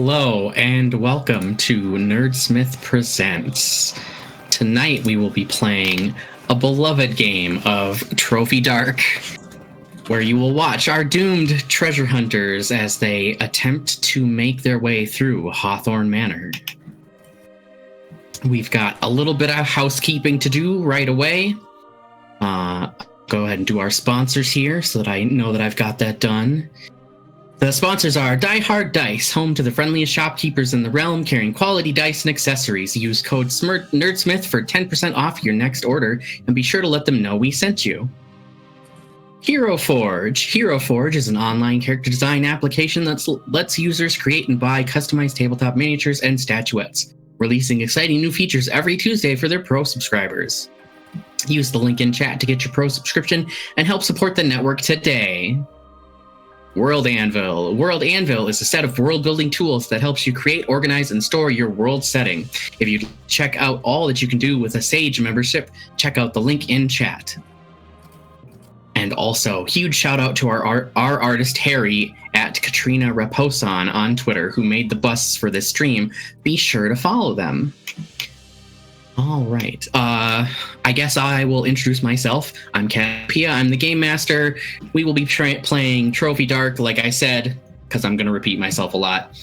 Hello and welcome to Nerdsmith Presents. Tonight we will be playing a beloved game of Trophy Dark, where you will watch our doomed treasure hunters as they attempt to make their way through Hawthorne Manor. We've got a little bit of housekeeping to do right away. Go ahead and do our sponsors here so that I know that I've got that done. The sponsors are Die Hard Dice, home to the friendliest shopkeepers in the realm, carrying quality dice and accessories. Use code NERDSMITH for 10% off your next order, and be sure to let them know we sent you. Hero Forge. Hero Forge is an online character design application that lets users create and buy customized tabletop miniatures and statuettes, releasing exciting new features every Tuesday for their pro subscribers. Use the link in chat to get your pro subscription and help support the network today. World Anvil. World Anvil is a set of world-building tools that helps you create, organize, and store your world setting. If you check out all that you can do with a Sage membership, check out the link in chat. And also, huge shout out to our artist Harry at Katrina Raposan on Twitter, who made the busts for this stream. Be sure to follow them. All right. I guess I will introduce myself. I'm Capia. I'm the game master. We will be playing Trophy Dark, like I said, because I'm going to repeat myself a lot.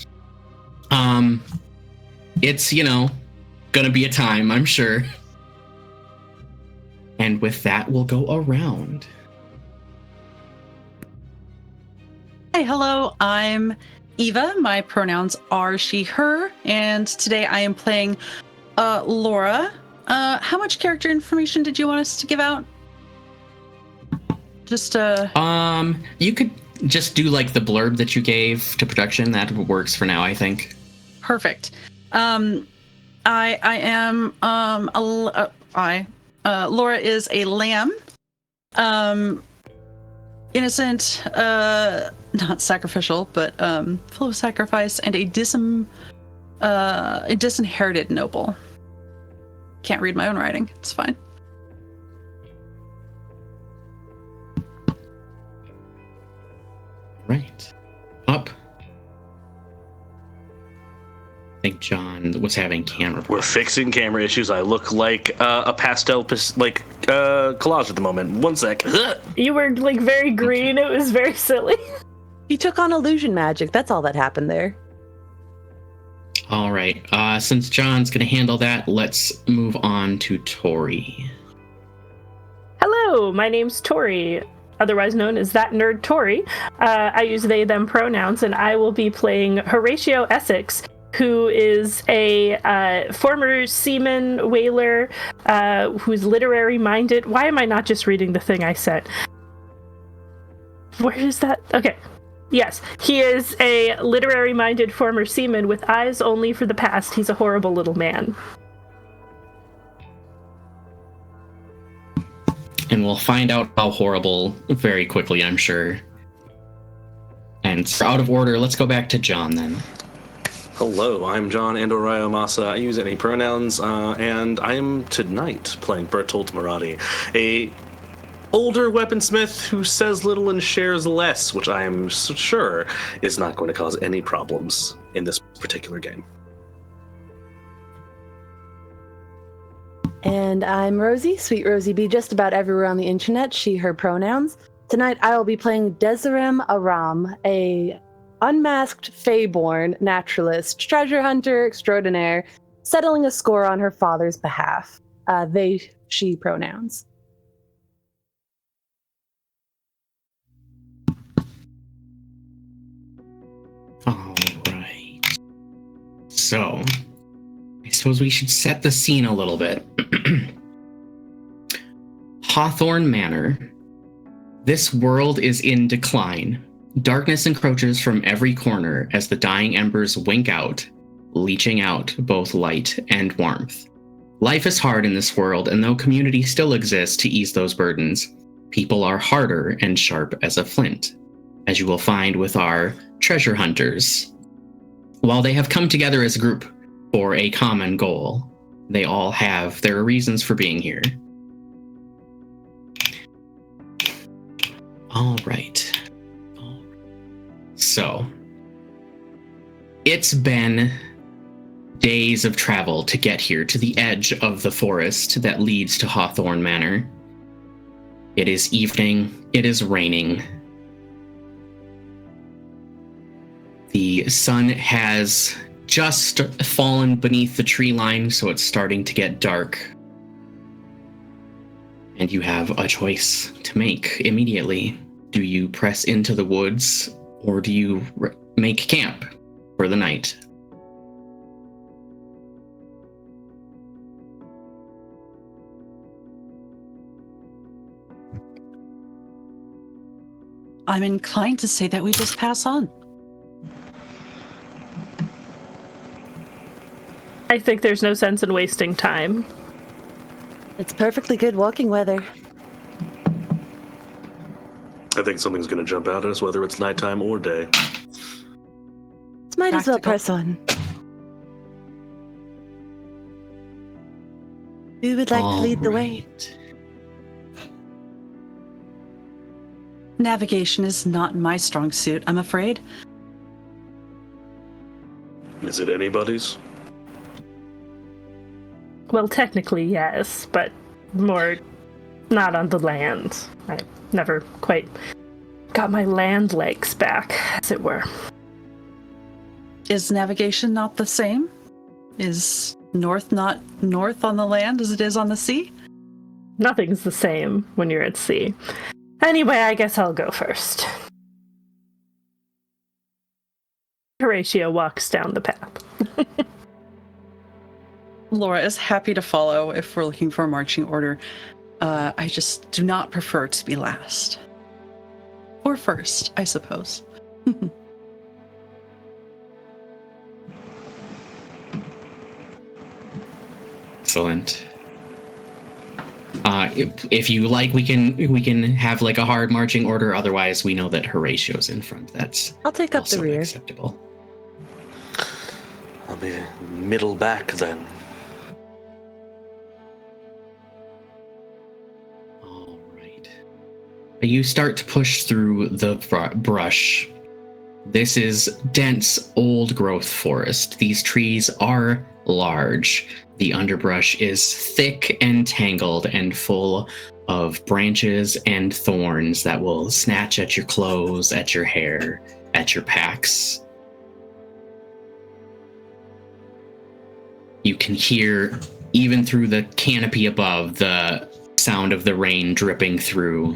It's, going to be a time, I'm sure. And with that, we'll go around. Hi, hello. I'm Eva. My pronouns are she, her, and today I am playing Laura. How much character information did you want us to give out? Just you could just do like the blurb that you gave to production. That works for now, I think. Perfect. Laura is a lamb. Innocent, not sacrificial, but full of sacrifice, and a disinherited noble. Can't read my own writing. It's fine. Right. Up. I think John was having camera. We're fixing camera issues. I look like a pastel collage at the moment. One sec. You were like very green. It was very silly. You took on illusion magic. That's all that happened there. All right. Since John's going to handle that, let's move on to Tori. Hello, my name's Tori, otherwise known as That Nerd Tori. I use they, them pronouns, and I will be playing Horatio Essex, who is a former seaman whaler who's literary-minded. Why am I not just reading the thing I said? Where is that? Okay. Yes, he is a literary-minded former seaman with eyes only for the past. He's a horrible little man. And we'll find out how horrible very quickly, I'm sure. And for out of order, let's go back to John then. Hello, I'm John Andoraya Masa. I use any pronouns, and I am tonight playing Bertolt Maradi, a older weaponsmith who says little and shares less, which I am sure is not going to cause any problems in this particular game. And I'm Rosie, Sweet Rosie B, just about everywhere on the internet, she, her pronouns. Tonight I will be playing Desirem Aram, a unmasked Feyborn naturalist, treasure hunter extraordinaire, settling a score on her father's behalf. They, she pronouns. All right. So, I suppose we should set the scene a little bit. Hawthorne Manor. This world is in decline. Darkness encroaches from every corner as the dying embers wink out, leaching out both light and warmth. Life is hard in this world, and though community still exists to ease those burdens, people are harder and sharp as a flint, as you will find with our treasure hunters. While they have come together as a group for a common goal, they all have their reasons for being here. All right. So, It's been days of travel to get here to the edge of the forest that leads to Hawthorne Manor. It is evening. It is raining. The sun has just fallen beneath the tree line, so it's starting to get dark. And you have a choice to make immediately. Do you press into the woods, or do you make camp for the night? I'm inclined to say that we just pass on. I think there's no sense in wasting time. It's perfectly good walking weather. I think something's going to jump out at us, whether it's nighttime or day. Might as well Practical. press on. Who would like to lead the way? Alright. Navigation is not my strong suit, I'm afraid. Is it anybody's? Well, technically, yes, but more not on the land. I never quite got my land legs back, as it were. Is navigation not the same? Is north not north on the land as it is on the sea? Nothing's the same when you're at sea. Anyway, I guess I'll go first. Horatio walks down the path. Laura is happy to follow if we're looking for a marching order. I just do not prefer to be last. Or first, I suppose. Excellent. If you like, we can have like a hard marching order. Otherwise, we know that Horatio's in front. That's I'll take up the also rear. acceptable. I'll be middle back then. All right. You start to push through the brush. This is dense, old-growth forest. These trees are large. The underbrush is thick and tangled and full of branches and thorns that will snatch at your clothes, at your hair, at your packs. You can hear, even through the canopy above, the sound of the rain dripping through.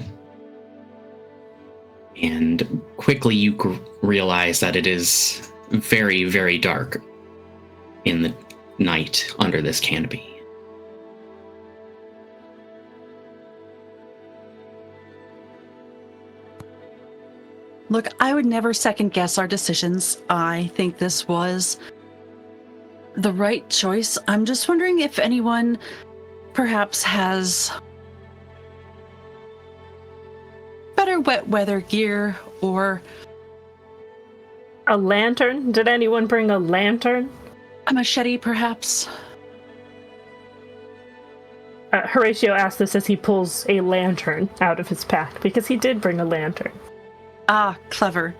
And quickly you realize that it is very, very dark in the night under this canopy. Look, I would never second guess our decisions. I think this was the right choice. I'm just wondering if anyone perhaps has better wet weather gear or A lantern? Did anyone bring a lantern? a machete, perhaps. Horatio asks this as he pulls a lantern out of his pack, because he did bring a lantern. Ah, clever.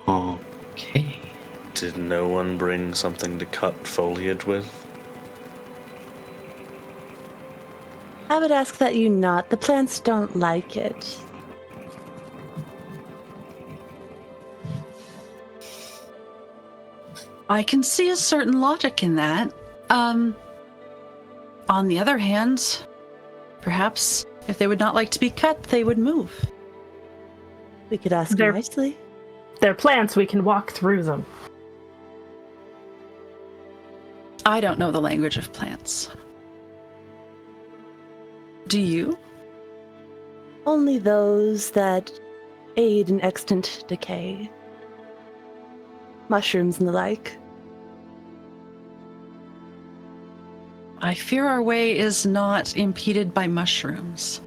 Okay. Did no one bring something to cut foliage with? I would ask that you not. The plants don't like it. I can see a certain logic in that. On the other hand, perhaps if they would not like to be cut, they would move. We could ask They're- nicely. They're plants, we can walk through them. I don't know the language of plants. Do you? Only those that aid in extant decay. Mushrooms and the like. I fear our way is not impeded by mushrooms.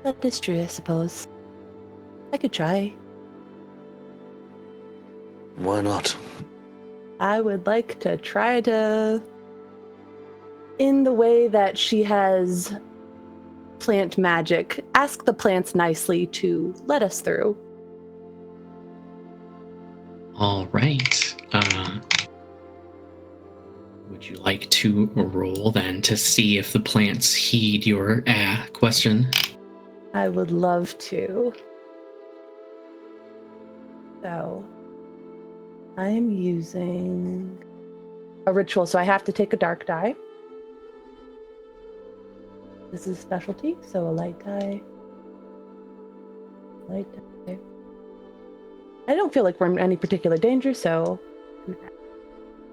That is true, I suppose. I could try. Why not? I would like to try to in the way that she has plant magic, ask the plants nicely to let us through. All right. Would you like to roll then to see if the plants heed your question? I would love to. So, I'm using a ritual, so I have to take a dark die. This is specialty, so a light die. Light die. I don't feel like we're in any particular danger, so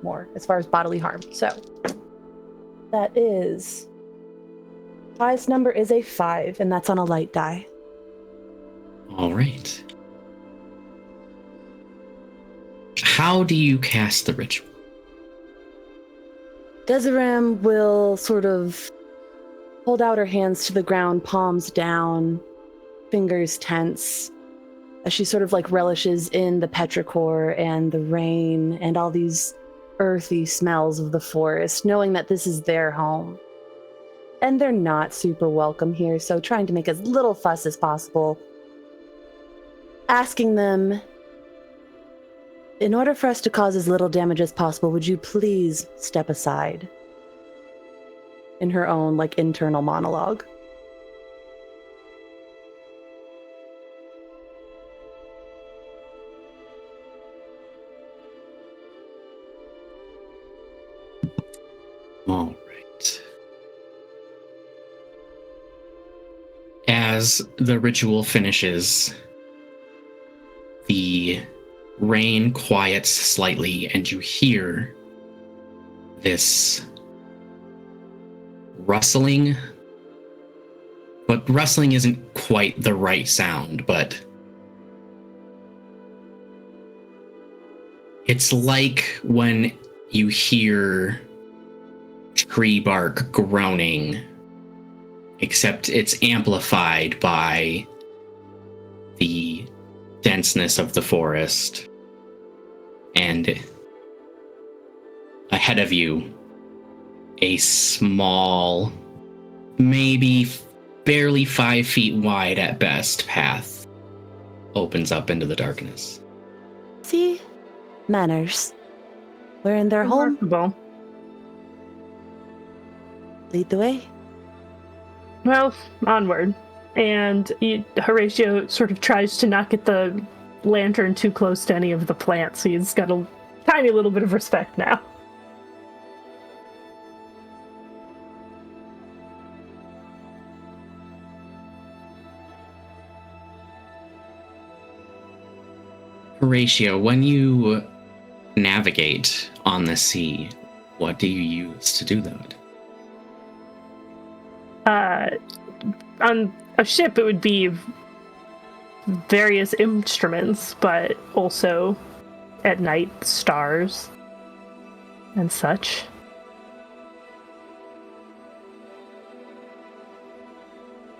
more as far as bodily harm. So that is highest number is a 5, and that's on a light die. All right. How do you cast the ritual? Desiram will sort of hold out her hands to the ground, palms down, fingers tense, as she sort of like relishes in the petrichor and the rain and all these earthy smells of the forest, knowing that this is their home. And they're not super welcome here, so trying to make as little fuss as possible. Asking them, in order for us to cause as little damage as possible, would you please step aside? In her own, like, internal monologue. All right. As the ritual finishes, the rain quiets slightly, and you hear this rustling. But rustling isn't quite the right sound, but it's like when you hear tree bark groaning, except it's amplified by the denseness of the forest. And ahead of you, a small, maybe barely 5 feet wide at best, path opens up into the darkness. See? Manners. We're in their home. Remarkable. Lead the way. Well, onward. And Horatio sort of tries to not get the lantern too close to any of the plants. So he's got a tiny little bit of respect now. Horatio, when you navigate on the sea, what do you use to do that? On a ship, it would be various instruments, but also at night, stars and such.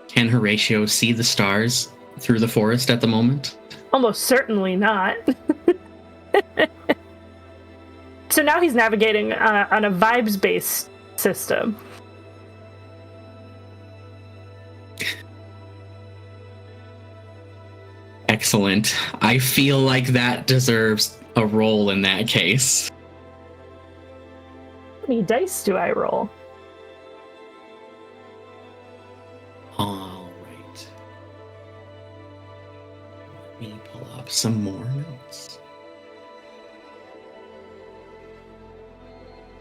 Can Horatio see the stars through the forest at the moment? Almost certainly not. So now he's navigating on a vibes-based system. Excellent. I feel like that deserves a roll in that case. How many dice do I roll? All right. Let me pull up some more notes.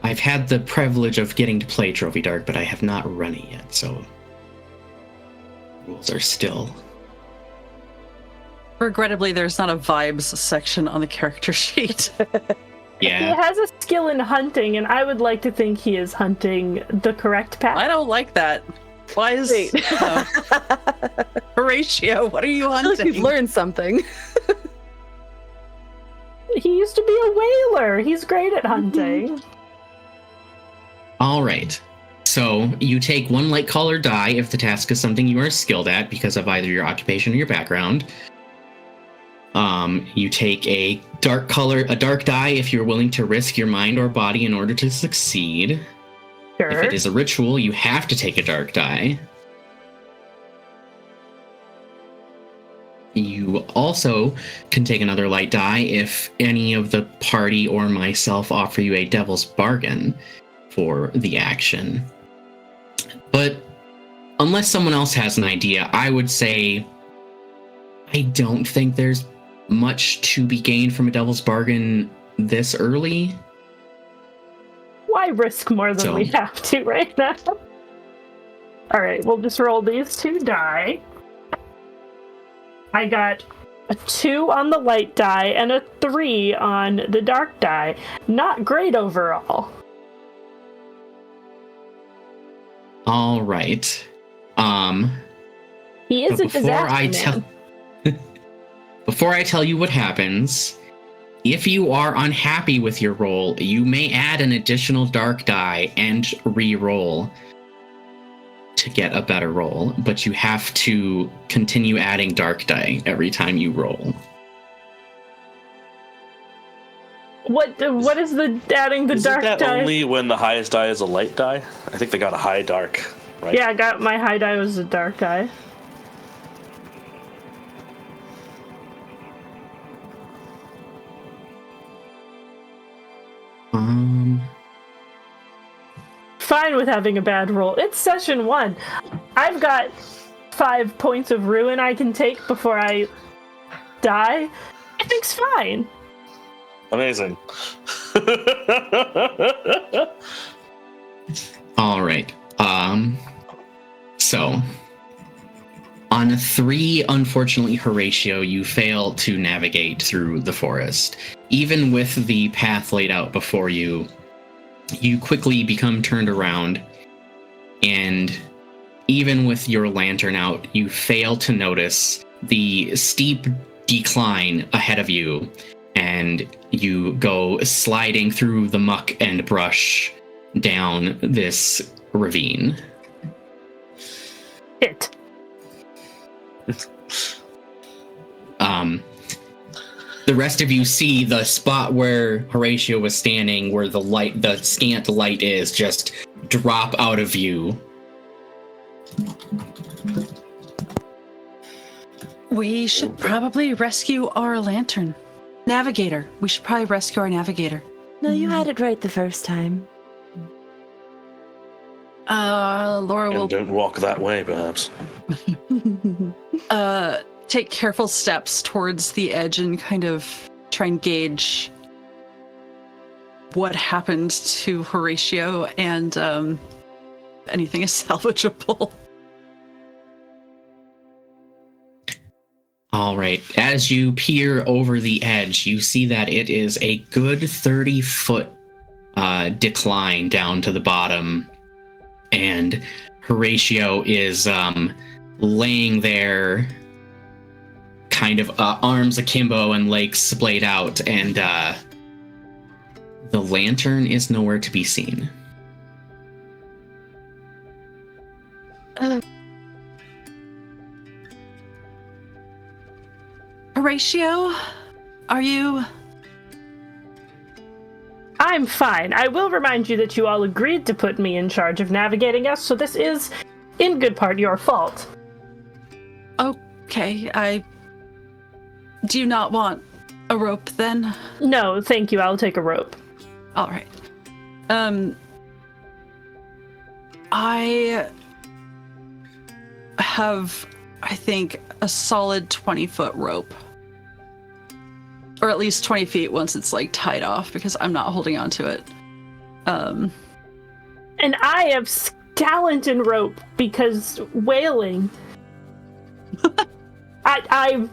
I've had the privilege of getting to play Trophy Dark, but I have not run it yet, so rules are still... Regrettably, there's not a vibes section on the character sheet. Yeah. He has a skill in hunting, and I would like to think he is hunting the correct path. I don't like that. Why is Horatio? What are you I feel like hunting? you've learned something. He used to be a whaler. He's great at hunting. All right. So you take one light color die if the task is something you are skilled at because of either your occupation or your background. You take a dark die if you're willing to risk your mind or body in order to succeed. Sure. If it is a ritual, you have to take a dark die. You also can take another light die if any of the party or myself offer you a devil's bargain for the action. But unless someone else has an idea, I would say I don't think there's much to be gained from a devil's bargain this early. Why risk more than we have to right now? All right, we'll just roll these 2 die. I got a 2 on the light die and a 3 on the dark die. Not great overall. All right. He is a disaster man. Before I tell you what happens, if you are unhappy with your roll, you may add an additional dark die and re-roll to get a better roll, but you have to continue adding dark die every time you roll. What is the adding the dark Isn't that die? only when the highest die is a light die? I think they got a high dark, right? Yeah, I got my high die was a dark die. Fine with having a bad roll. It's session 1. I've got 5 points of ruin I can take before I die. I think's fine. Amazing. All right. So on a 3, unfortunately, Horatio, you fail to navigate through the forest. Even with the path laid out before you, you quickly become turned around, and even with your lantern out, you fail to notice the steep decline ahead of you, and you go sliding through the muck and brush down this ravine. Hit. The rest of you see the spot where Horatio was standing, where the scant light is, just drop out of view. We should probably rescue our lantern. Navigator. We should probably rescue our navigator. No, you had it right the first time. Laura will And don't walk that way, perhaps. take careful steps towards the edge and kind of try and gauge what happened to Horatio and anything is salvageable. All right. As you peer over the edge, you see that it is a good 30-foot decline down to the bottom, and Horatio is laying there, kind of arms akimbo and legs splayed out, and the lantern is nowhere to be seen. Horatio, are you... I'm fine. I will remind you that you all agreed to put me in charge of navigating us, so this is, in good part, your fault. Okay, do you not want a rope then? No, thank you. I'll take a rope. All right. I have, I think, a solid 20-foot rope. Or at least 20 feet once it's like tied off, because I'm not holding on to it. And I have talent in rope because whaling. I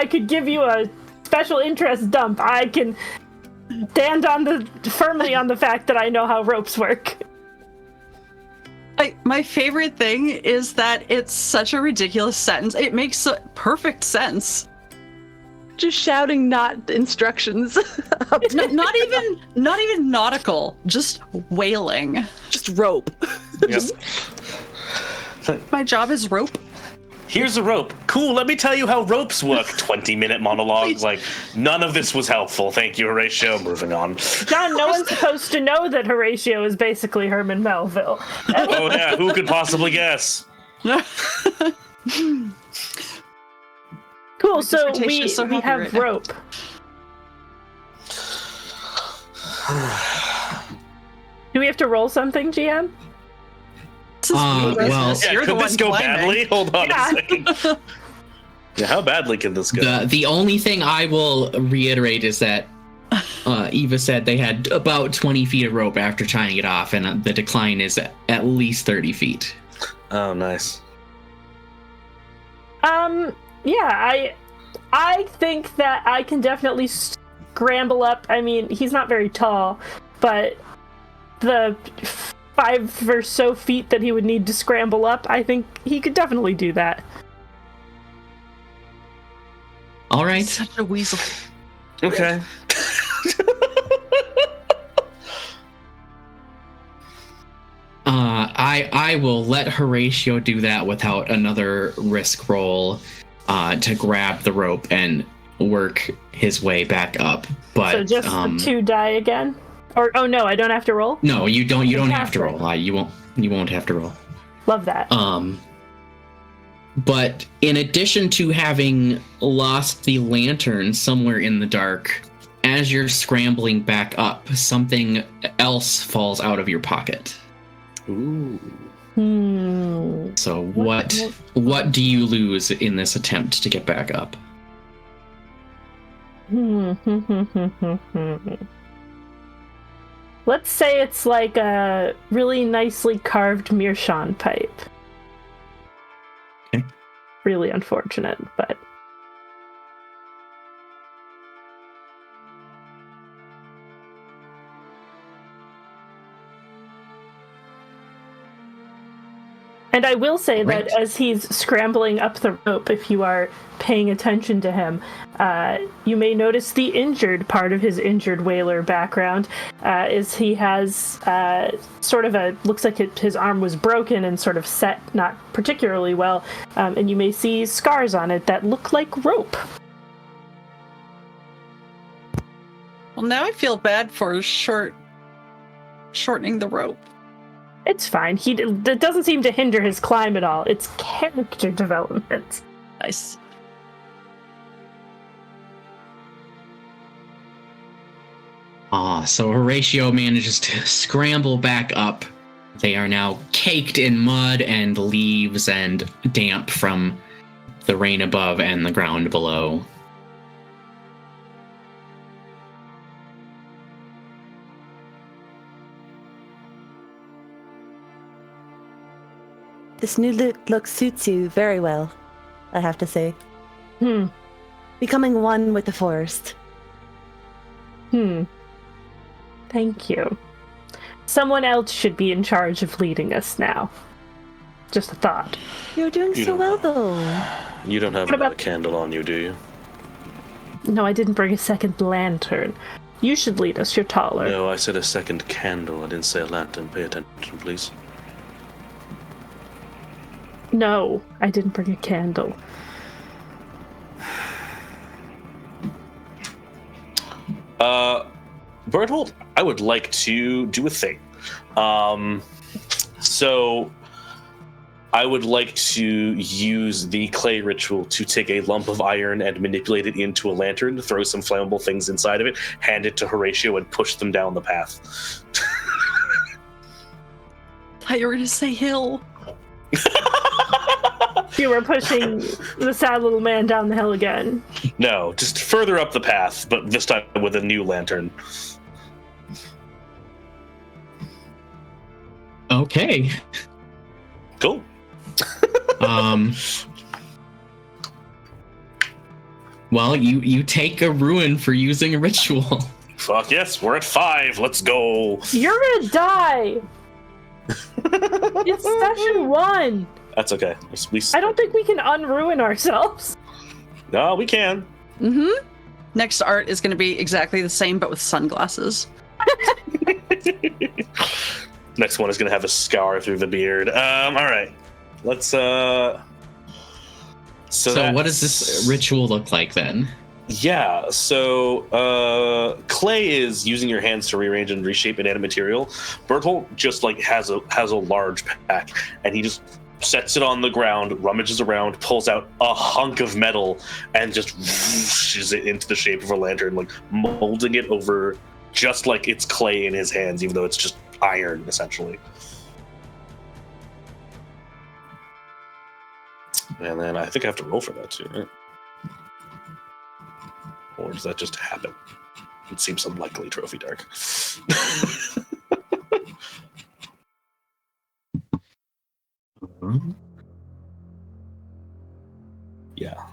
could give you a special interest dump. I can stand firmly on the fact that I know how ropes work. My favorite thing is that it's such a ridiculous sentence. It makes perfect sense. Just shouting not instructions. Not even nautical, just whaling. Just rope. Yep. My job is rope. here's a rope. Cool, let me tell you how ropes work. 20-minute monologue. Like, none of this was helpful. Thank you, Horatio. Moving on. John, no one's supposed to know that Horatio is basically Herman Melville. Oh, yeah, who could possibly guess? Cool, so dissertation we is so happy have right now. rope. Do we have to roll something, GM? well, Yeah, You're the could one this go climbing. badly? Hold on Yeah. a second. Yeah, how badly can this go? the only thing I will reiterate is that Eva said they had about 20 feet of rope after tying it off, and the decline is at least 30 feet. Oh, nice. Yeah, I think that I can definitely scramble up. I mean, he's not very tall, but the 5 or so feet that he would need to scramble up, I think he could definitely do that. All right. Such a weasel. Okay. I will let Horatio do that without another risk roll to grab the rope and work his way back up. But So just the 2 die again? Or oh no, I don't have to roll? no, you don't have to Fantastic. roll. You won't have to roll. Love that. But in addition to having lost the lantern somewhere in the dark, as you're scrambling back up, something else falls out of your pocket. Ooh. So what do you lose in this attempt to get back up? Let's say it's like a really nicely carved meerschaum pipe. Okay. Really unfortunate, but and I will say Right. that as he's scrambling up the rope, if you are paying attention to him, you may notice the injured part of his injured whaler background is he has sort of looks like his arm was broken and sort of set not particularly well, and you may see scars on it that look like rope. Well, now I feel bad for shortening the rope. It's fine. It doesn't seem to hinder his climb at all. It's character development. Nice. So Horatio manages to scramble back up. They are now caked in mud and leaves and damp from the rain above and the ground below. This new look suits you very well, I have to say. Becoming one with the forest. Thank you. Someone else should be in charge of leading us now. Just a thought. You're doing You so don't well, know. though. You don't have What another about- candle on you, do you? No, I didn't bring a second lantern. You should lead us. You're taller. No, I said a second candle. I didn't say a lantern. Pay attention, please. No, I didn't bring a candle. Berthold, I would like to do a thing. So I would like to use the clay ritual to take a lump of iron and manipulate it into a lantern, throw some flammable things inside of it, hand it to Horatio, and push them down the path. I thought you were going to say hill. You were pushing the sad little man down the hill again. No, just further up the path, but this time with a new lantern. Okay. Cool. Well, you take a ruin for using a ritual. Fuck yes, we're at 5. Let's go. You're gonna die! It's session 1! That's okay. I don't think we can unruin ourselves. No, we can. Mm-hmm. Next art is going to be exactly the same, but with sunglasses. Next one is gonna have a scar through the beard. All right. Let's So what does this ritual look like then? Yeah, so Clay is using your hands to rearrange and reshape inanimate material. Bertolt just like has a large pack, and he just sets it on the ground, rummages around, pulls out a hunk of metal, and just whooshes it into the shape of a lantern, like molding it over just like it's clay in his hands, even though it's just iron, essentially. And then I think I have to roll for that too, right? Or does that just happen? It seems unlikely, Trophy Dark. Yeah.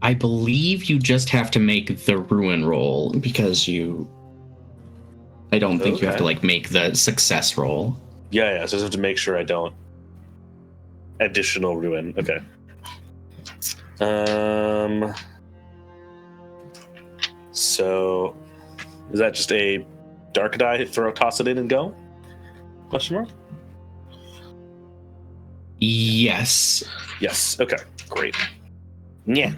I believe you just have to make the ruin roll because I don't think you have to like make the success roll. Yeah, so I just have to make sure I don't. Additional ruin. Okay. So is that just a dark die, toss it in and go? Question mark? Yes. Yes. Okay. Great. Yeah.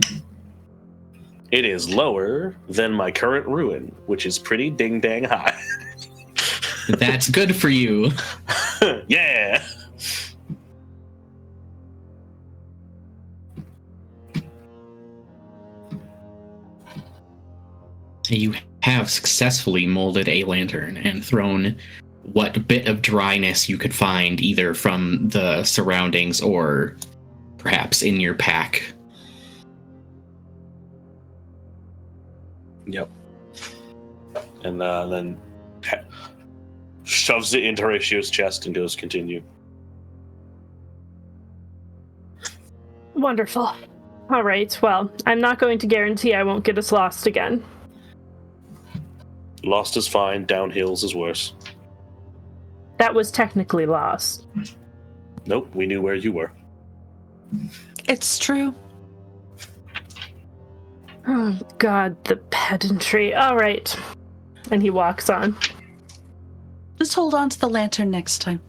It is lower than my current ruin, which is pretty ding dang high. That's good for you. Yeah. You have successfully molded a lantern and thrown what bit of dryness you could find either from the surroundings or perhaps in your pack. Yep. And then shoves it into Horatio's chest and goes, continue. Wonderful. All right, well, I'm not going to guarantee I won't get us lost again. Lost is fine, downhills is worse. That was technically lost. Nope, we knew where you were. It's true. Oh, God, the pedantry. All right. And he walks on. Just hold on to the lantern next time.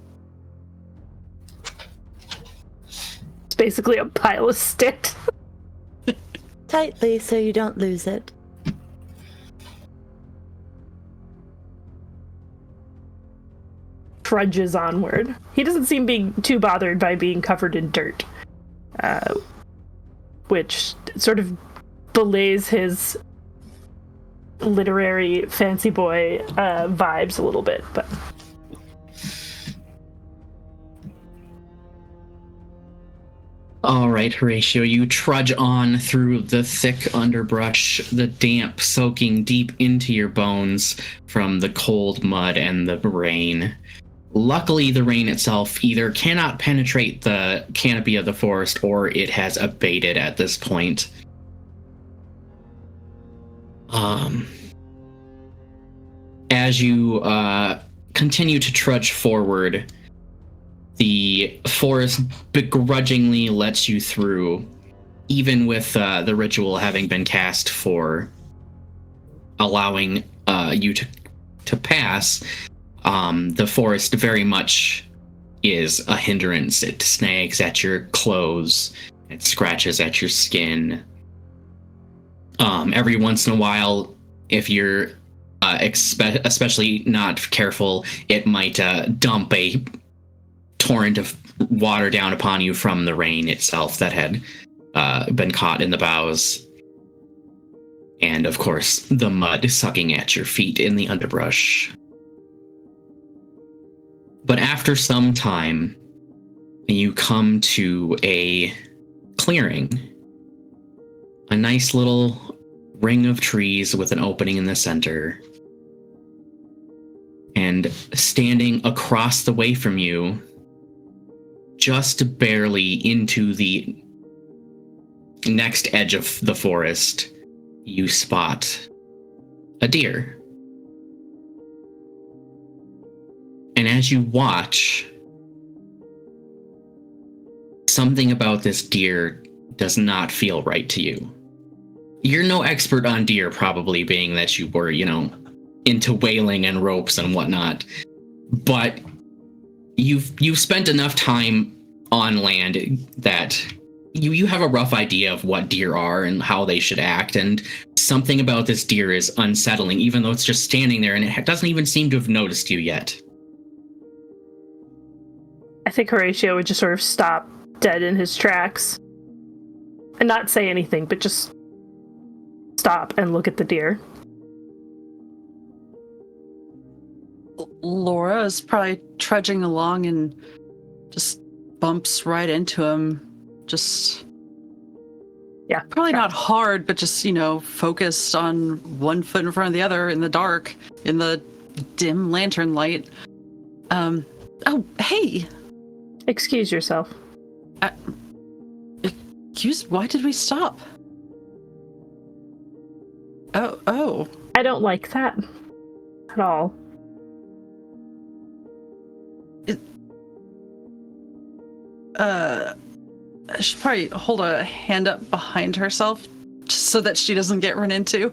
It's basically a pile of sticks. Tightly so you don't lose it. Trudges onward. He doesn't seem being too bothered by being covered in dirt, which sort of belays his literary fancy boy vibes a little bit. But all right, Horatio, you trudge on through the thick underbrush, the damp soaking deep into your bones from the cold mud and the rain. Luckily, the rain itself either cannot penetrate the canopy of the forest or it has abated at this point. As you continue to trudge forward, the forest begrudgingly lets you through, even with the ritual having been cast for allowing you to pass. The forest very much is a hindrance. It snags at your clothes. It scratches at your skin. Every once in a while, if you're especially not careful, it might dump a torrent of water down upon you from the rain itself that had been caught in the boughs. And of course, the mud sucking at your feet in the underbrush. But after some time, you come to a clearing. A nice little ring of trees with an opening in the center. And standing across the way from you, just barely into the next edge of the forest, you spot a deer. And as you watch, something about this deer does not feel right to you. You're no expert on deer, probably being that you were, into whaling and ropes and whatnot. But you've spent enough time on land that you have a rough idea of what deer are and how they should act, and something about this deer is unsettling, even though it's just standing there and it doesn't even seem to have noticed you yet. I think Horatio would just sort of stop dead in his tracks and not say anything, but just stop and look at the deer. Laura is probably trudging along and just bumps right into him. Just, yeah, probably not hard, but just, focused on one foot in front of the other in the dark, in the dim lantern light. Oh, hey! Excuse yourself. Why did we stop? Oh. I don't like that at all. I should probably hold a hand up behind herself just so that she doesn't get run into.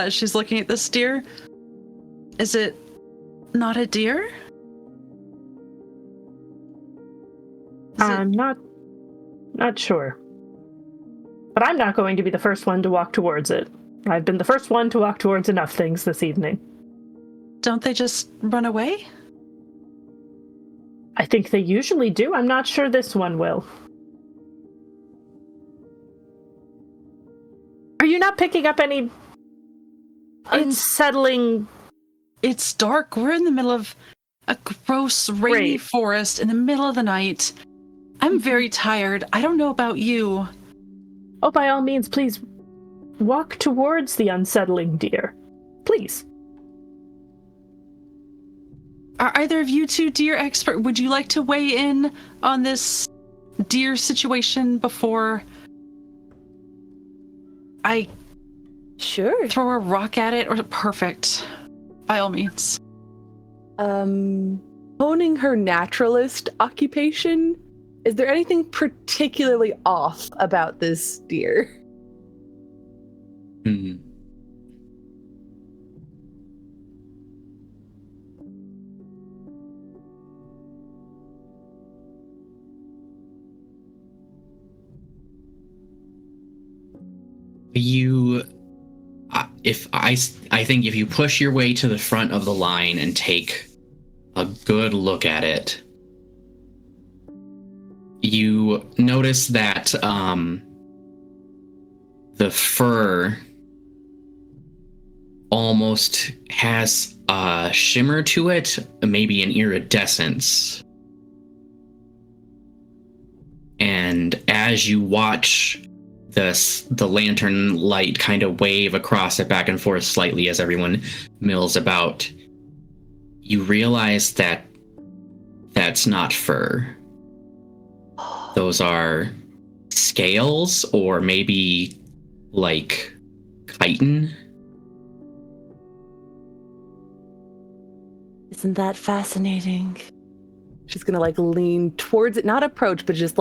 She's looking at this deer. Is it not a deer? I'm not sure. But I'm not going to be the first one to walk towards it. I've been the first one to walk towards enough things this evening. Don't they just run away? I think they usually do. I'm not sure this one will. Are you not picking up any unsettling... It's dark. We're in the middle of a gross, rainy forest in the middle of the night. I'm very tired. I don't know about you. Oh, by all means, please walk towards the unsettling deer. Please. Are either of you two deer expert? Would you like to weigh in on this deer situation before I throw a rock at it? Or perfect. By all means. Honing her naturalist occupation, is there anything particularly off about this deer? I think if you push your way to the front of the line and take a good look at it, you notice that the fur almost has a shimmer to it, maybe an iridescence. And as you watch the lantern light kind of wave across it back and forth slightly as everyone mills about, you realize that that's not fur. Those are scales, or maybe like chitin. Isn't that fascinating? She's gonna lean towards it, not approach, but just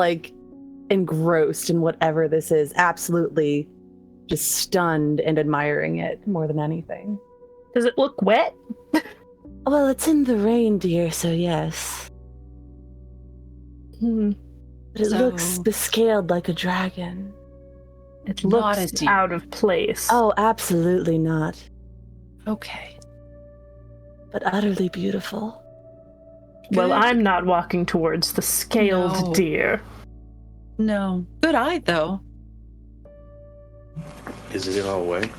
engrossed in whatever this is, absolutely just stunned and admiring it more than anything. Does it look wet? Well, it's in the reindeer, so yes. But it looks bescaled like a dragon. It looks out of place. Oh, absolutely not. Okay. But utterly beautiful. Well, I'm not walking towards the scaled deer. No. Good eye, though. Is it in our way?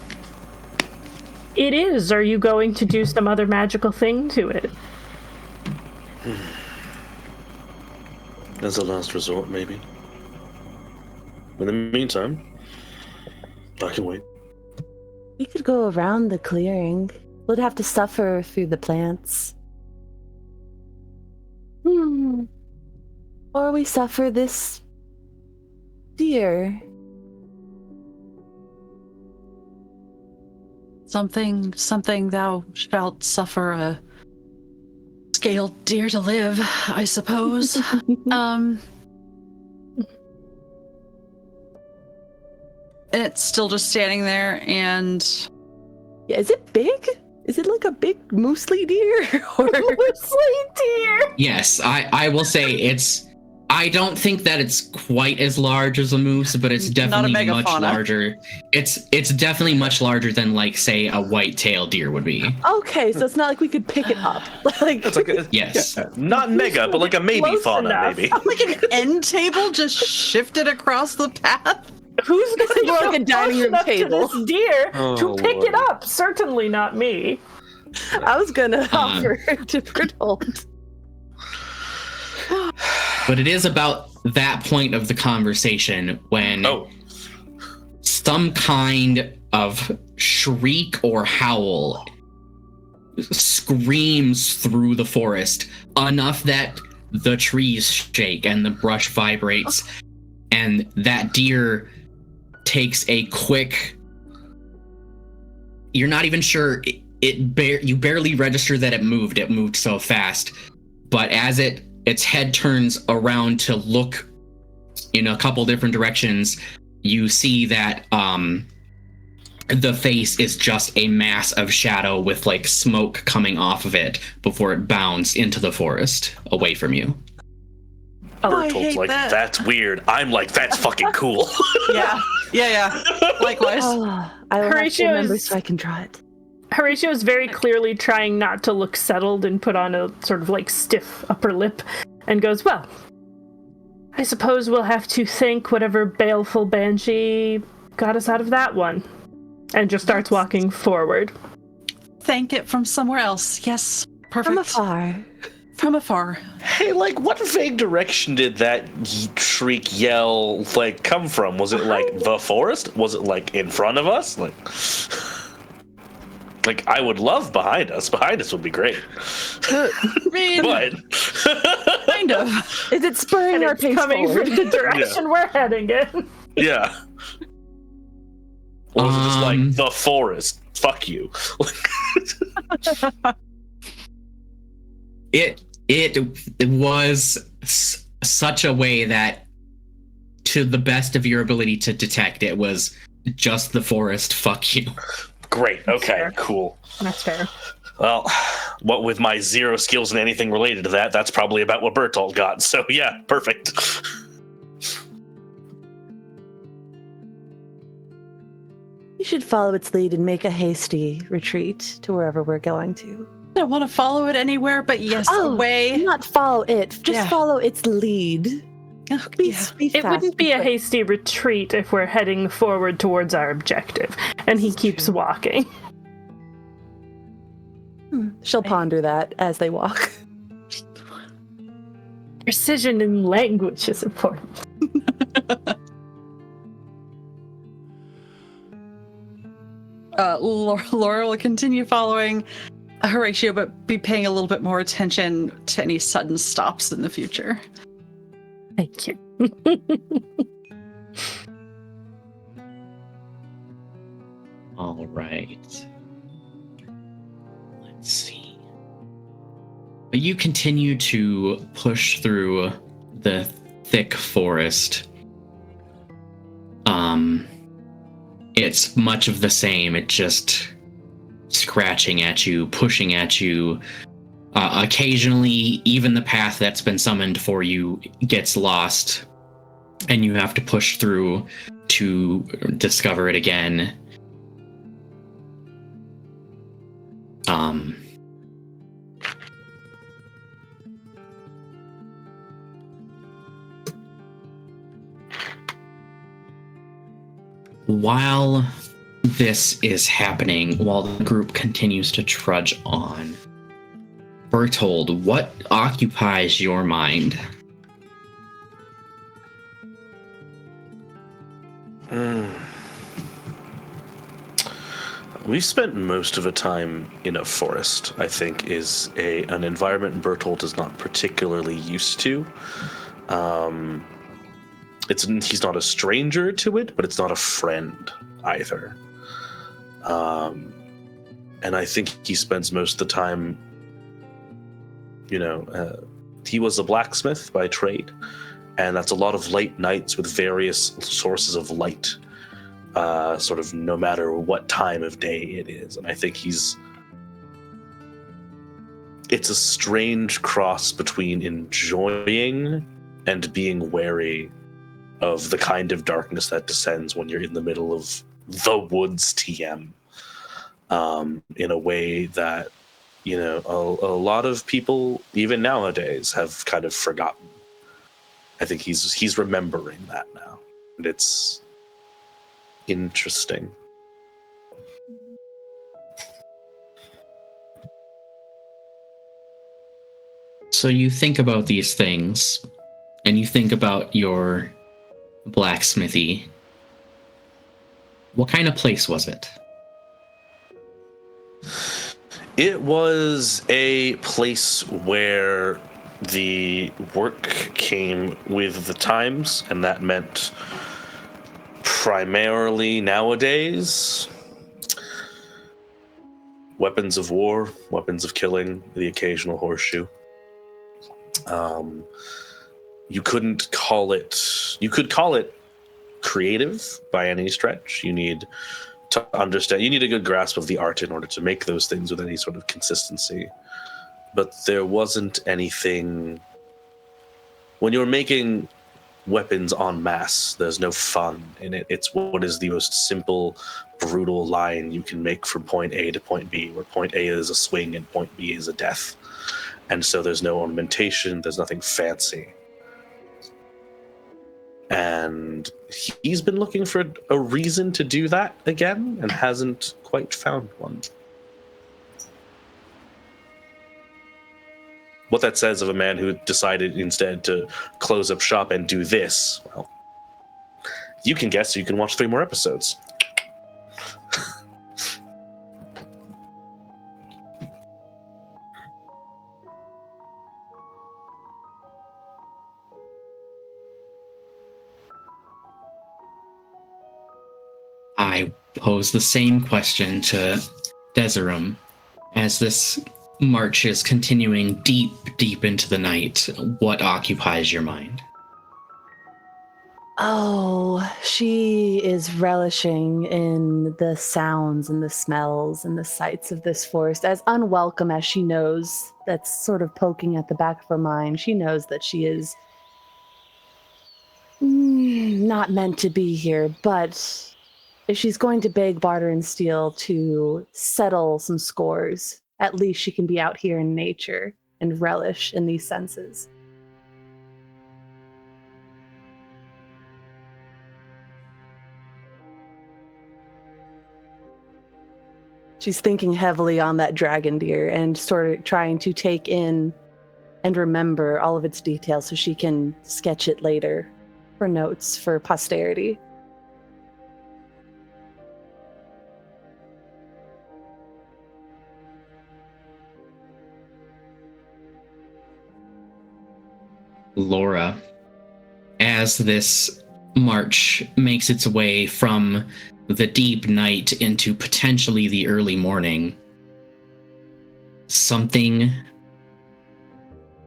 It is. Are you going to do some other magical thing to it? As a last resort, maybe. In the meantime, I can wait. We could go around the clearing. We'd have to suffer through the plants. Or we suffer this deer. Something thou shalt suffer, a scaled deer to live, I suppose. It's still just standing there, and yeah, is it big? Is it like a big moosely deer? Or... Moosely deer! Yes, I will say it's I don't think that it's quite as large as a moose, but it's definitely much megafauna. larger. It's definitely much larger than, like, say, a white-tailed deer would be. Okay, so it's not like we could pick it up. Like, It's like a, Yes. not mega, but like a maybe Close fauna, enough. maybe. Like an end table just shifted across the path. Who's going to More like a dining room table. to this deer Oh, to pick Lord. it up? Certainly not me. I was gonna offer to Bertolt. But it is about that point of the conversation when some kind of shriek or howl screams through the forest, enough that the trees shake and the brush vibrates, and that deer takes a quick... You're not even sure... You barely register that it moved so fast, but as its head turns around to look in a couple different directions, you see that the face is just a mass of shadow with like smoke coming off of it before it bounds into the forest away from you. Bertolt's hate like, that. that's weird. I'm like, that's fucking cool. Yeah. Likewise. Oh, I will have to Horatio remember is- so I can draw it. Horatio is very clearly trying not to look settled and put on a sort of like stiff upper lip and goes, well, I suppose we'll have to thank whatever baleful banshee got us out of that one. And just starts walking forward. Thank it from somewhere else. Yes. Perfect. From afar. From afar. Hey, like, what vague direction did that shriek, yell, like, come from? Was it, like, the forest? Was it, like, in front of us? Like, I would love behind us. Behind us would be great. I mean, But... kind of. Is it spurring And our it's pace coming forward? from the direction we're heading in. yeah. Or was it just, like, Um, the forest? Fuck you. It was such a way that, to the best of your ability to detect, it was just the forest. Fuck you. Great. Okay, Fair. cool. That's fair. Well, what with my 0 skills in anything related to that, that's probably about what Bertolt got. So, yeah, perfect. You should follow its lead and make a hasty retreat to wherever we're going to. I don't want to follow it anywhere, but yes, away. Not follow it, just Yeah. follow its lead. Oh, Be, yeah. be It fast, wouldn't be a quick. hasty retreat if we're heading forward towards our objective. And he keeps walking. She'll ponder that as they walk. Precision in language is important. Laura will continue following Horatio, but be paying a little bit more attention to any sudden stops in the future. Thank you. All right. Let's see. But you continue to push through the thick forest. It's much of the same. It just scratching at you, pushing at you. Occasionally, even the path that's been summoned for you gets lost, and you have to push through to discover it again. While this is happening, while the group continues to trudge on, Bertold, what occupies your mind? We've spent most of the time in a forest, I think, is an environment Bertolt is not particularly used to. He's not a stranger to it, but it's not a friend either. And I think he spends most of the time, he was a blacksmith by trade, and that's a lot of late nights with various sources of light, sort of no matter what time of day it is. And I think it's a strange cross between enjoying and being wary of the kind of darkness that descends when you're in the middle of the woods TM, in a way that, you know, a lot of people, even nowadays, have kind of forgotten. I think he's remembering that now, and it's interesting. So you think about these things, and you think about your blacksmithy. What kind of place was it? It was a place where the work came with the times, and that meant primarily nowadays weapons of war, weapons of killing, the occasional horseshoe. You could call it creative by any stretch. You need to understand, you need a good grasp of the art in order to make those things with any sort of consistency. But there wasn't anything. When you're making weapons en masse, there's no fun in it. It's what is the most simple, brutal line you can make from point A to point B, where point A is a swing and point B is a death. And so there's no ornamentation, there's nothing fancy. And he's been looking for a reason to do that again and hasn't quite found one. What that says of a man who decided instead to close up shop and do this, well, you can guess, so you can watch 3 more episodes. I pose the same question to Deserum as this march is continuing deep, deep into the night. What occupies your mind? Oh, she is relishing in the sounds and the smells and the sights of this forest. As unwelcome as she knows, that's sort of poking at the back of her mind. She knows that she is not meant to be here, but if she's going to beg, barter, and steal to settle some scores, at least she can be out here in nature and relish in these senses. She's thinking heavily on that dragon deer and sort of trying to take in and remember all of its details so she can sketch it later for notes for posterity. Laura, as this march makes its way from the deep night into potentially the early morning, something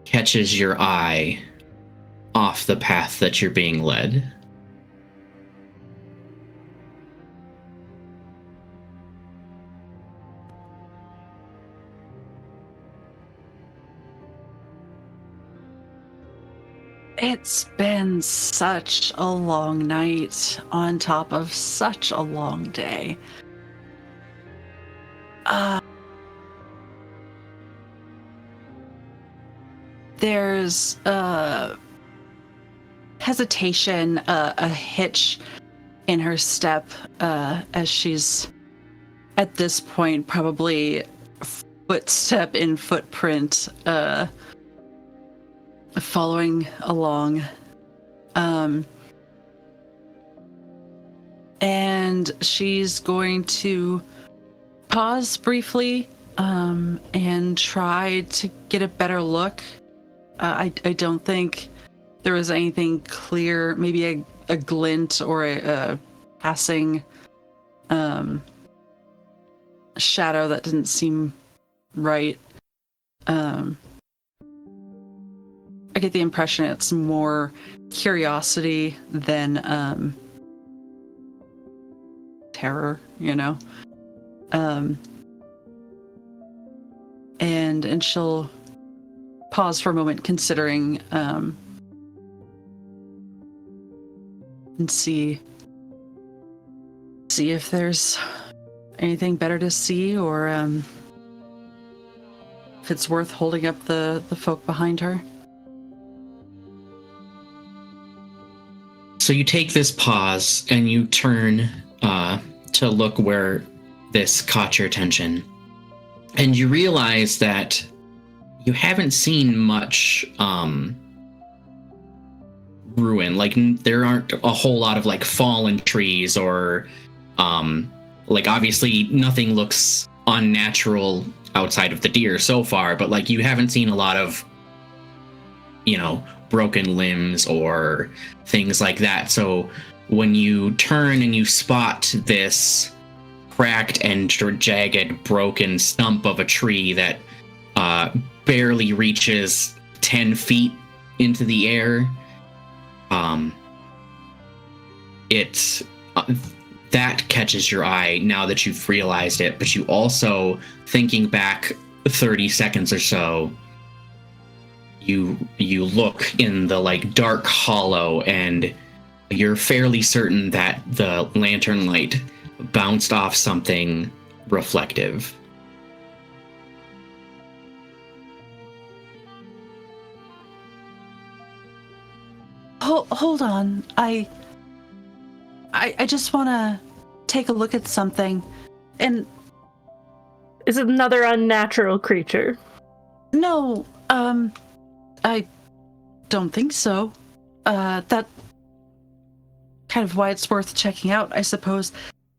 catches your eye off the path that you're being led. It's been such a long night on top of such a long day. There's hesitation, a hitch in her step as she's at this point probably footstep in footprint following along. And she's going to pause briefly and try to get a better look. I don't think there was anything clear, maybe a glint or a passing shadow that didn't seem right. I get the impression it's more curiosity than terror, you know? And she'll pause for a moment considering and see if there's anything better to see, or if it's worth holding up the folk behind her. So you take this pause and you turn to look where this caught your attention. And you realize that you haven't seen much ruin. Like, there aren't a whole lot of like fallen trees or like, obviously nothing looks unnatural outside of the deer so far, but like, you haven't seen a lot of, you know, broken limbs or things like that. So when you turn and you spot this cracked and jagged broken stump of a tree that barely reaches 10 feet into the air, that catches your eye now that you've realized it. But you also, thinking back 30 seconds or so, you look in the like dark hollow, and you're fairly certain that the lantern light bounced off something reflective. Hold on. I just want to take a look at something. And is it another unnatural creature? No, I don't think so. That kind of why it's worth checking out, I suppose.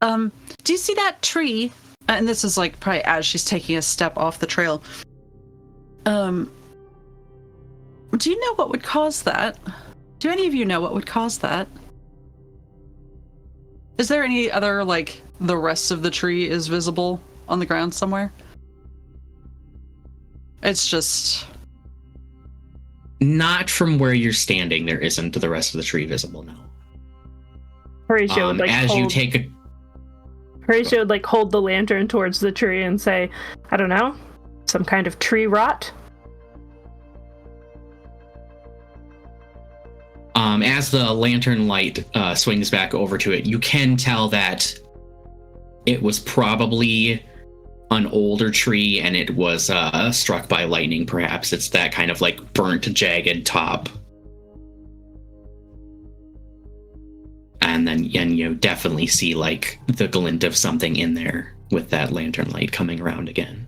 Do you see that tree? And this is like probably as she's taking a step off the trail. Do you know what would cause that? Do any of you know what would cause that? Is there any other, like, the rest of the tree is visible on the ground somewhere? It's just... Not from where you're standing, there isn't the rest of the tree visible, no. Horatio would, like, Horatio would, like, hold the lantern towards the tree and say, I don't know, some kind of tree rot? As the lantern light swings back over to it, you can tell that it was probably an older tree, and it was struck by lightning, perhaps. It's that kind of like burnt, jagged top. And then you definitely see like the glint of something in there with that lantern light coming around again.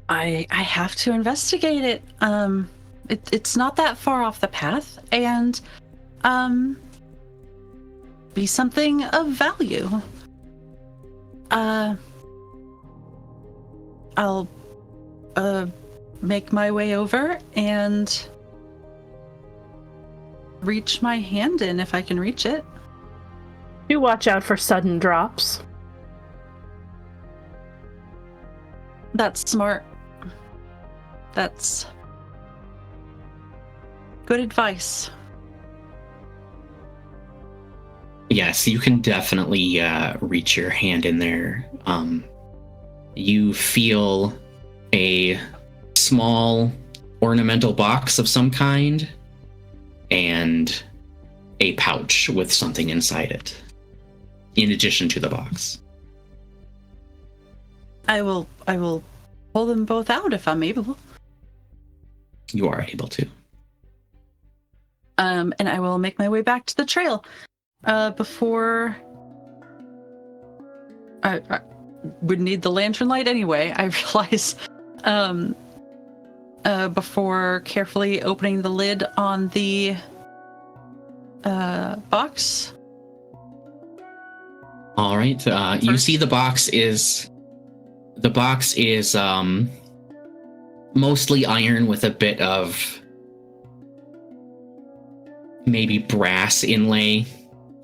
I have to investigate it. It's not that far off the path, and be something of value. I'll make my way over and reach my hand in if I can reach it. Do watch out for sudden drops. That's smart. That's good advice. Yes, you can definitely reach your hand in there. You feel a small ornamental box of some kind and a pouch with something inside it, in addition to the box. I will pull them both out if I'm able. You are able to. And I will make my way back to the trail. Before I would need the lantern light anyway, I realize. Before carefully opening the lid on the box. All right. You see the box is mostly iron with a bit of maybe brass inlay.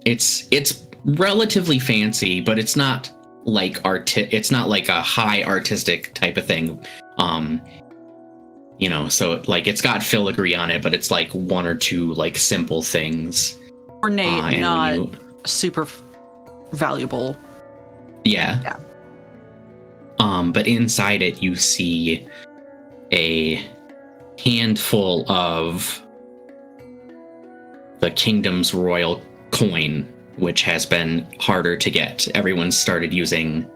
It's relatively fancy, but it's not like it's not like a high artistic type of thing. So like it's got filigree on it, but it's like one or two like simple things. Ornate, not super valuable. Yeah. But inside it you see a handful of the kingdom's royal coin, which has been harder to get. Everyone's started using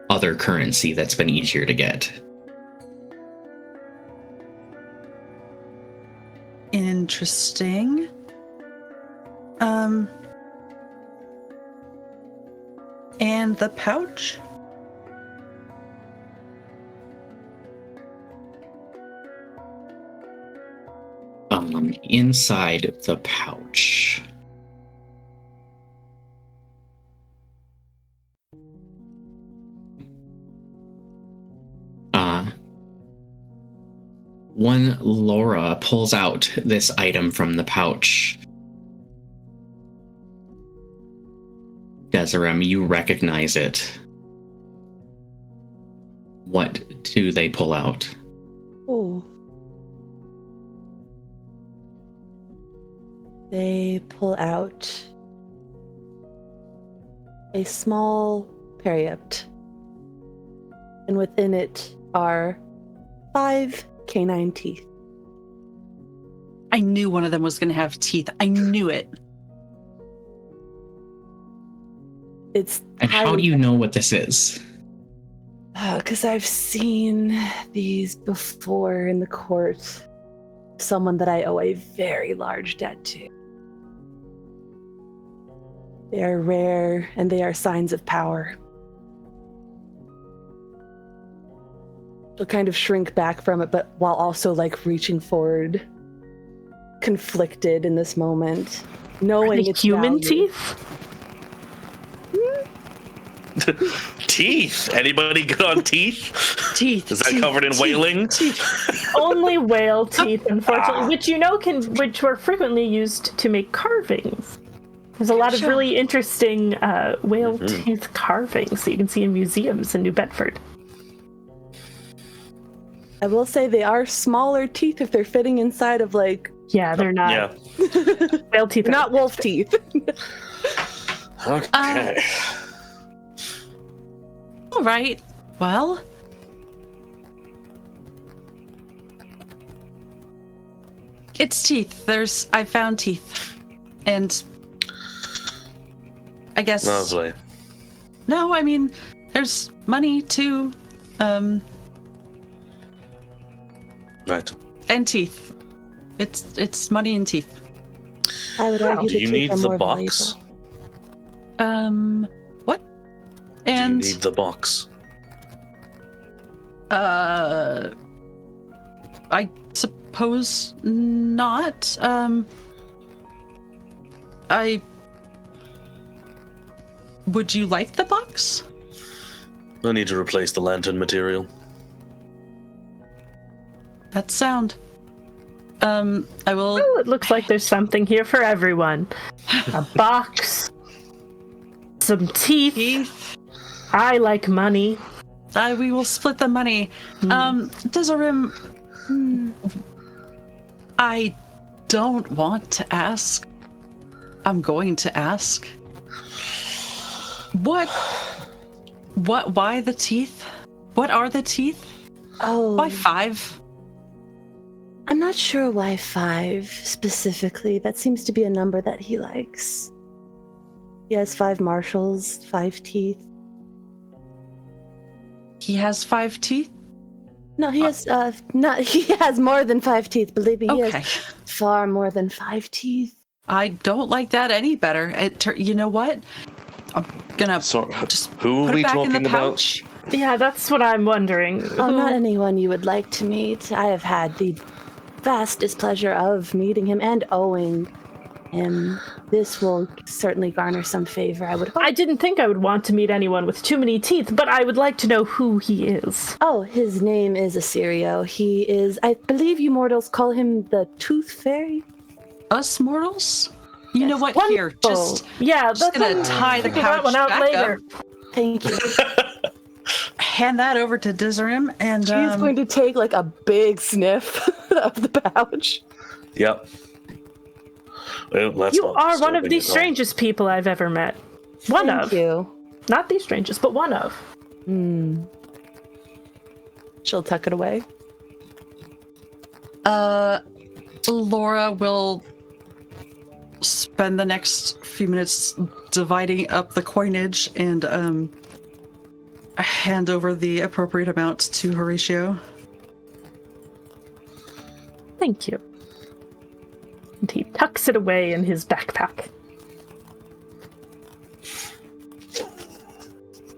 other currency that's been easier to get. Interesting. And the pouch? Inside the pouch. One Laura pulls out this item from the pouch. Desirem, you recognize it. What do they pull out? Oh. They pull out a small periapt, and within it are 5 canine teeth. I knew one of them was going to have teeth. I knew it. And how do you know what this is? Because I've seen these before in the court. Someone that I owe a very large debt to. They are rare, and they are signs of power. She'll kind of shrink back from it, but while also like reaching forward, conflicted in this moment, knowing it's human value. teeth. Teeth. Anybody good on teeth? Teeth. Is that covered in whaling? Only whale teeth, unfortunately, which were frequently used to make carvings. There's a lot of really interesting whale teeth carvings that you can see in museums in New Bedford. I will say they are smaller teeth if they're fitting inside of like. Yeah, they're not. Yeah. Whale teeth. They're not wolf teeth. Okay. All right. Well, it's teeth. I found teeth. And I guess. Lovely. No, I mean, there's money too. Right. And teeth. It's money and teeth. I would argue Do the you teeth need are the more box? valuable. What? Do you And need the box? I suppose not. Would you like the box? I need to replace the lantern material. That's sound. I will. Oh, it looks like there's something here for everyone. A box. Some teeth. I like money. We will split the money. Desirem, I don't want to ask. I'm going to ask. Why the teeth? What are the teeth? Oh. Why 5? I'm not sure why 5 specifically. That seems to be a number that he likes. He has 5 marshals, 5 teeth. He has 5 teeth? No, he has he has more than 5 teeth. Believe me, he Okay. has far more than 5 teeth. I don't like that any better. You know what? I'm gonna just who are put we it back in talking the about? pouch. Yeah, that's what I'm wondering. Oh, not anyone you would like to meet. I have had the vast displeasure of meeting him and owing him. This will certainly garner some favor, I would hope. I didn't think I would want to meet anyone with too many teeth, but I would like to know who he is. Oh, his name is Assyrio. He is, I believe you mortals call him the Tooth Fairy? Us mortals? You know what? Wonderful. Here, just Yeah, just that's gonna tie the figure that pouch one out back later. up, Thank you. hand that over to Desirem, and She's going to take like a big sniff of the pouch. Yep. Well, that's You not are one of disturbing the at all. strangest people I've ever met. Thank you. Not the strangest, but one of. She'll tuck it away. Laura will spend the next few minutes dividing up the coinage and hand over the appropriate amount to Horatio. Thank you. And he tucks it away in his backpack.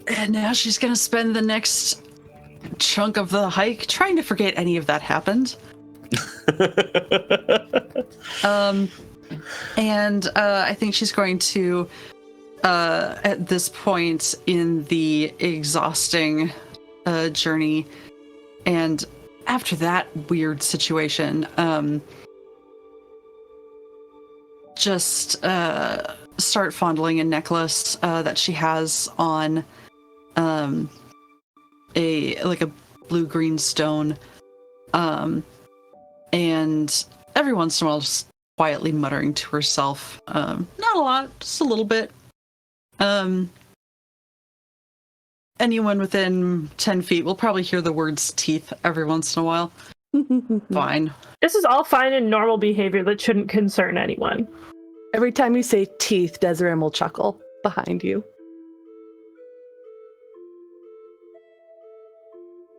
And now she's gonna spend the next chunk of the hike trying to forget any of that happened. I think she's going to, at this point in the exhausting journey, and after that weird situation, just start fondling a necklace that she has on a blue-green stone, and every once in a while just quietly muttering to herself, not a lot, just a little bit. Anyone within 10 feet will probably hear the words teeth every once in a while. Fine. This is all fine and normal behavior that shouldn't concern anyone. Every time you say teeth, Desiree will chuckle behind you.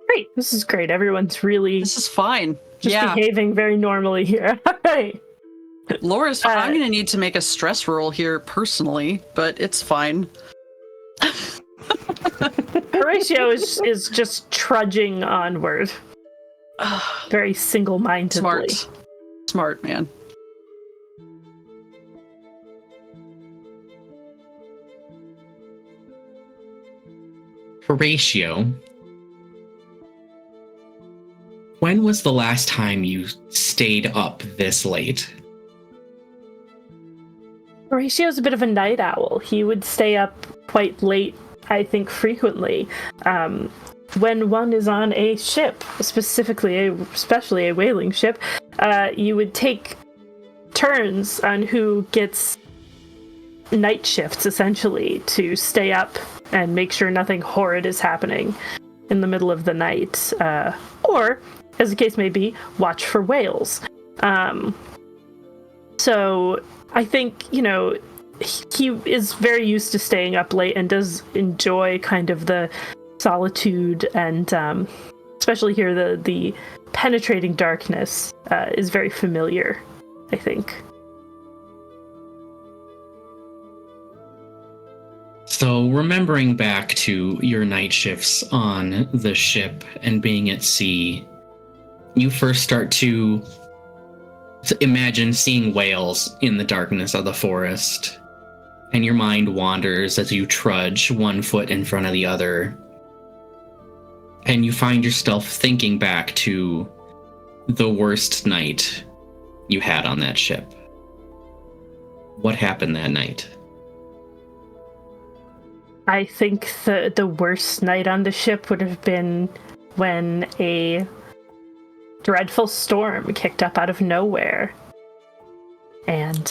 Great. This is great. Everyone's really This is fine. just Yeah. behaving very normally here. All right. Laura's fine. I'm going to need to make a stress roll here personally, but it's fine. Horatio is just trudging onward. Very single-mindedly. Smart, man. Horatio, when was the last time you stayed up this late? Horatio's a bit of a night owl. He would stay up quite late, I think, frequently. When one is on a ship, especially a whaling ship, you would take turns on who gets night shifts, essentially, to stay up and make sure nothing horrid is happening in the middle of the night. Or, as the case may be, watch for whales. So I think, he is very used to staying up late and does enjoy kind of the solitude and especially here the penetrating darkness is very familiar, I think. So, remembering back to your night shifts on the ship and being at sea, you first start to imagine seeing whales in the darkness of the forest, and your mind wanders as you trudge one foot in front of the other, and you find yourself thinking back to the worst night you had on that ship. What happened that night? I think the worst night on the ship would have been when a dreadful storm kicked up out of nowhere and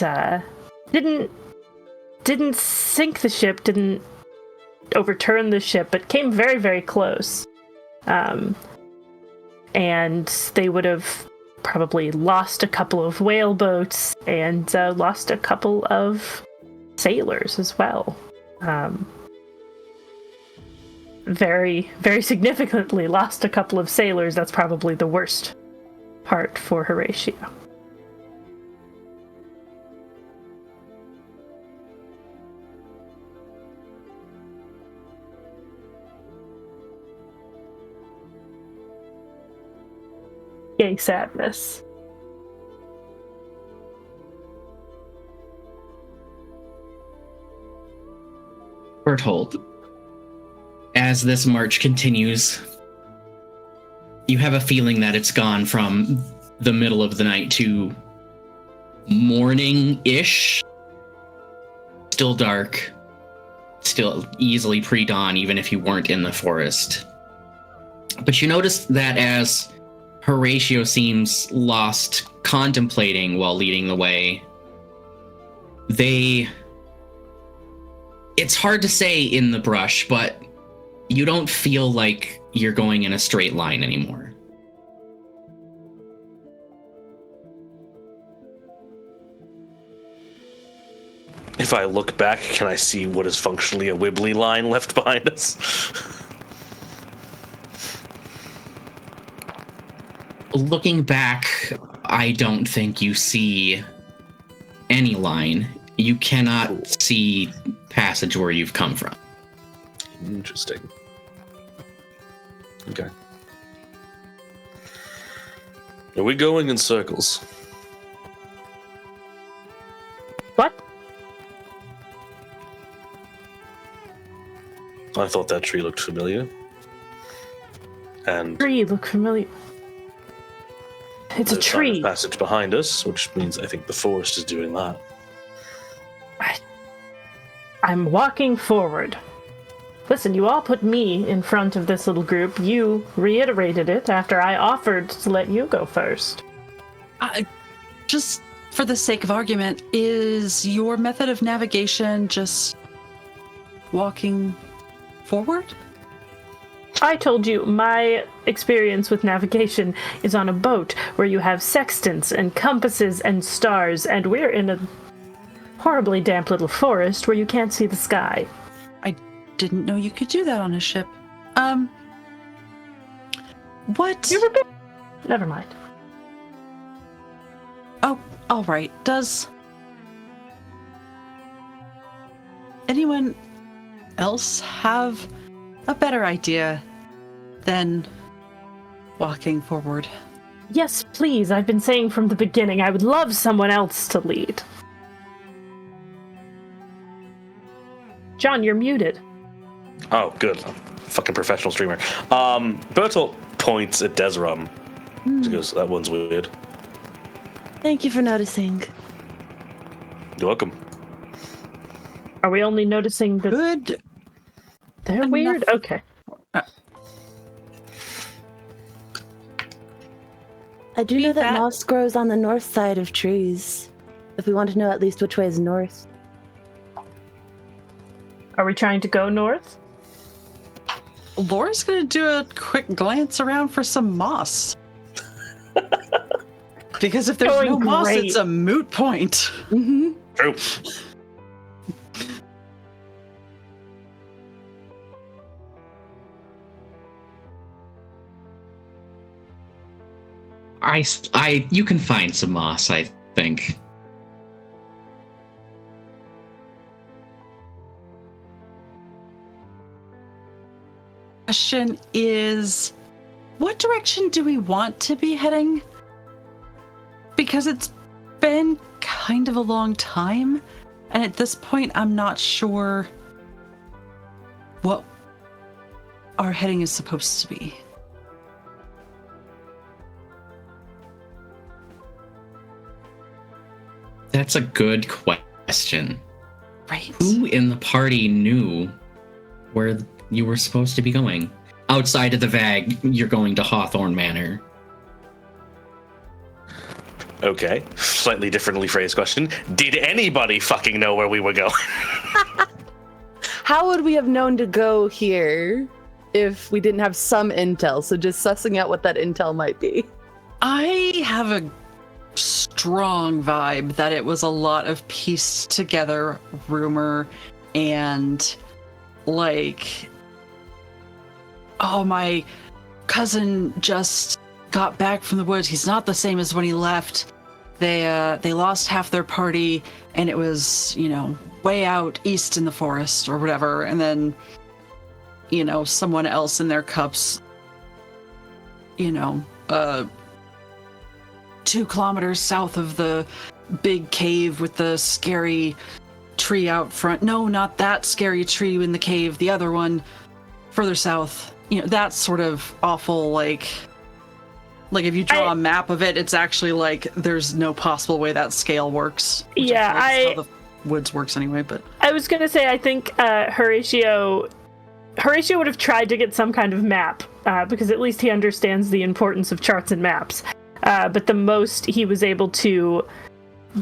didn't sink the ship, didn't overturn the ship, but came very, very close. And they would have probably lost a couple of whale boats and lost a couple of sailors as well. Very, very significantly lost a couple of sailors. That's probably the worst part for Horatio. Yay, sadness. Berthold, as this march continues, you have a feeling that it's gone from the middle of the night to morning-ish. Still dark, still easily pre-dawn, even if you weren't in the forest. But you notice that as Horatio seems lost, contemplating while leading the way, it's hard to say in the brush, but you don't feel like you're going in a straight line anymore. If I look back, can I see what is functionally a wibbly line left behind us? Looking back, I don't think you see any line. You cannot see passage where you've come from. Interesting. Okay. Are we going in circles? What? I thought that tree looked familiar. And Tree look familiar. It's a there's sign of tree. passage behind us, which means I think the forest is doing that. I'm walking forward. Listen, you all put me in front of this little group. You reiterated it after I offered to let you go first. Just for the sake of argument, is your method of navigation just walking forward? I told you my experience with navigation is on a boat where you have sextants and compasses and stars, and we're in a horribly damp little forest where you can't see the sky. I didn't know you could do that on a ship. What? You ever been? Never mind. Oh, all right. Does anyone else have a better idea than walking forward? Yes, please. I've been saying from the beginning I would love someone else to lead. John, you're muted. Oh, good. Fucking professional streamer. Bertolt points at Desram. She goes, that one's weird. Thank you for noticing. You're welcome. Are we only noticing that Good. they're enough. weird? Okay. I do know that that- moss grows on the north side of trees. If we want to know at least which way is north. Are we trying to go north? Laura's gonna do a quick glance around for some moss. Because if there's Going no moss, great. it's a moot point. Mm-hmm. True. You can find some moss, I think. Question is, what direction do we want to be heading? Because it's been kind of a long time, and at this point, I'm not sure what our heading is supposed to be. That's a good question. Right. Who in the party knew where you were supposed to be going? Outside of the VAG, you're going to Hawthorne Manor. Okay. Slightly differently phrased question. Did anybody fucking know where we were going? How would we have known to go here if we didn't have some intel? So just sussing out what that intel might be. I have a strong vibe that it was a lot of pieced together rumor and like, oh, my cousin just got back from the woods. He's not the same as when he left. They lost half their party, and it was, way out east in the forest or whatever. And then, someone else in their cups, 2 kilometers south of the big cave with the scary tree out front. No, not that scary tree in the cave. The other one further south. That sort of awful, like if you draw a map of it, it's actually like there's no possible way that scale works. Which Yeah, I feel like is how the woods works anyway. But I was gonna say, I think Horatio would have tried to get some kind of map because at least he understands the importance of charts and maps. But the most he was able to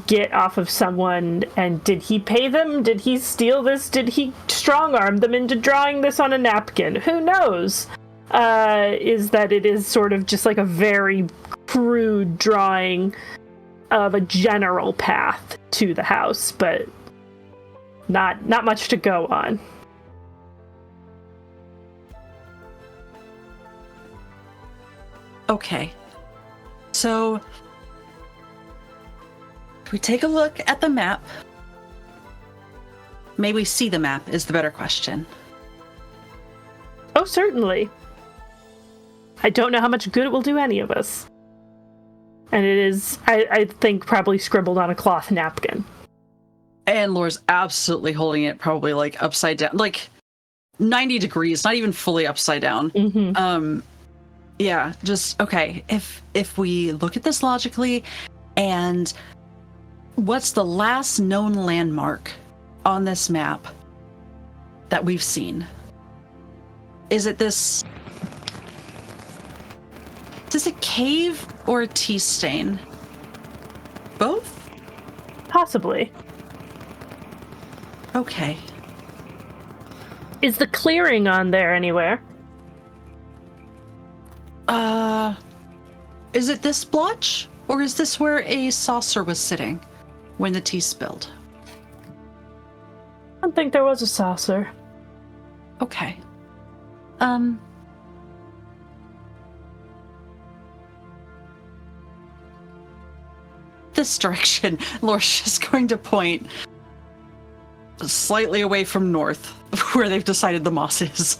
get off of someone, and did he pay them? Did he steal this? Did he strong-arm them into drawing this on a napkin? Who knows? Is that it is sort of just like a very crude drawing of a general path to the house, but Not much to go on. Okay. So, if we take a look at the map, may we see the map is the better question. Oh, certainly. I don't know how much good it will do any of us. And it is, I think, probably scribbled on a cloth napkin. And Laura's absolutely holding it probably like upside down, like 90 degrees, not even fully upside down. Mm-hmm. Yeah, just okay. If we look at this logically, and what's the last known landmark on this map that we've seen? Is this a cave or a tea stain? Both? Possibly. Okay. Is the clearing on there anywhere? Is it this blotch? Or is this where a saucer was sitting when the tea spilled? I don't think there was a saucer. Okay. This direction. Laura's just going to point slightly away from north, where they've decided the moss is.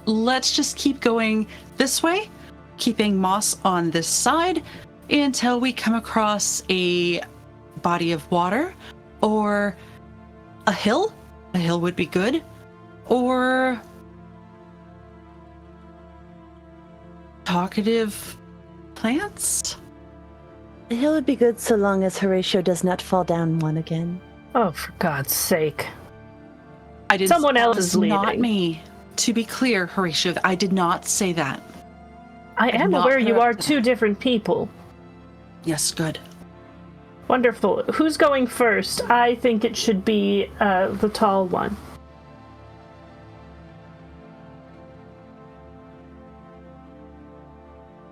Let's just keep going this way, keeping moss on this side until we come across a body of water or a hill. A hill would be good. Or talkative plants? The hill would be good so long as Horatio does not fall down one again. Oh, for God's sake. I didn't. Someone else that is was not leaving. me. To be clear, Horatio, I did not say that. I am not aware you put up are to two different people. Yes, good. Wonderful. Who's going first? I think it should be the tall one.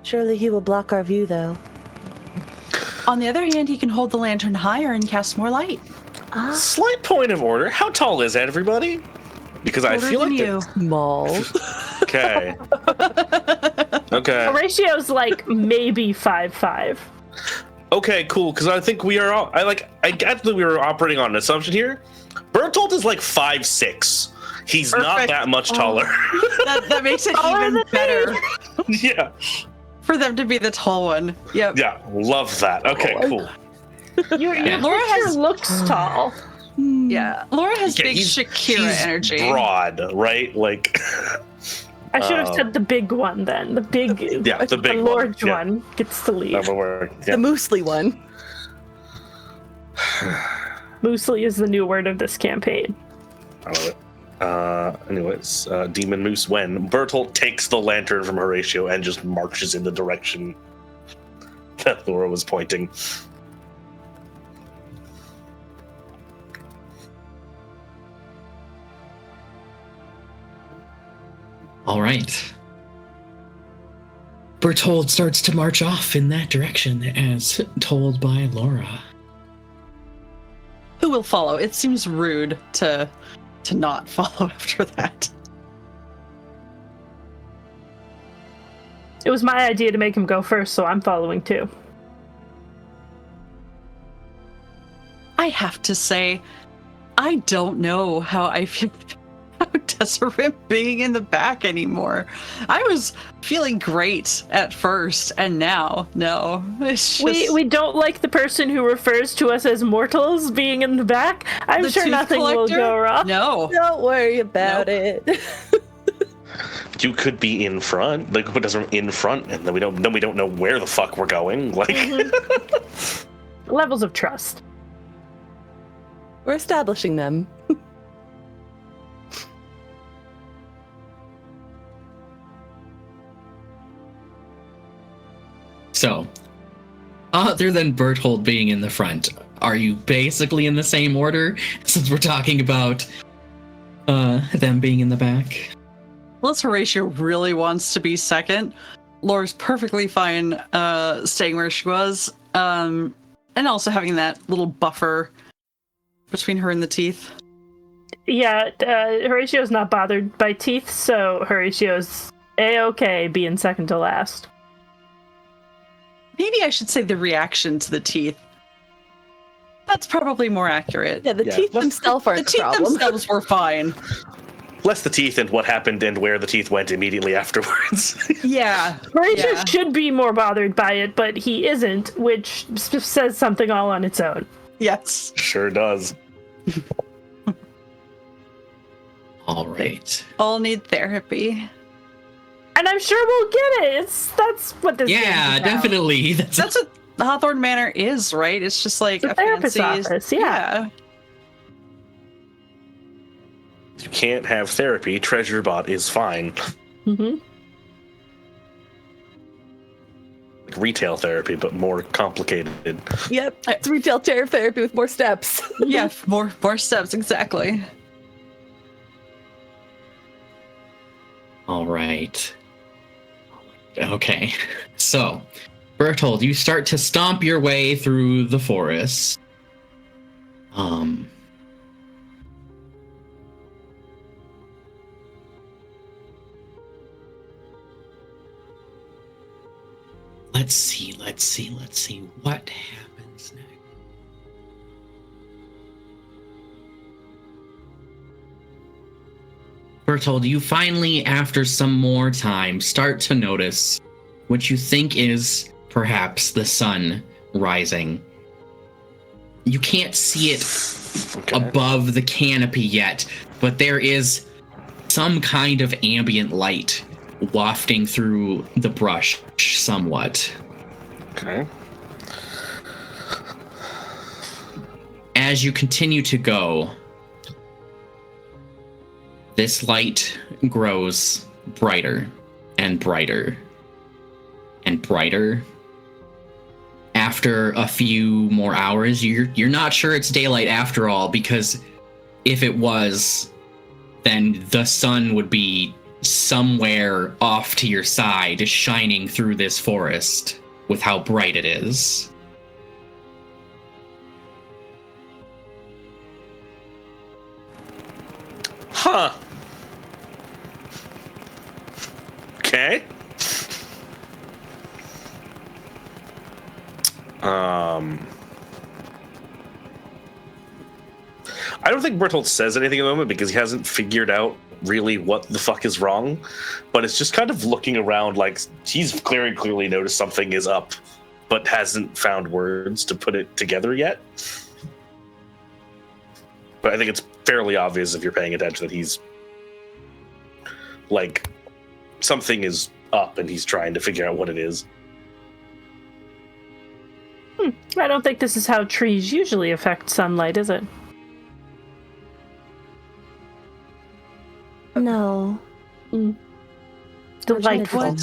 Surely he will block our view, though. On the other hand, he can hold the lantern higher and cast more light. Slight point of order. How tall is everybody? Because I Older feel than like you. Small. Okay. Okay. Horatio's like maybe 5'5". Okay, cool. Because I think we are all. I get that we were operating on an assumption here. Bertolt is like 5'6". He's not Perfect. that much taller. That makes it Taller even than better Yeah. for them to be the tall one. Yep. Yeah. Love that. Okay. Cool. Your Laura picture has- looks tall. Yeah. Laura has Yeah, big Shakira he's energy. Broad, right? Like. I should have said the big one then. The big, Yeah, the big one, large yeah. one gets to leave. That would work. The Yeah. moosely one. Moosely is the new word of this campaign. I love it. Anyways, Demon Moose when Bertolt takes the lantern from Horatio and just marches in the direction that Laura was pointing. All right. Bertold starts to march off in that direction as told by Laura. Who will follow? It seems rude to not follow after that. It was my idea to make him go first, so I'm following too. I have to say, I don't know how I feel about Desiree being in the back anymore. I was feeling great at first, and now, no. It's just... We don't like the person who refers to us as mortals being in the back. I'm The sure tooth nothing will collector? go wrong. No. Don't worry about it. You could be in front, like put us in front, and then we don't know where the fuck we're going. Like, Levels of trust. We're establishing them. So, other than Berthold being in the front, are you basically in the same order since we're talking about them being in the back? Unless Horatio really wants to be second, Laura's perfectly fine staying where she was. And also having that little buffer between her and the teeth. Yeah, Horatio's not bothered by teeth, so Horatio's A-okay being second to last. Maybe I should say the reaction to the teeth. That's probably more accurate. Yeah, the teeth themselves aren't the teeth themselves were fine. Less the teeth and what happened and where the teeth went immediately afterwards. Yeah. Horatio should be more bothered by it, but he isn't, which says something all on its own. Yes. Sure does. All right. All need therapy. And I'm sure we'll get it. That's what this Yeah, game's about. definitely. That's what Hawthorne Manor is, right? It's just like It's a therapist's office, yeah. You can't have therapy. TreasureBot is fine. Mm-hmm. Like retail therapy, but more complicated. Yep, it's retail therapy with more steps. Yeah, more steps, exactly. All right. Okay. So, Bertold, you start to stomp your way through the forest. Let's see. What happens next? Bertold, you finally, after some more time, start to notice what you think is perhaps the sun rising. You can't see it above the canopy yet, but there is some kind of ambient light wafting through the brush somewhat. Okay. As you continue to go, this light grows brighter and brighter and brighter. After a few more hours, you're not sure it's daylight after all, because if it was, then the sun would be somewhere off to your side, shining through this forest with how bright it is. Huh. Okay. I don't think Bertolt says anything at the moment because he hasn't figured out really what the fuck is wrong, but it's just kind of looking around like he's clearly noticed something is up, but hasn't found words to put it together yet. But I think it's fairly obvious if you're paying attention that he's like something is up and he's trying to figure out what it is. I don't think this is how trees usually affect sunlight, is it? No. Delightful.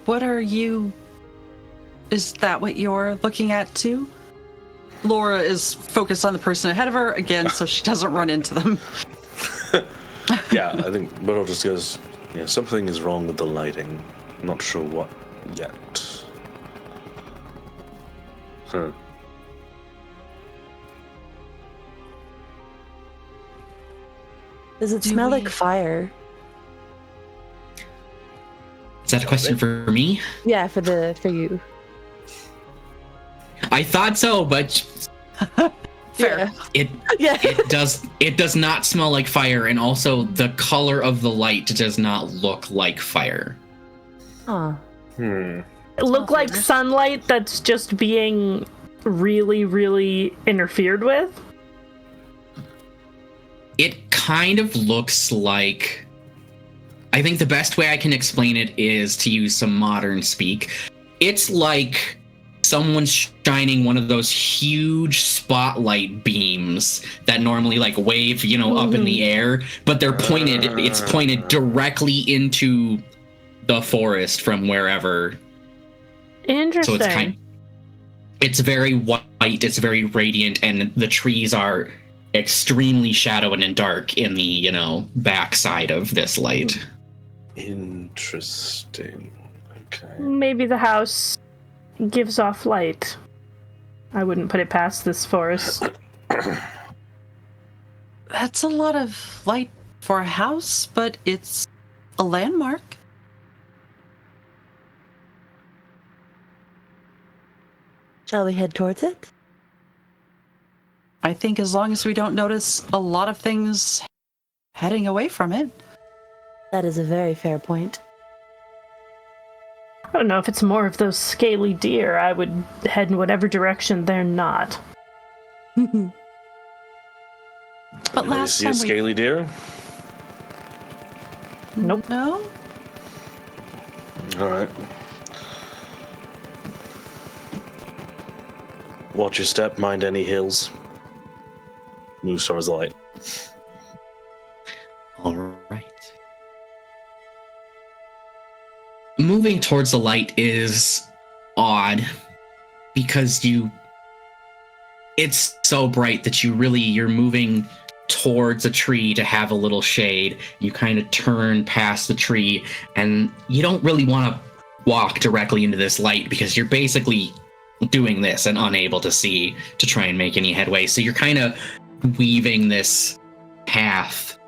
What are you... Is that what you're looking at too? Laura is focused on the person ahead of her again, so she doesn't run into them. Yeah, I think Burrow just goes, yeah, something is wrong with the lighting. I'm not sure what yet. Huh. Does it smell like fire? Is that a question for me? Yeah, for you. I thought so, but Fair. it does not smell like fire, and also the color of the light does not look like fire. Huh. It look like sunlight that's just being really, really interfered with? It kind of looks like... I think the best way I can explain it is to use some modern speak. It's like someone's shining one of those huge spotlight beams that normally like wave, up in the air, but they're pointed, it's pointed directly into the forest from wherever. Interesting. So it's very white, it's very radiant, and the trees are extremely shadowed and dark in the, backside of this light. Interesting. Okay. Maybe the house gives off light. I wouldn't put it past this forest. That's a lot of light for a house, but it's a landmark. Shall we head towards it? I think as long as we don't notice a lot of things heading away from it. That is a very fair point. I don't know if it's more of those scaly deer. I would head in whatever direction they're not. But You last see time a scaly deer? Nope. No? All right. Watch your step, mind any hills. Move towards the light. All right. Moving towards the light is odd because it's so bright that you're moving towards a tree to have a little shade. You kind of turn past the tree and you don't really want to walk directly into this light because you're basically doing this and unable to see to try and make any headway. So you're kind of weaving this path,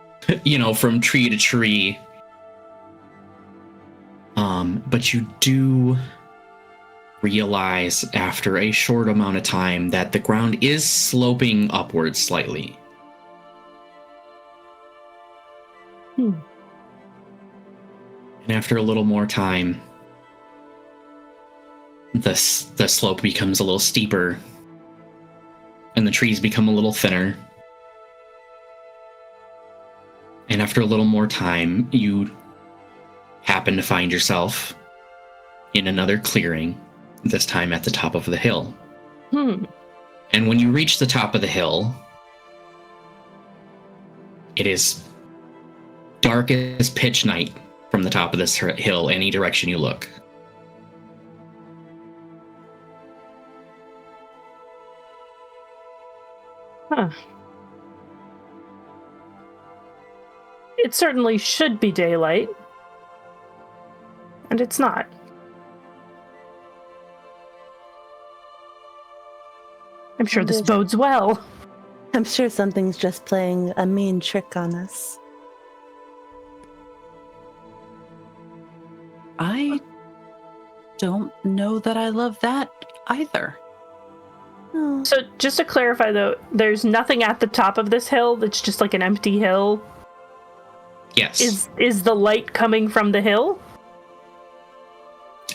from tree to tree. But you do realize after a short amount of time that the ground is sloping upwards slightly. And after a little more time, the slope becomes a little steeper and the trees become a little thinner. And after a little more time, you happen to find yourself in another clearing, this time at the top of the hill. And when you reach the top of the hill, it is dark as pitch night from the top of this hill, any direction you look. Huh. It certainly should be daylight. And it's not. I'm sure this bodes well. I'm sure something's just playing a mean trick on us. I don't know that I love that either. Oh. So just to clarify though, there's nothing at the top of this hill that's just like an empty hill. Yes. Is the light coming from the hill?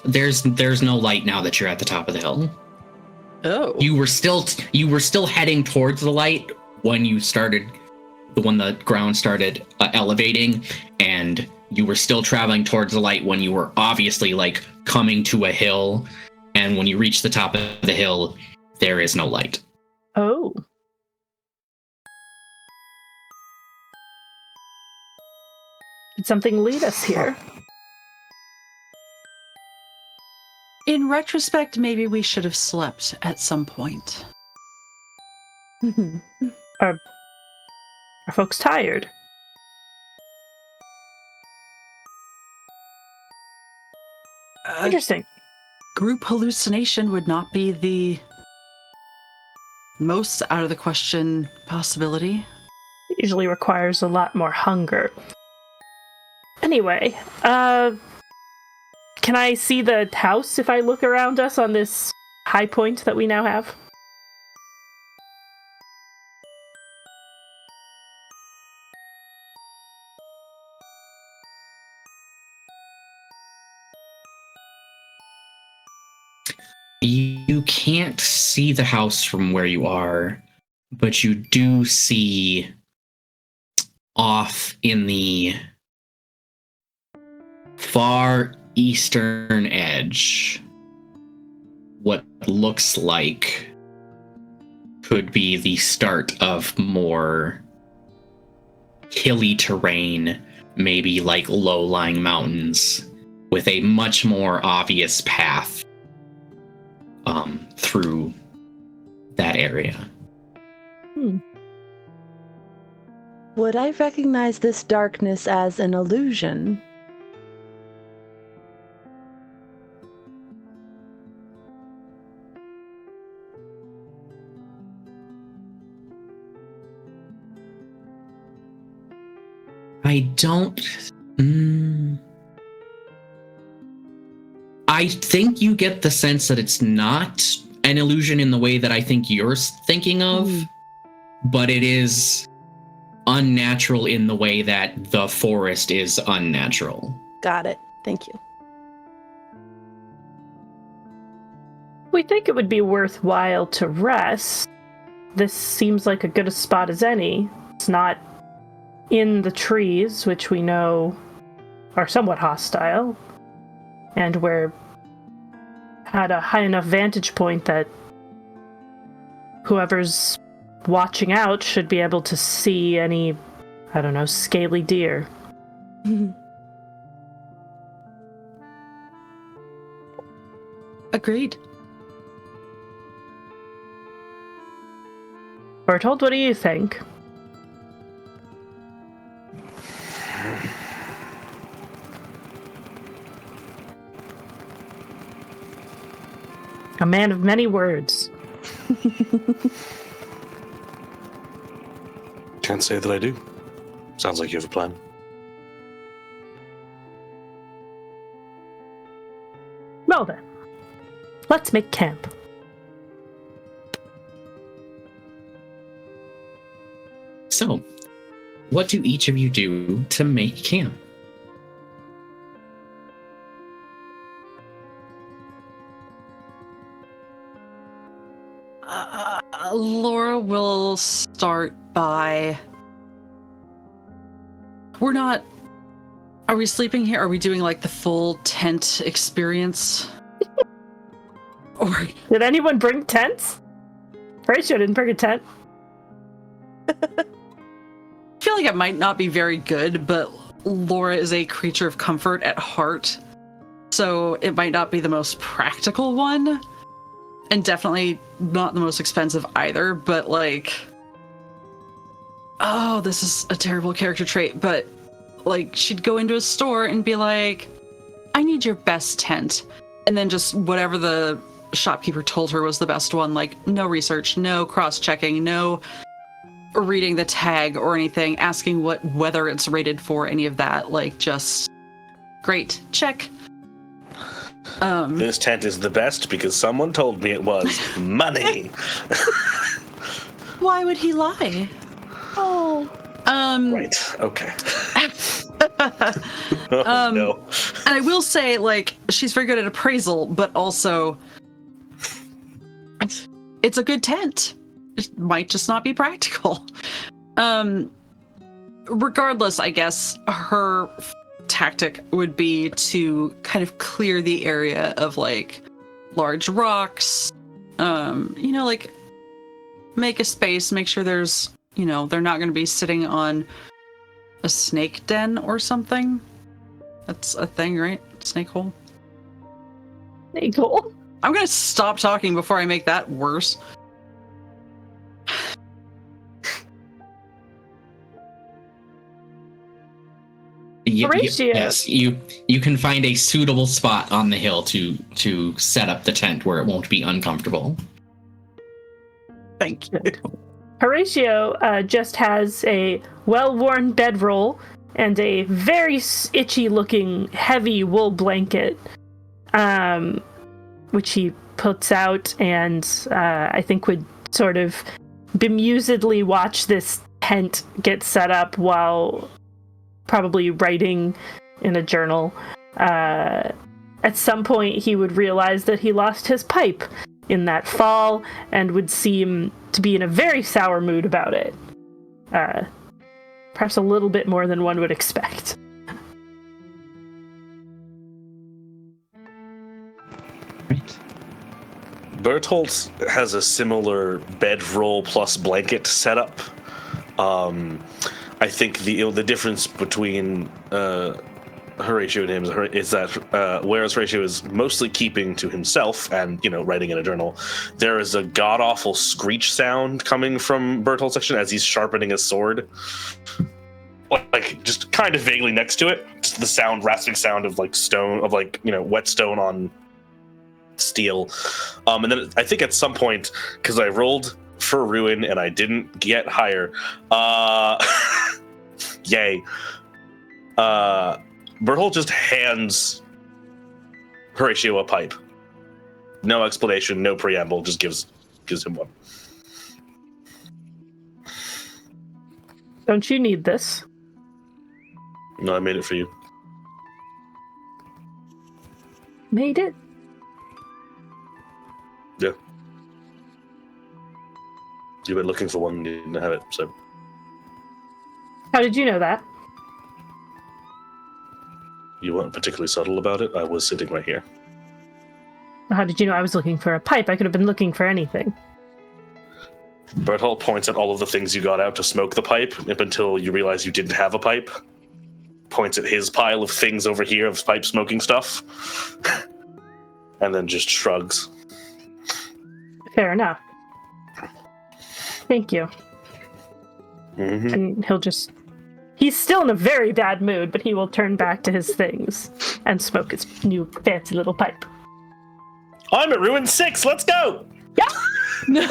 There's no light now that you're at the top of the hill. Oh. You were still heading towards the light when the ground started elevating, and you were still traveling towards the light when you were obviously coming to a hill, and when you reach the top of the hill, there is no light. Oh. Did something lead us here? In retrospect, maybe we should have slept at some point. Are folks tired? Interesting. Group hallucination would not be the most out of the question possibility. It usually requires a lot more hunger. Anyway, can I see the house if I look around us on this high point that we now have? You can't see the house from where you are, but you do see off in the far eastern edge what looks like could be the start of more hilly terrain, maybe like low-lying mountains, with a much more obvious path through that area. Would I recognize this darkness as an illusion? I don't. I think you get the sense that it's not an illusion in the way that I think you're thinking of, but it is unnatural in the way that the forest is unnatural. Got it. Thank you. We think it would be worthwhile to rest. This seems like a good a spot as any. It's not in the trees, which we know are somewhat hostile, and we're at a high enough vantage point that whoever's watching out should be able to see any, I don't know, scaly deer. Agreed. Bertold, what do you think? A man of many words. Can't say that I do. Sounds like you have a plan. Well then, let's make camp. So, what do each of you do to make camp? Laura will start by... Are we sleeping here? Are we doing like the full tent experience? Or Did anyone bring tents? Horatio didn't bring a tent. I feel like it might not be very good, but Laura is a creature of comfort at heart, so it might not be the most practical one, and definitely not the most expensive either, but like... Oh, this is a terrible character trait, but like she'd go into a store and be like, I need your best tent, and then just whatever the shopkeeper told her was the best one, like no research, no cross-checking, no reading the tag or anything, asking whether it's rated for, any of that, like just great, check. This tent is the best because someone told me it was. Money. Why would he lie? Oh. Right. Okay. No. And I will say, like, she's very good at appraisal, but also it's a good tent. It might just not be practical. Regardless, I guess her tactic would be to kind of clear the area of like large rocks, like make a space, make sure there's, they're not going to be sitting on a snake den or something. That's a thing, right? Snake hole. Snake hole. I'm going to stop talking before I make that worse. Horatio. Yes, you can find a suitable spot on the hill to set up the tent where it won't be uncomfortable. Thank you. Horatio just has a well-worn bedroll and a very itchy-looking heavy wool blanket, which he puts out and I think would sort of bemusedly watch this tent get set up while probably writing in a journal. At some point, he would realize that he lost his pipe in that fall and would seem to be in a very sour mood about it. Perhaps a little bit more than one would expect. Right. Bertolt has a similar bedroll plus blanket setup. I think the difference between Horatio and him is that whereas Horatio is mostly keeping to himself and writing in a journal, there is a god awful screech sound coming from Bertolt's section as he's sharpening his sword, like just kind of vaguely next to it. Just the rasping sound of like stone, of like wet stone on steel. And then I think at some point, because I rolled for ruin and I didn't get higher, yay, Berthold just hands Horatio a pipe. No explanation, no preamble, just gives him one. Don't you need this? No, I made it for you. Made it? Yeah. You've been looking for one and you didn't have it, so. How did you know that? You weren't particularly subtle about it. I was sitting right here. How did you know I was looking for a pipe? I could have been looking for anything. Berthold points at all of the things you got out to smoke the pipe up until you realize you didn't have a pipe. Points at his pile of things over here of pipe smoking stuff. And then just shrugs. Fair enough. Thank you. Mm-hmm. And he's still in a very bad mood, but he will turn back to his things and smoke his new fancy little pipe. I'm at Ruin 6, let's go! No.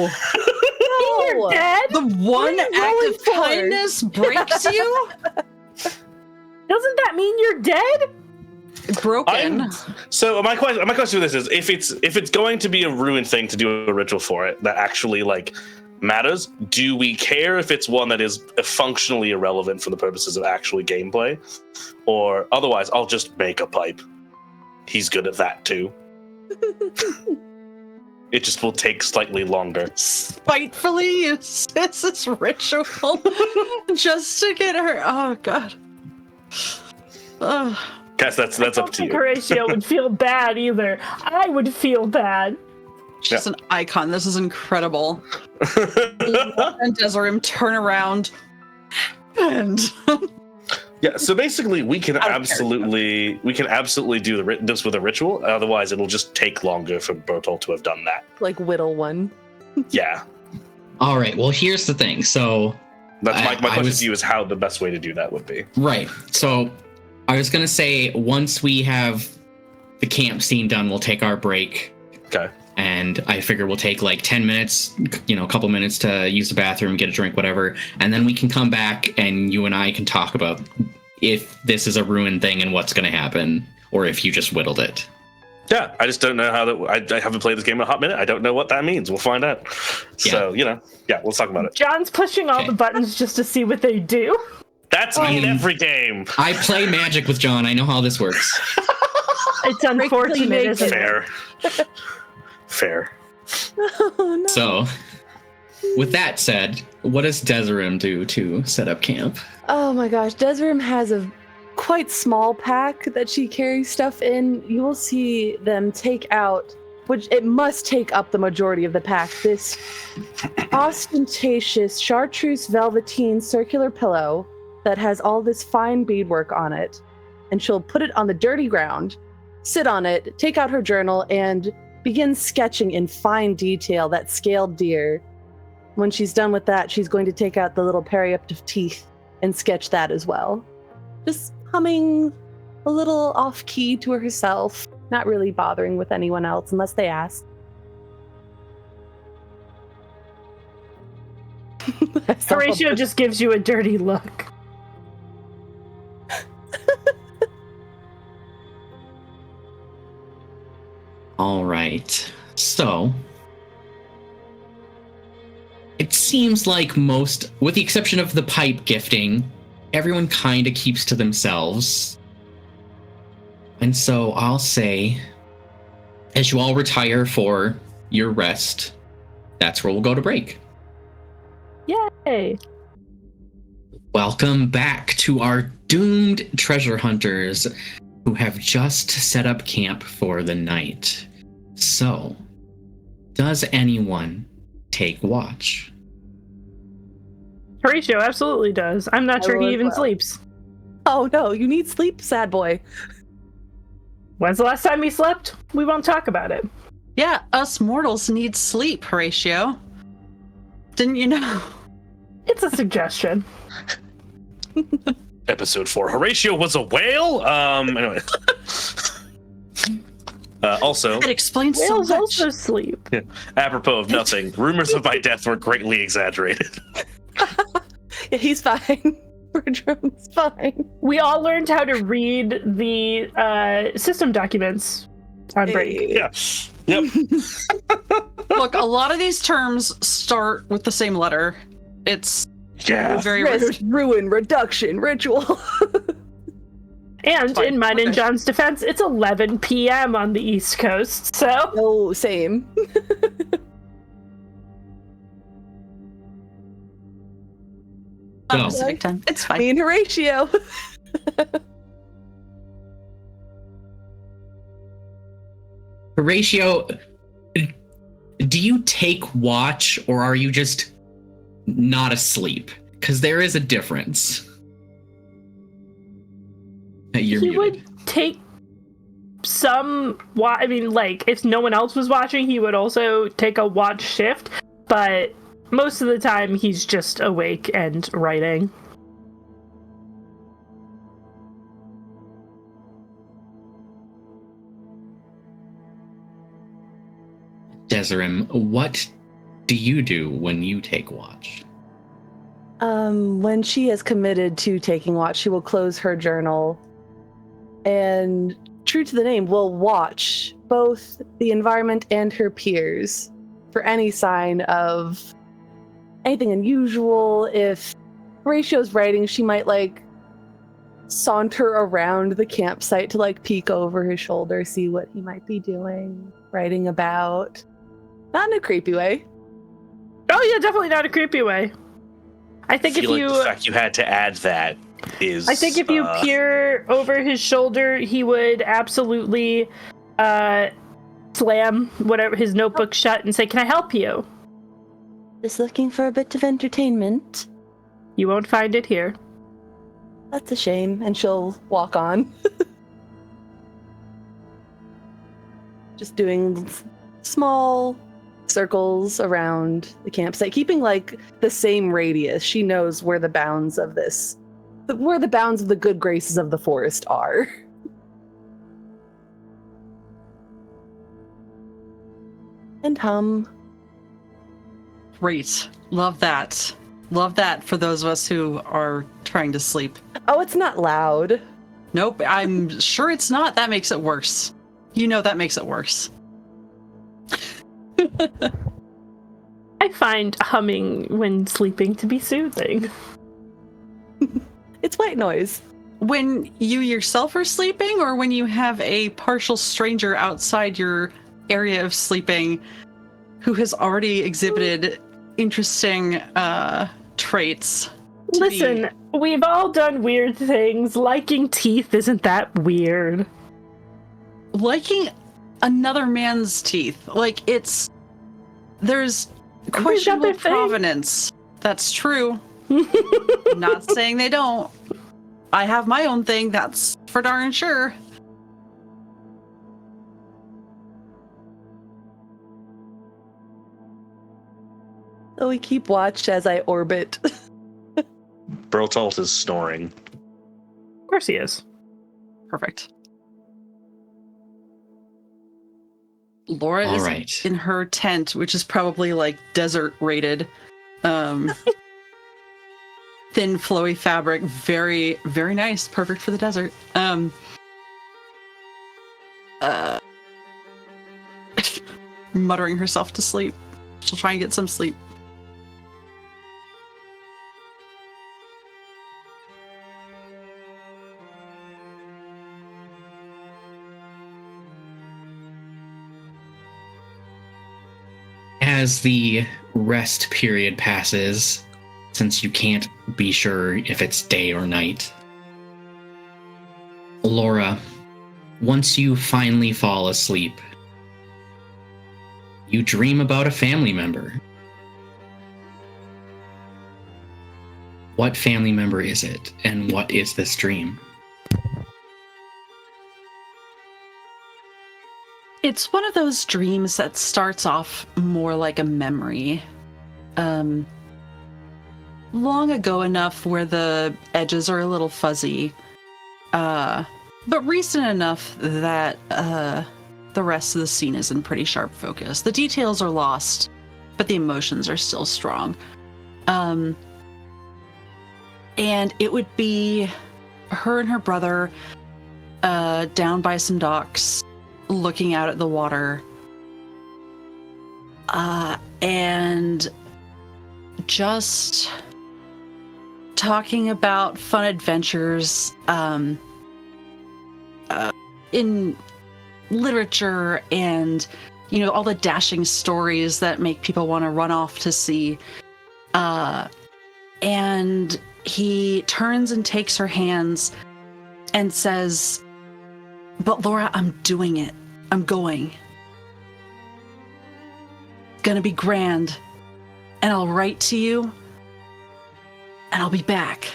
You're dead? The one act rolling of for? kindness breaks you? Doesn't that mean you're dead? Broken. So my question to this is, if it's going to be a Ruin thing to do a ritual for it that actually matters, do we care if it's one that is functionally irrelevant for the purposes of actually gameplay? Or otherwise, I'll just make a pipe. He's good at that too. It just will take slightly longer. Spitefully uses this ritual just to get her. Oh, God. Ugh. Cass, that's up to you. Horatio would feel bad either. I would feel bad. She's an icon. This is incredible. And Desiree turn around and Yeah, so basically we can absolutely do this with a ritual. Otherwise, it'll just take longer for Berthold to have done that. Like whittle one. Yeah, All right. Well, here's the thing. So, that's my I question was- to you is how the best way to do that would be. right. So, I was gonna say once we have the camp scene done, we'll take our break. Okay. And I figure we'll take 10 minutes, a couple minutes to use the bathroom, get a drink, whatever. And then we can come back and you and I can talk about if this is a Ruin thing and what's going to happen, or if you just whittled it. Yeah, I just don't know how that. I haven't played this game in a hot minute. I don't know what that means. We'll find out. Yeah. So, let's talk about it. John's pushing all Okay. the buttons just to see what they do. That's me in every game. I play Magic with John. I know how this works. It's unfortunate, isn't it? Fair. Fair. Oh, no. So, with that said, what does Desiree do to set up camp? Oh my gosh, Desiree has a quite small pack that she carries stuff in. You will see them take out, which it must take up the majority of the pack, this ostentatious chartreuse velveteen circular pillow that has all this fine beadwork on it. And she'll put it on the dirty ground, sit on it, take out her journal, and begin sketching in fine detail that scaled deer. When she's done with that, she's going to take out the little periaptive teeth and sketch that as well. Just humming a little off-key to herself, not really bothering with anyone else unless they ask. Horatio just gives you a dirty look. All right. So, it seems like most, with the exception of the pipe gifting, everyone kind of keeps to themselves. And so I'll say, as you all retire for your rest, that's where we'll go to break. Yay! Welcome back to our doomed treasure hunters who have just set up camp for the night. So, does anyone take watch? Horatio absolutely does. I'm not I sure will he as even well. sleeps. Oh no, you need sleep, sad boy. When's the last time he slept? We won't talk about it. yeah, us mortals need sleep, Horatio. Didn't you know? It's a suggestion. Episode 4. Horatio was a whale? Anyway. Also, That explains so Whales much. also sleep. apropos of nothing, rumors of my death were greatly exaggerated. Yeah, he's fine. Bertram's fine. We all learned how to read the system documents on break. Yeah. Yep. Look, a lot of these terms start with the same letter. It's Yeah. very Risk, ruin, reduction, ritual. And Fine. in mine and Okay. John's defense, it's 11 p.m. on the East Coast, so... Oh, same. Go. Pacific time. It's fine. Me and Horatio. Horatio, do you take watch or are you just not asleep? Because there is a difference. You're He muted. would take some... I mean, like, if no one else was watching, he would also take a watch shift, but most of the time, he's just awake and writing. Deserim, what do you do when you take watch? When she is committed to taking watch, she will close her journal and, true to the name, will watch both the environment and her peers for any sign of anything unusual. If Horatio's writing, she might saunter around the campsite to peek over his shoulder, see what he might be doing, writing about. Not in a creepy way. Oh yeah, definitely not a creepy way. I think if feel you... like the fact you had to add that is... I think if you peer over his shoulder, he would absolutely slam whatever his notebook shut and say, "Can I help you?" Just looking for a bit of entertainment. You won't find it here. That's a shame. And she'll walk on. Just doing small circles around the campsite, keeping the same radius. She knows where the bounds of the good graces of the forest are. And hum. Great. Love that. Love that for those of us who are trying to sleep. Oh, it's not loud. Nope, I'm sure it's not. That makes it worse. You know that makes it worse. I find humming when sleeping to be soothing. It's white noise. When you yourself are sleeping, or when you have a partial stranger outside your area of sleeping who has already exhibited interesting traits? Listen, we've all done weird things. Liking teeth isn't that weird. Liking another man's teeth, there's questionable thing. provenance. That's true. Not saying they don't. I have my own thing, that's for darn sure. So we keep watch as I orbit. Bertolt is snoring. Of course he is. Perfect. Laura All is right. in her tent, which is probably desert rated. Thin, flowy fabric, very, very nice, perfect for the desert. Muttering herself to sleep. She'll try and get some sleep. As the rest period passes, since you can't be sure if it's day or night, Laura, once you finally fall asleep, you dream about a family member. What family member is it, and what is this dream? It's one of those dreams that starts off more like a memory. Long ago enough where the edges are a little fuzzy, but recent enough that the rest of the scene is in pretty sharp focus. The details are lost, but the emotions are still strong. And it would be her and her brother down by some docks, looking out at the water. And just talking about fun adventures in literature and, you know, all the dashing stories that make people want to run off to see. And he turns and takes her hands and says, "But Laura, I'm doing it. I'm going. It's gonna be grand. And I'll write to you. And I'll be back."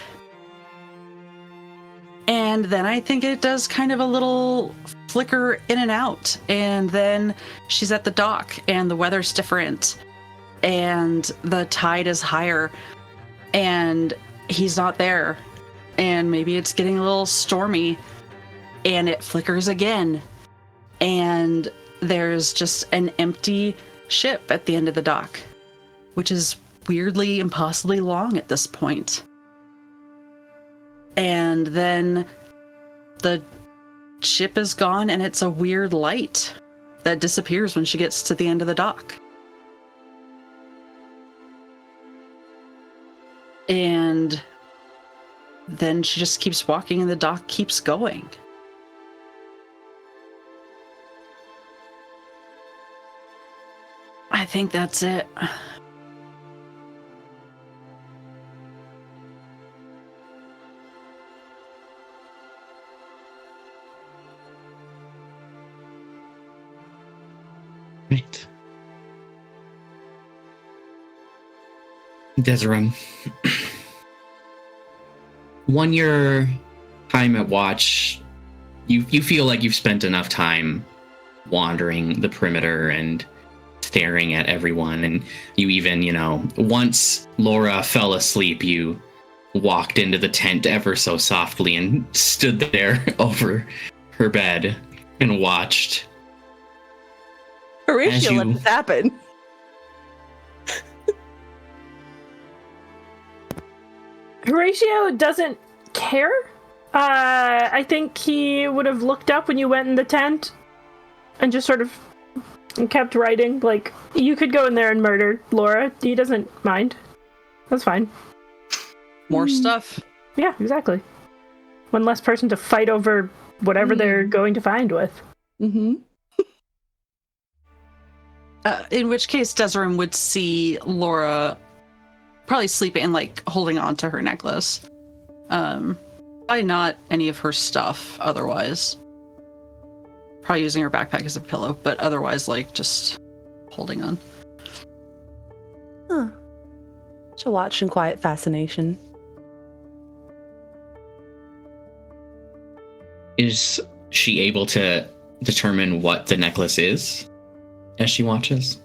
And then I think it does kind of a little flicker in and out. And then she's at the dock and the weather's different. And the tide is higher. And he's not there. And maybe it's getting a little stormy. And it flickers again. And there's just an empty ship at the end of the dock, which is weirdly impossibly long at this point. And then the ship is gone, and it's a weird light that disappears when she gets to the end of the dock. And then she just keeps walking, and the dock keeps going. I think that's it. Right. Desiree, one your time at watch, you feel like you've spent enough time wandering the perimeter and staring at everyone, and you even, you know, once Laura fell asleep, you walked into the tent ever so softly and stood there over her bed and watched. Horatio, let this happen. Horatio doesn't care. I think he would have looked up when you went in the tent and just sort of kept writing. Like, you could go in there and murder Laura. He doesn't mind. That's fine. More stuff. Yeah, exactly. One less person to fight over whatever they're going to find with. Mm-hmm. In which case, Desiree would see Laura probably sleeping and, like, holding on to her necklace. Probably not any of her stuff otherwise. Probably using her backpack as a pillow, but otherwise, like, just holding on. Huh. She'll watch in quiet fascination. Is she able to determine what the necklace is as she watches?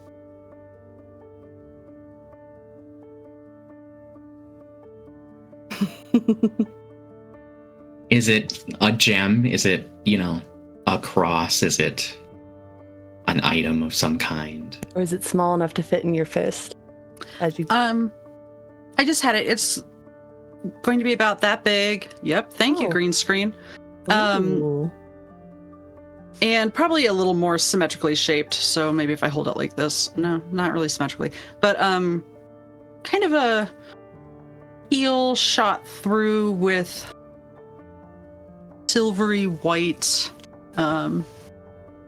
Is it a gem? Is it, you know, a cross? Is it an item of some kind? Or is it small enough to fit in your fist? As you I just had it. It's going to be about that big. Yep. Thank you, green screen. Ooh. And probably a little more symmetrically shaped. So maybe if I hold it like this. No, not really symmetrically. But kind of a heel shot through with silvery white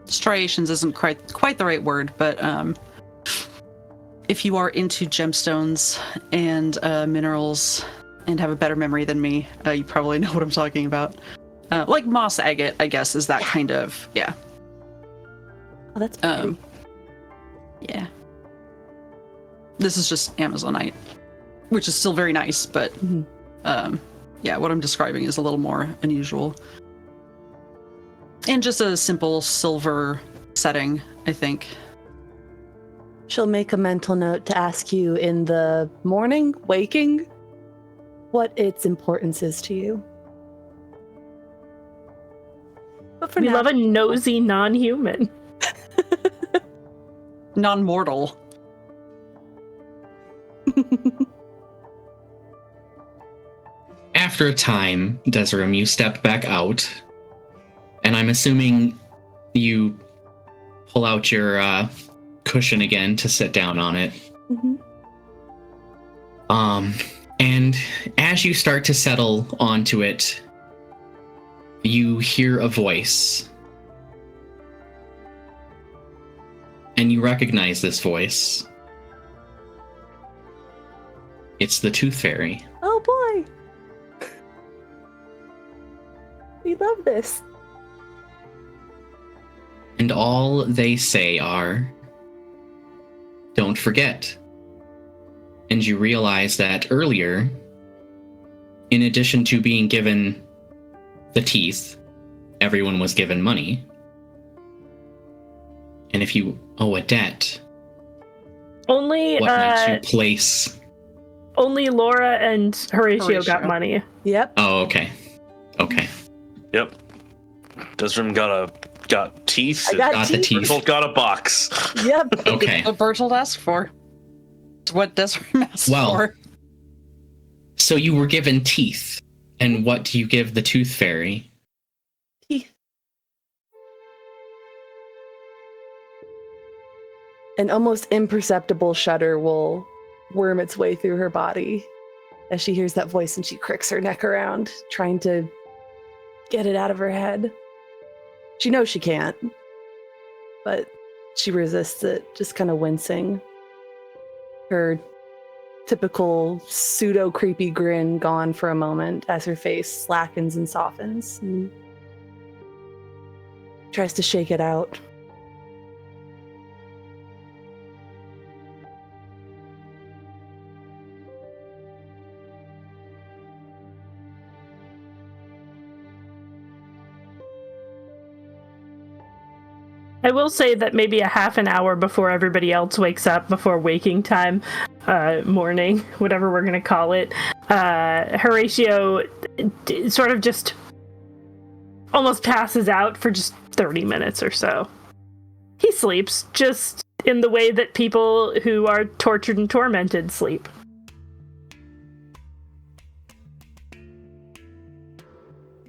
striations isn't quite the right word, but if you are into gemstones and minerals and have a better memory than me, you probably know what I'm talking about. Like moss agate, I guess, is that kind of, yeah. Oh, that's pretty. Yeah. This is just Amazonite, which is still very nice, but yeah, what I'm describing is a little more unusual. And just a simple silver setting, I think. She'll make a mental note to ask you in the morning, waking, what its importance is to you. But for We now, love a nosy non-human. Non-mortal. after a time, Desiree, you step back out, and I'm assuming you pull out your cushion again to sit down on it. Mm-hmm. And as you start to settle onto it, you hear a voice. And you recognize this voice. It's the Tooth Fairy. Oh boy! We love this. And all they say are, "Don't forget." And you realize that earlier, in addition to being given the teeth, everyone was given money. And if you owe a debt, Only what makes you place? only Laura and Horatio got Horatio. money. Yep. Oh, okay. Okay. Yep. Desrim got teeth. I got Got the teeth. Bertolt got a box. Yep. Okay. What Bertolt asked for. It's what Desrim asked Well, for. So you were given teeth. And what do you give the Tooth Fairy? Teeth. An almost imperceptible shudder will worm its way through her body as she hears that voice, and she cricks her neck around, trying to get it out of her head. She knows she can't, but she resists it, just kind of wincing. Her typical pseudo-creepy grin gone for a moment as her face slackens and softens, and tries to shake it out. I will say that maybe a half an hour before everybody else wakes up, before waking time, morning, whatever we're going to call it, Horatio sort of just almost passes out for just 30 minutes or so. He sleeps, just in the way that people who are tortured and tormented sleep.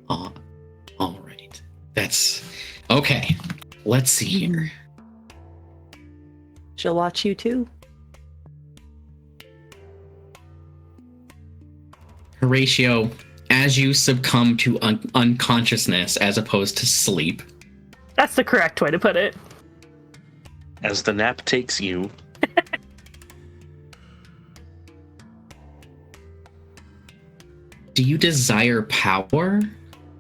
Oh, all right. That's okay. Let's see here. She'll watch you too. Horatio, as you succumb to unconsciousness as opposed to sleep, That's the correct way to put it. As the nap takes you, do you desire power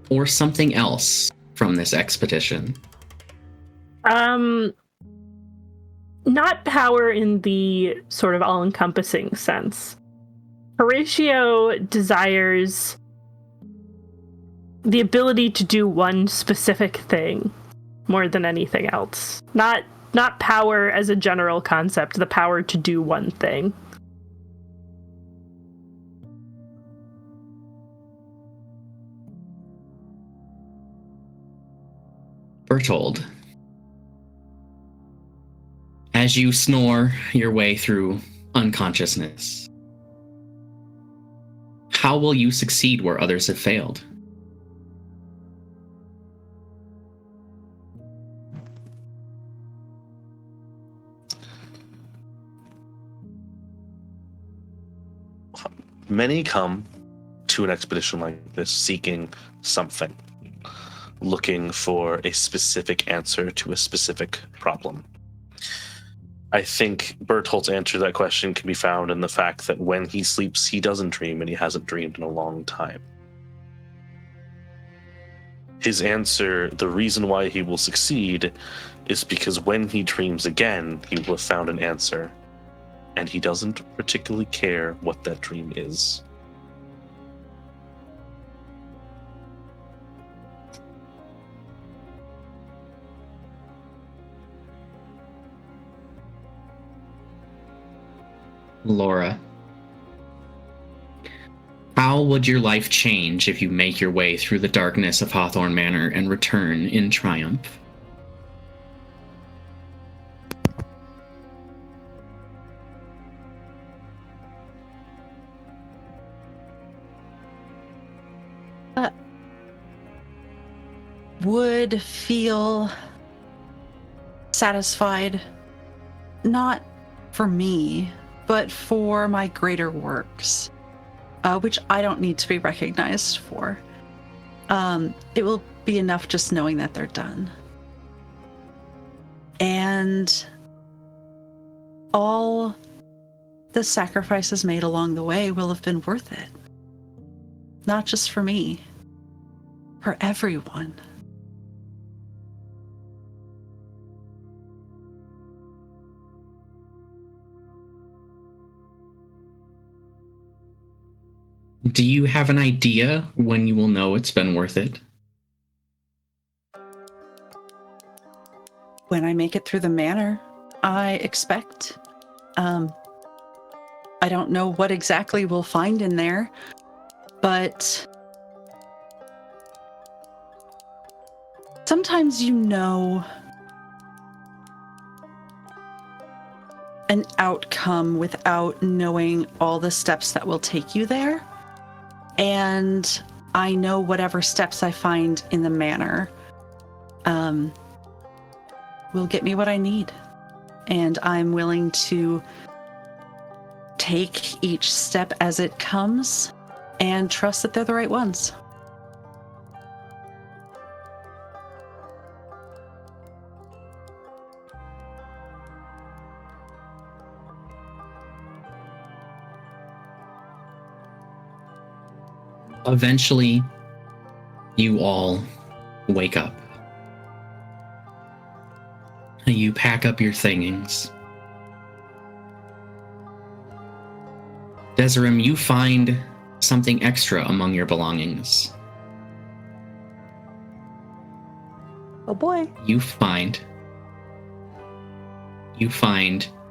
or something else from this expedition? Not power in the sort of all-encompassing sense. Horatio desires the ability to do one specific thing more than anything else. Not power as a general concept, the power to do one thing. Bertold, as you snore your way through unconsciousness, how will you succeed where others have failed? many come to an expedition like this seeking something, looking for a specific answer to a specific problem. I think Bertolt's answer to that question can be found in the fact that when he sleeps, he doesn't dream, and he hasn't dreamed in a long time. His answer, the reason why he will succeed, is because when he dreams again, he will have found an answer, and he doesn't particularly care what that dream is. Laura, how would your life change if you make your way through the darkness of Hawthorne Manor and return in triumph? would feel satisfied, not for me, but for my greater works, which I don't need to be recognized for. It will be enough just knowing that they're done. And all the sacrifices made along the way will have been worth it. Not just for me, for everyone. Do you have an idea when you will know it's been worth it? When I make it through the manor, I expect. I don't know what exactly we'll find in there, but sometimes you know an outcome without knowing all the steps that will take you there. And I know whatever steps I find in the manor will get me what I need. And I'm willing to take each step as it comes and trust that they're the right ones. Eventually, you all wake up. You pack up your thingings. Deserim, you find something extra among your belongings. Oh boy. You find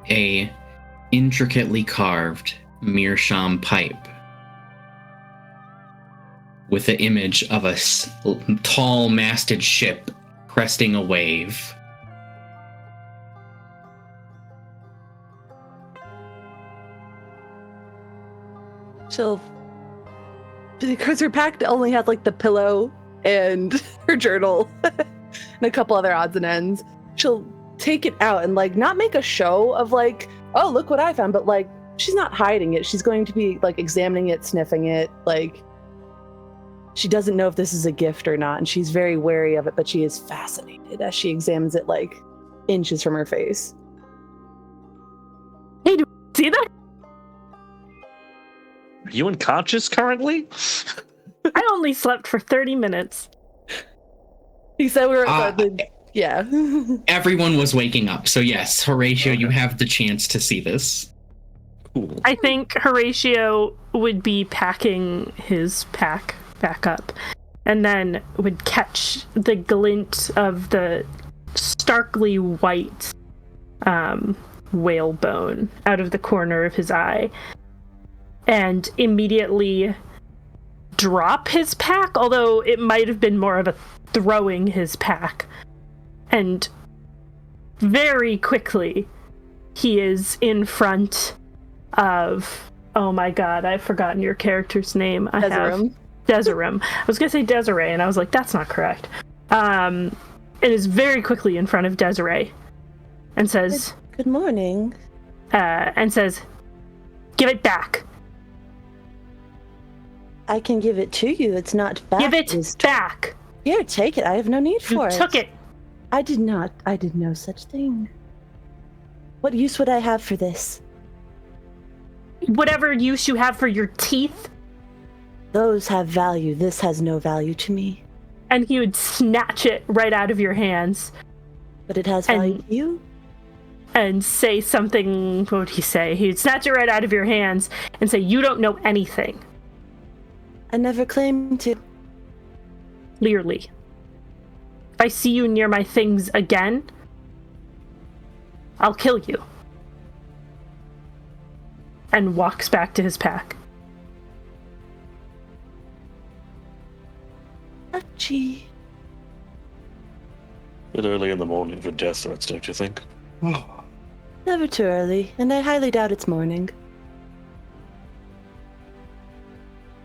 a intricately carved meerschaum pipe with the image of a tall masted ship cresting a wave. She'll, because her pack only had like the pillow and her journal and a couple other odds and ends, she'll take it out and like not make a show of like, oh, look what I found, but like she's not hiding it. She's going to be like examining it, sniffing it, like she doesn't know if this is a gift or not, and she's very wary of it, but she is fascinated as she examines it like inches from her face. Hey, do you see that? Are you unconscious currently? I only slept for 30 minutes. He said we were yeah. Everyone was waking up, so yes, Horatio, you have the chance to see this. Cool. I think Horatio would be packing his pack back up and then would catch the glint of the starkly white whalebone out of the corner of his eye and immediately drop his pack, although it might have been more of a throwing his pack. And very quickly, he is in front of... Oh my god, I've forgotten your character's name. Deserim. I was going to say Desiree, and I was like, that's not correct. It is very quickly in front of Desiree and says... Good morning. And says, give it back. I can give it to you. It's not back. Give it back. Here, take it. I have no need for it. You took it. I did not. I did no such thing. What use would I have for this? Whatever use you have for your teeth. Those have value. This has no value to me. And he would snatch it right out of your hands. But it has value to you? And say something, what would he say? He would snatch it right out of your hands and say, you don't know anything. I never claimed to. Clearly. If I see you near my things again, I'll kill you. And walks back to his pack. Archie. Bit early in the morning for death threats, don't you think? Never too early, and I highly doubt it's morning.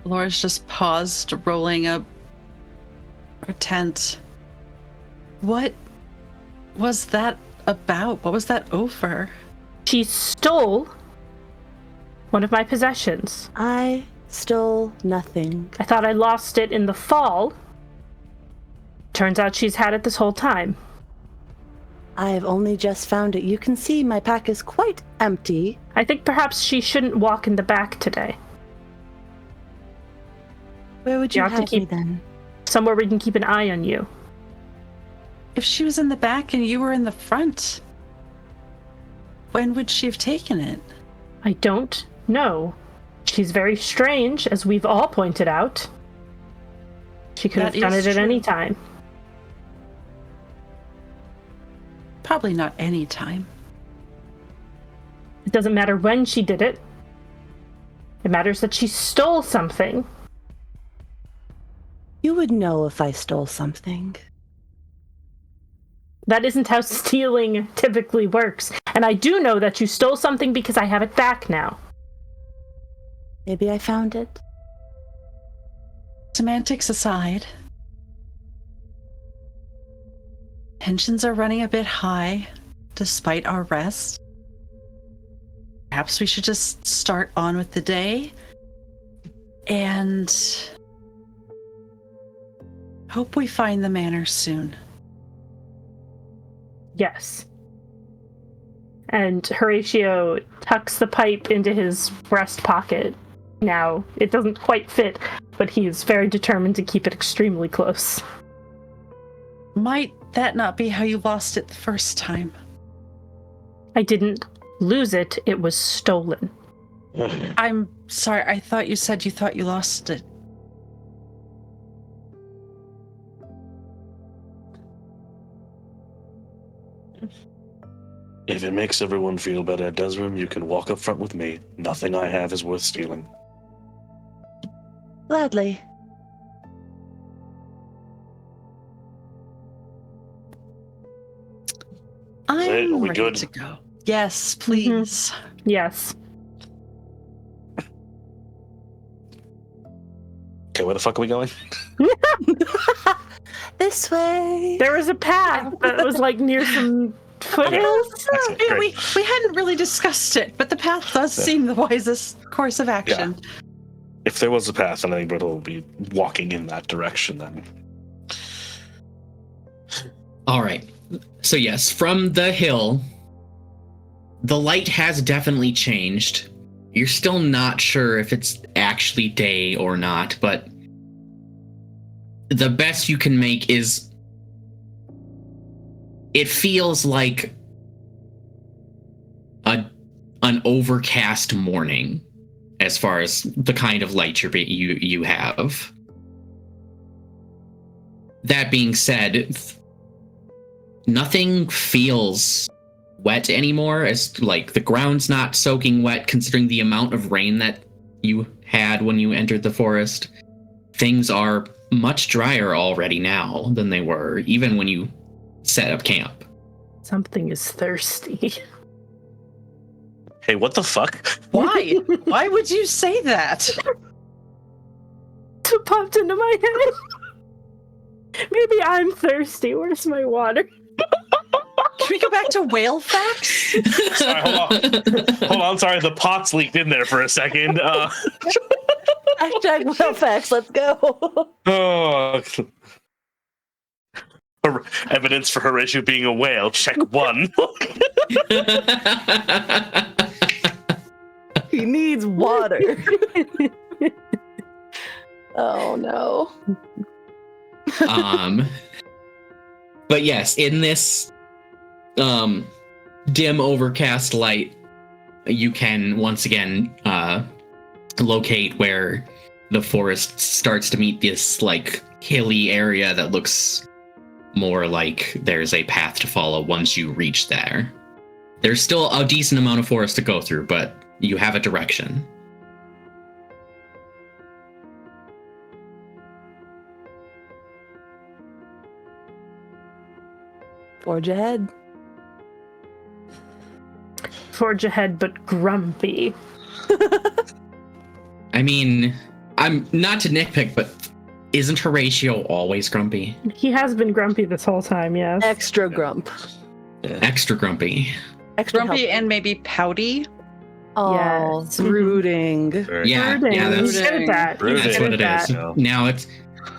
Laura's just paused, rolling a Our tent. What was that about? What was that over? She stole one of my possessions. I stole nothing. I thought I lost it in the fall. Turns out she's had it this whole time. I've only just found it. You can see my pack is quite empty. I think perhaps she shouldn't walk in the back today. Where would you You have to have me keep- then? Somewhere we can keep an eye on you. If she was in the back and you were in the front, when would she have taken it? I don't know. She's very strange, as we've all pointed out. She could That have done is it at true. any time. Probably not any time. It doesn't matter when she did it. It matters that she stole something. You would know if I stole something. That isn't how stealing typically works. And I do know that you stole something because I have it back now. Maybe I found it. Semantics aside, tensions are running a bit high despite our rest. Perhaps we should just start on with the day and hope we find the manor soon. Yes. And Horatio tucks the pipe into his breast pocket. Now, it doesn't quite fit, but he's very determined to keep it extremely close. Might that not be how you lost it the first time? I didn't lose it, it was stolen. I'm sorry, I thought you said you thought you lost it. If it makes everyone feel better, Desrim, you can walk up front with me. Nothing I have is worth stealing. Gladly. I'm are we ready good? to go. Yes, please. Yes. Okay, where the fuck are we going? This way. There was a path that was like near some foothills. Excellent, Yeah, great. we hadn't really discussed it, but the path does seem the wisest course of action. If there was a path, then I think Brittle will be walking in that direction then. All right. So yes, from the hill, the light has definitely changed. You're still not sure if it's actually day or not, but the best you can make is it feels like an overcast morning as far as the kind of light you have. That being said, nothing feels wet anymore, as like the ground's not soaking wet considering the amount of rain that you had when you entered the forest. Things are much drier already now than they were even when you set up camp. Something is thirsty. Hey, what the fuck? Why? Why would you say that? It popped into my head. Maybe I'm thirsty. Where's my water? Can we go back to whale facts? Sorry, hold on, sorry, the pot's leaked in there for a second. Hashtag well facts, let's go. Oh. Evidence for Horatio being a whale, check 1. He needs water. Oh no. But yes, in this dim overcast light, you can once again locate where the forest starts to meet this like hilly area that looks more like there's a path to follow once you reach there. There's still a decent amount of forest to go through, but you have a direction. Forge ahead. Forge ahead, but grumpy. I mean, I'm not to nitpick, but isn't Horatio always grumpy? He has been grumpy this whole time, yes. Extra grump. Yeah. Extra grumpy. Extra Grumpy help. and maybe pouty. Oh, Yes. brooding. Very Yeah, Brooding. yeah, He's that's, good at that. Brooding. He's that's good what at it is. that.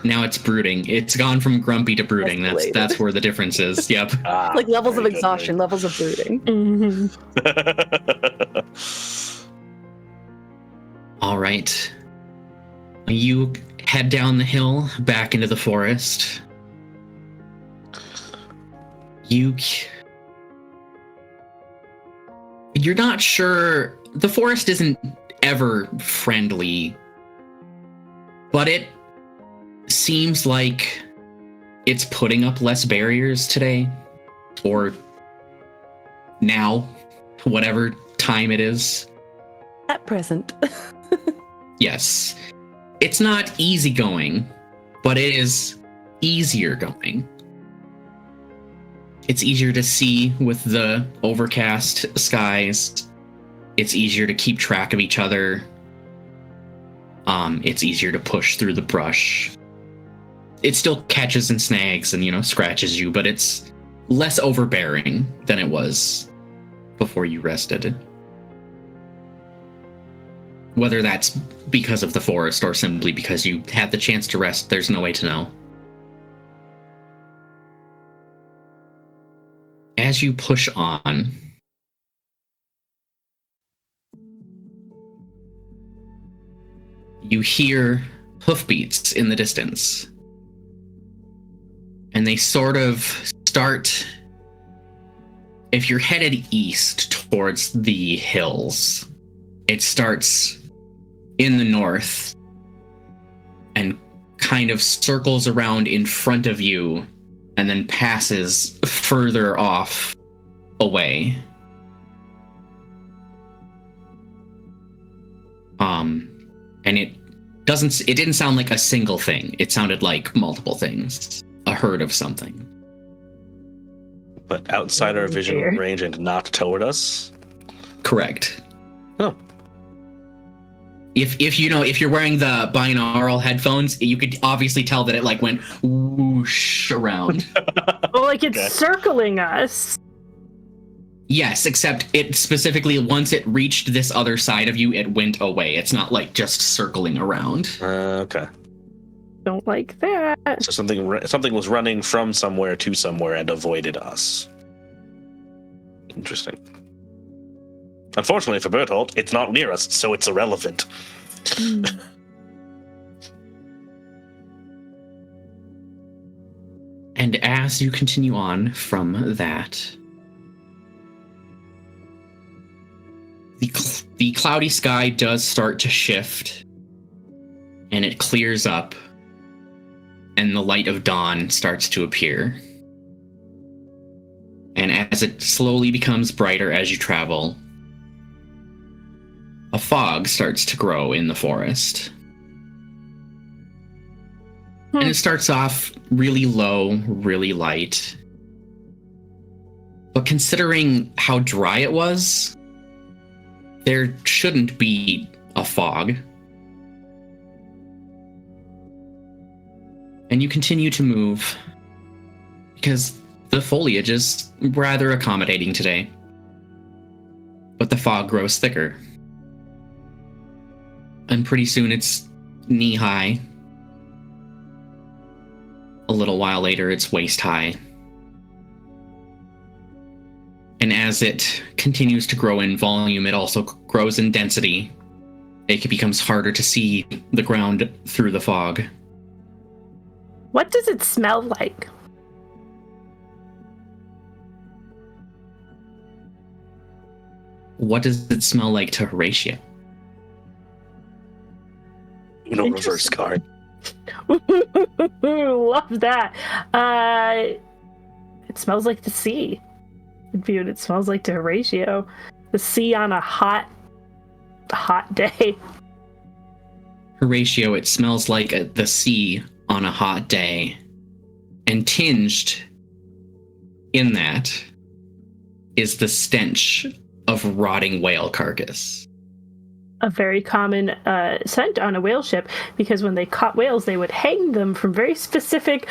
Now it's brooding. It's gone from grumpy to brooding. Escalated. That's where the difference is. Yep. Like levels of very good, exhaustion, levels of brooding. Mhm. very- All right. You head down the hill back into the forest. You're not sure. The forest isn't ever friendly, but it seems like it's putting up less barriers today, or now, whatever time it is. At present. Yes. It's not easy going, but it is easier going. It's easier to see with the overcast skies. It's easier to keep track of each other. It's easier to push through the brush. It still catches and snags and, scratches you, but it's less overbearing than it was before you rested. Whether that's because of the forest or simply because you had the chance to rest, there's no way to know. As you push on, you hear hoofbeats in the distance. And they sort of start, if you're headed east towards the hills, it starts in the north and kind of circles around in front of you and then passes further off away. And it didn't sound like a single thing. It sounded like multiple things. A herd of something. But outside our vision Dear. range and not toward us? Correct. Oh. If you're wearing the binaural headphones, you could obviously tell that it went whoosh around. Well, it's Okay. circling us. Yes, except it specifically, once it reached this other side of you, it went away. It's not just circling around. Okay. Don't like that. So something was running from somewhere to somewhere and avoided us. Interesting. Unfortunately for Bertolt, it's not near us, so it's irrelevant. And as you continue on from that, the cloudy sky does start to shift, and it clears up, and the light of dawn starts to appear. And as it slowly becomes brighter as you travel, a fog starts to grow in the forest. And it starts off really low, really light. But considering how dry it was, there shouldn't be a fog. And you continue to move because the foliage is rather accommodating today. But the fog grows thicker. And pretty soon it's knee-high. A little while later, it's waist-high. And as it continues to grow in volume, it also grows in density. It becomes harder to see the ground through the fog. What does it smell like? What does it smell like to Horatio? No reverse card. Love that. It smells like the sea. What it smells like to Horatio. The sea on a hot day. Horatio, it smells like the sea on a hot day. And tinged in that is the stench of rotting whale carcass. a very common scent on a whale ship, because when they caught whales, they would hang them from very specific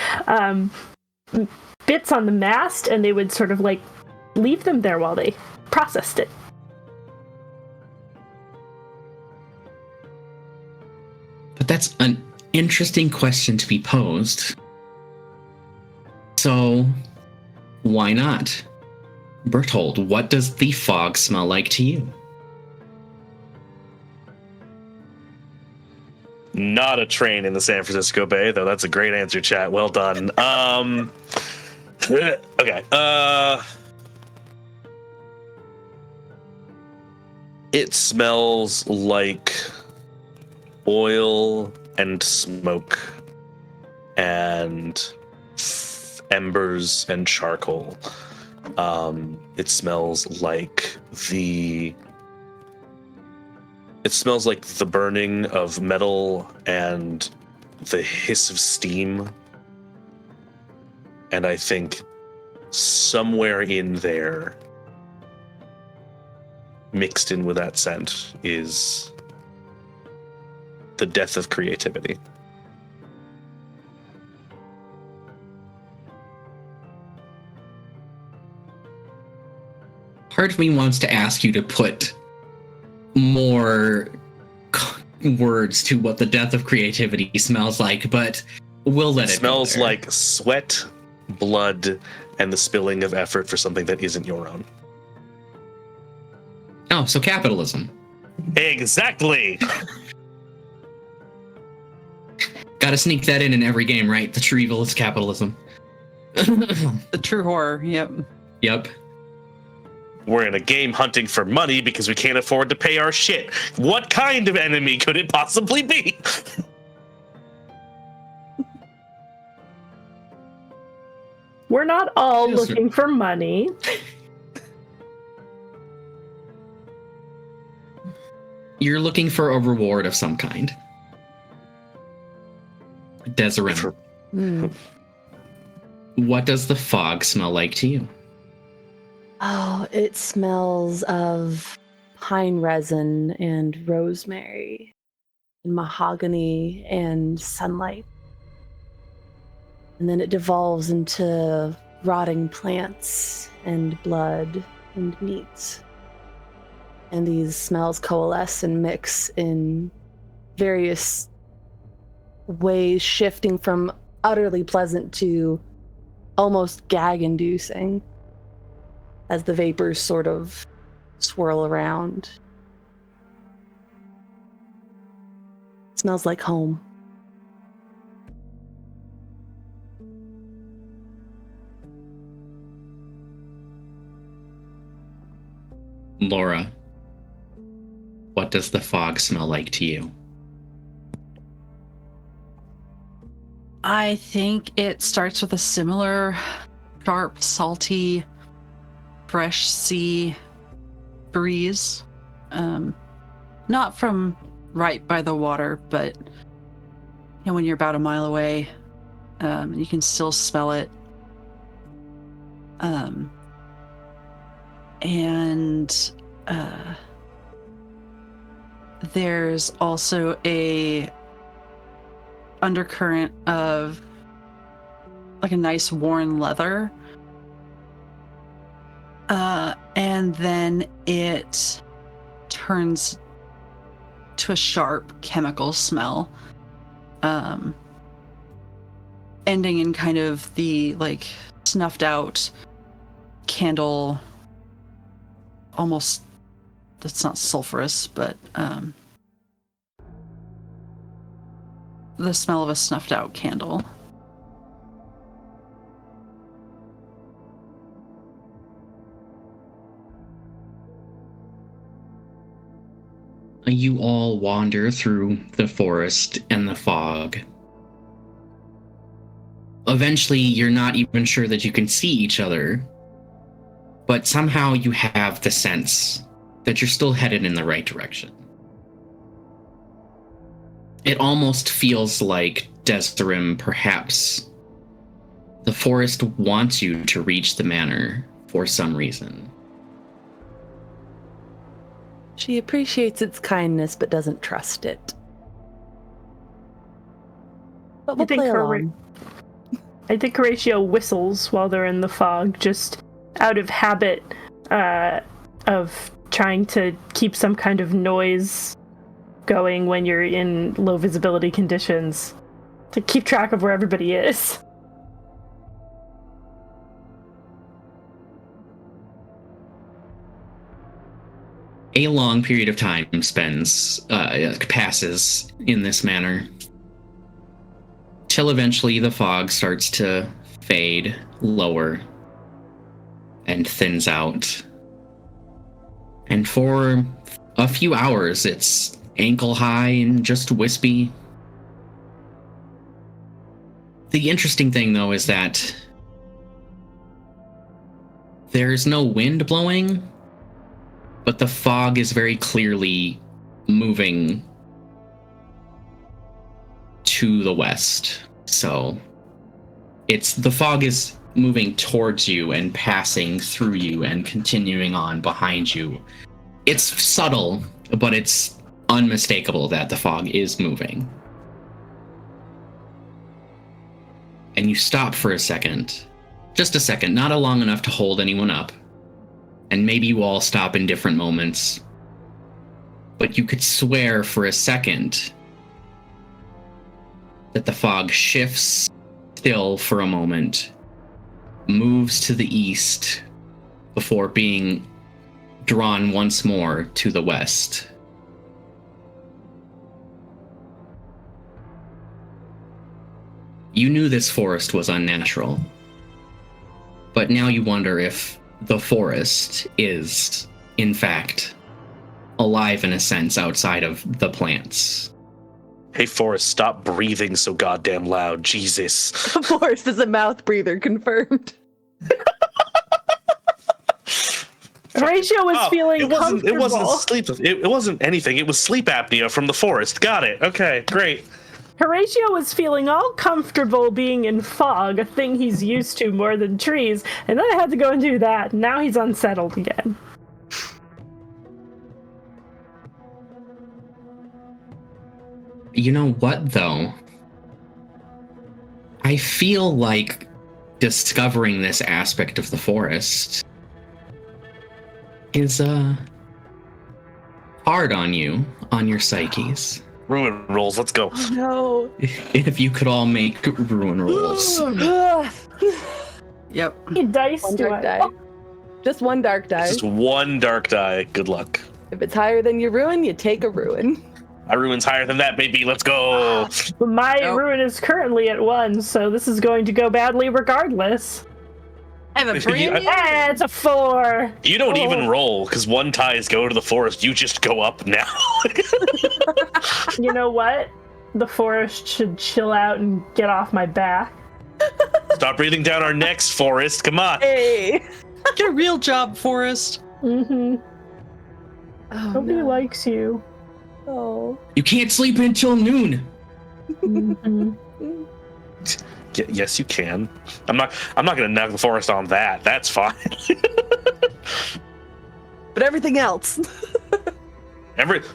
bits on the mast, and they would sort of like leave them there while they processed it. But that's an interesting question to be posed. So, why not? Bertold, what does the fog smell like to you? Not a train in the San Francisco Bay, though. That's a great answer, chat. Well done. Okay. It smells like oil and smoke and embers and charcoal. It smells like the burning of metal and the hiss of steam. And I think somewhere in there, mixed in with that scent, is the death of creativity. Part of me wants to ask you to put more words to what the death of creativity smells like, but we'll let it smells go there. like sweat, blood, and the spilling of effort for something that isn't your own. Oh, so capitalism. Exactly. Gotta sneak that in every game, right? The true evil is capitalism. The true horror. Yep. Yep. We're in a game hunting for money because we can't afford to pay our shit. What kind of enemy could it possibly be? We're not all Yes, looking for money. You're looking for a reward of some kind. Desiree, what does the fog smell like to you? Oh, it smells of pine resin and rosemary and mahogany and sunlight. And then it devolves into rotting plants and blood and meat. And these smells coalesce and mix in various ways, shifting from utterly pleasant to almost gag-inducing as the vapors sort of swirl around. It smells like home. Laura, what does the fog smell like to you? I think it starts with a similar sharp, salty, fresh sea breeze. Not from right by the water, but when you're about a mile away, you can still smell it. There's also a undercurrent of like a nice worn leather, and then it turns to a sharp chemical smell, ending in kind of the like snuffed out candle, almost, that's not sulfurous, but the smell of a snuffed out candle. You all wander through the forest and the fog. Eventually, you're not even sure that you can see each other, but somehow you have the sense that you're still headed in the right direction. It almost feels like, Desiree, perhaps the forest wants you to reach the manor for some reason. She appreciates its kindness but doesn't trust it. But we'll play along. I think Horatio whistles while they're in the fog, just out of habit of trying to keep some kind of noise going when you're in low visibility conditions to keep track of where everybody is. A long period of time passes in this manner, till eventually the fog starts to fade lower and thins out. And for a few hours, it's ankle high and just wispy. The interesting thing, though, is that there's no wind blowing, but the fog is very clearly moving to the west. So the fog is moving towards you and passing through you and continuing on behind you. It's subtle, but it's unmistakable that the fog is moving. And you stop for a second. Just a second, not long enough to hold anyone up. And maybe you all stop in different moments. But you could swear for a second that the fog shifts still for a moment, moves to the east, before being drawn once more to the west. You knew this forest was unnatural, but now you wonder if the forest is, in fact, alive in a sense outside of the plants. Hey, Forrest, stop breathing so goddamn loud. Jesus. The forest is a mouth breather, confirmed. Horatio was feeling comfortable. It wasn't sleep. It wasn't anything. It was sleep apnea from the forest. Got it. Okay, great. Horatio was feeling all comfortable being in fog, a thing he's used to more than trees, and then I had to go and do that. Now he's unsettled again. You know what, though? I feel like discovering this aspect of the forest is hard on you, on your psyches. Ruin rolls. Let's go. Oh, no. If you could all make ruin rolls. Yep. How many dice One do dark I? die. Just one dark die. Just one dark die. Good luck. If it's higher than your ruin, you take a ruin. My ruin's higher than that, baby. Let's go. My Nope. ruin is currently at 1, so this is going to go badly regardless. I have a brand new. Eh, it's a 4. You don't Oh. even roll, because one ties go to the forest. You just go up now. You know what? The forest should chill out and get off my back. Stop breathing down our necks, Forest. Come on. Hey! Get a real job, Forrest. Mm-hmm. Oh, Nobody no. likes you. Oh. You can't sleep until noon. Mm-hmm. Yes, you can. I'm not gonna knock the forest on that. That's fine. But everything else.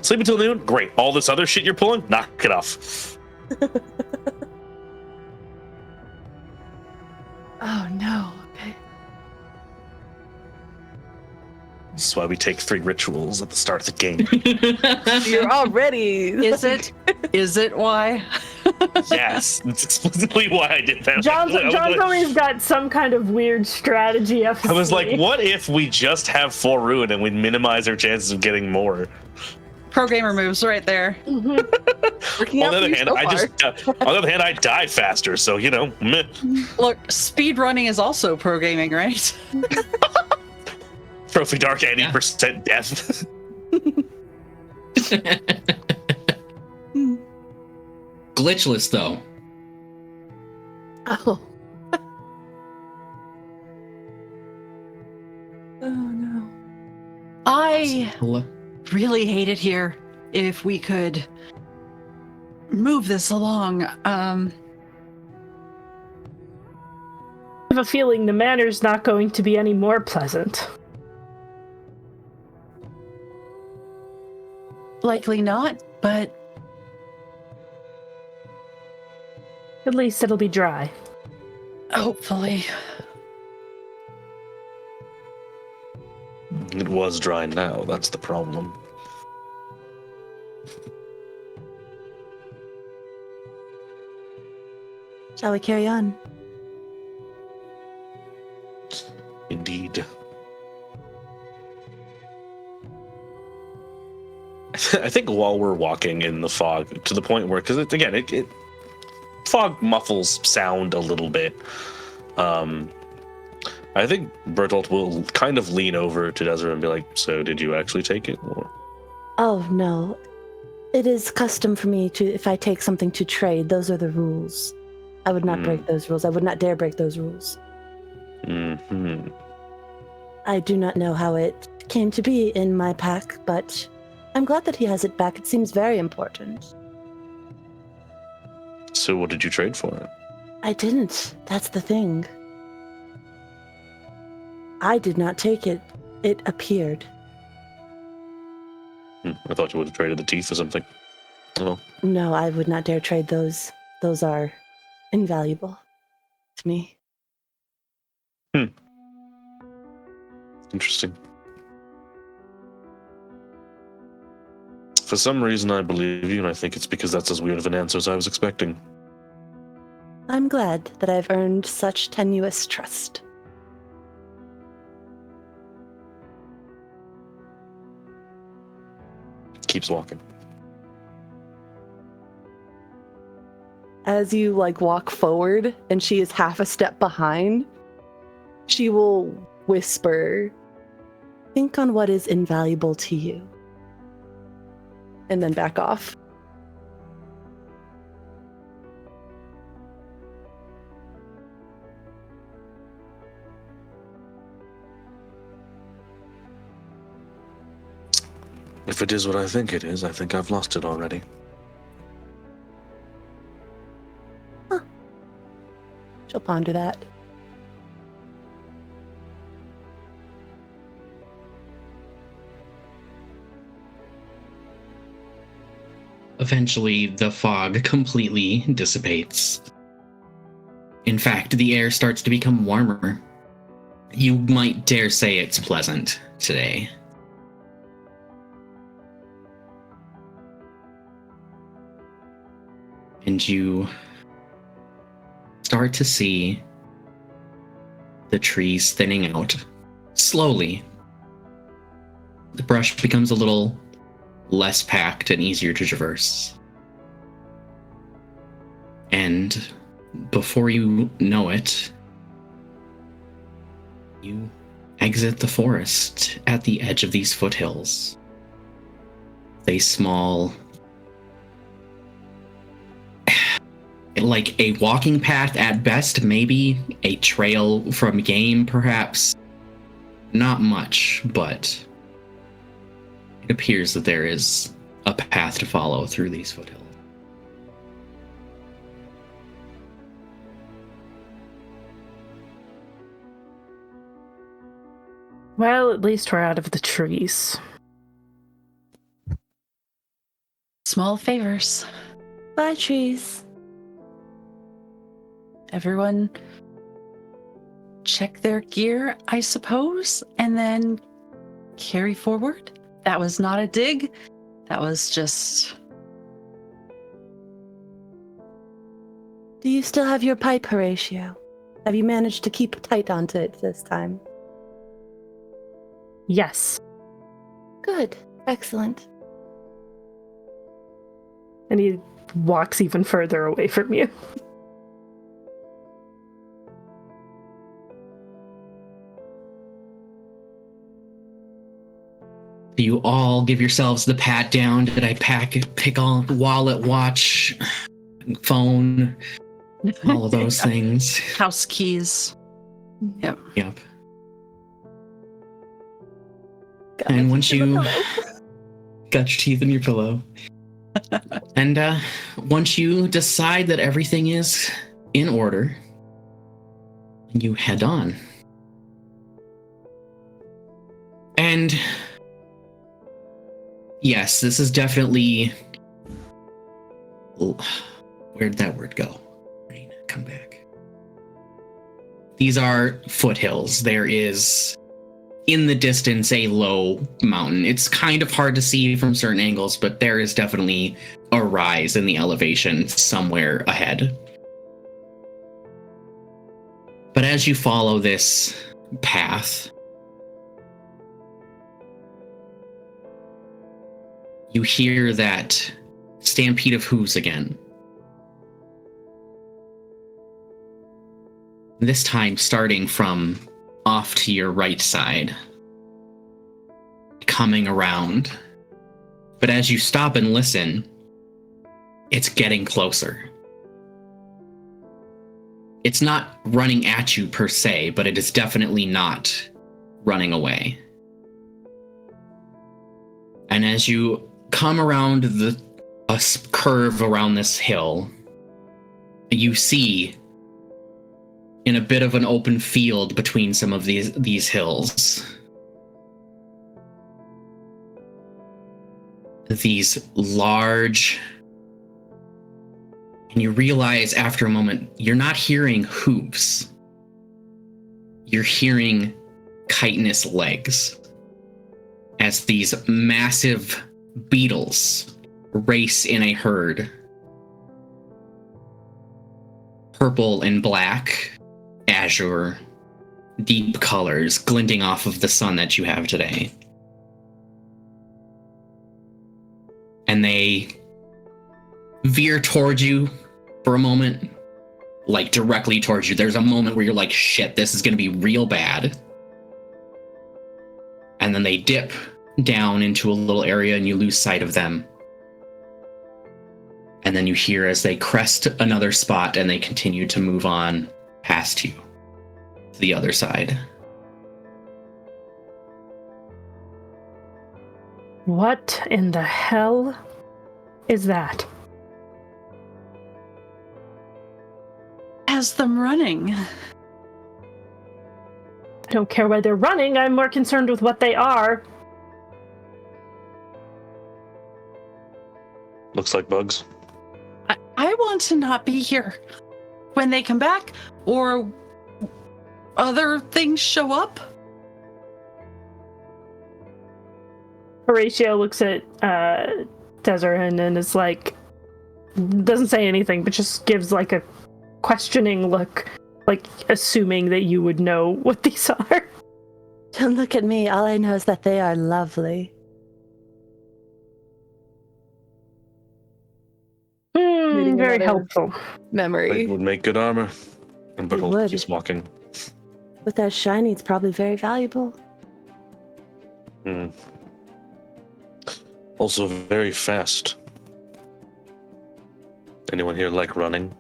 Sleep until noon. Great. All this other shit you're pulling, knock it off. Oh, no. Okay. This is why we take 3 rituals at the start of the game. You're already. Is it? Is it why? Yes, that's explicitly why I did that. John's I was like- always got some kind of weird strategy up his I was like, sleeve. what if we just have 4 ruin and we minimize our chances of getting more? Pro gamer moves right there. Working On out the for other you hand, so I far. just on the other hand, I die faster, so you know. Meh. Look, speed running is also pro gaming, right? Trophy Dark 80% death. Glitchless, though. Oh. Oh, no. I Hello? really hate it here. If we could move this along. I have a feeling the manor's not going to be any more pleasant. Likely not, but At least it'll be dry. hopefully. It was dry now, that's the problem. Shall we carry on? Indeed. I think while we're walking in the fog, to the point where, because it fog muffles sound a little bit. I think Bertolt will kind of lean over to Desiree and be like, "So, did you actually take it?" Or Oh, no. It is custom for me to, if I take something to trade, those are the rules. I would not break those rules. I would not dare break those rules. Mm-hmm. I do not know how it came to be in my pack, but I'm glad that he has it back. It seems very important. So, what did you trade for it? I didn't. That's the thing. I did not take it. It appeared. I thought you would have traded the teeth or something. Oh, No, I would not dare trade those. Those are invaluable to me. interesting. For some reason, I believe you, and I think it's because that's as weird of an answer as I was expecting. I'm glad that I've earned such tenuous trust. Keeps walking. As you walk forward and she is half a step behind, she will whisper, "Think on what is invaluable to you." And then back off. If it is what I think it is, I think I've lost it already. She'll ponder that. Eventually, the fog completely dissipates. In fact, the air starts to become warmer. You might dare say it's pleasant today. And you start to see the trees thinning out slowly. The brush becomes a little less packed and easier to traverse. And before you know it, you exit the forest at the edge of these foothills. A small, like a walking path at best, maybe a trail from game, perhaps. Not much, but it appears that there is a path to follow through these foothills. Well, at least we're out of the trees. Small favors. Bye, trees. Everyone check their gear, I suppose, and then carry forward. That was not a dig. That was just... Do you still have your pipe, Horatio? Have you managed to keep tight onto it this time? Yes. Good. Excellent. And he walks even further away from you. Do you all give yourselves the pat down? Did I pick all wallet, watch, phone, all of those things? House keys. Yep. Yep. And once you got your teeth in your pillow, and once you decide that everything is in order, you head on. And Yes, this is definitely... Where'd that word go? Rain, come back. These are foothills. There is, in the distance, a low mountain. It's kind of hard to see from certain angles, but there is definitely a rise in the elevation somewhere ahead. But as you follow this path, you hear that stampede of hooves again. This time starting from off to your right side, coming around. But as you stop and listen, it's getting closer. It's not running at you per se, but it is definitely not running away. And as you come around a curve around this hill, you see in a bit of an open field between some of these hills, these large, and you realize after a moment, you're not hearing hooves. You're hearing chitinous legs as these massive beetles race in a herd. Purple and black, azure, deep colors glinting off of the sun that you have today. And they veer towards you for a moment, like directly towards you. There's a moment where you're like, shit, this is going to be real bad. And then they dip down into a little area and you lose sight of them. And then you hear as they crest another spot and they continue to move on past you to the other side. What in the hell is that? Has them running. I don't care why they're running. I'm more concerned with what they are. Looks like bugs. I want to not be here when they come back or other things show up. Horatio looks at Desiree and is like, doesn't say anything, but just gives like a questioning look, like assuming that you would know what these are. Don't look at me. All I know is that they are lovely. Very helpful. Memory. It would make good armor. And It Bertolt would. keeps walking. With that shiny, it's probably very valuable. Also very fast. Anyone here like running?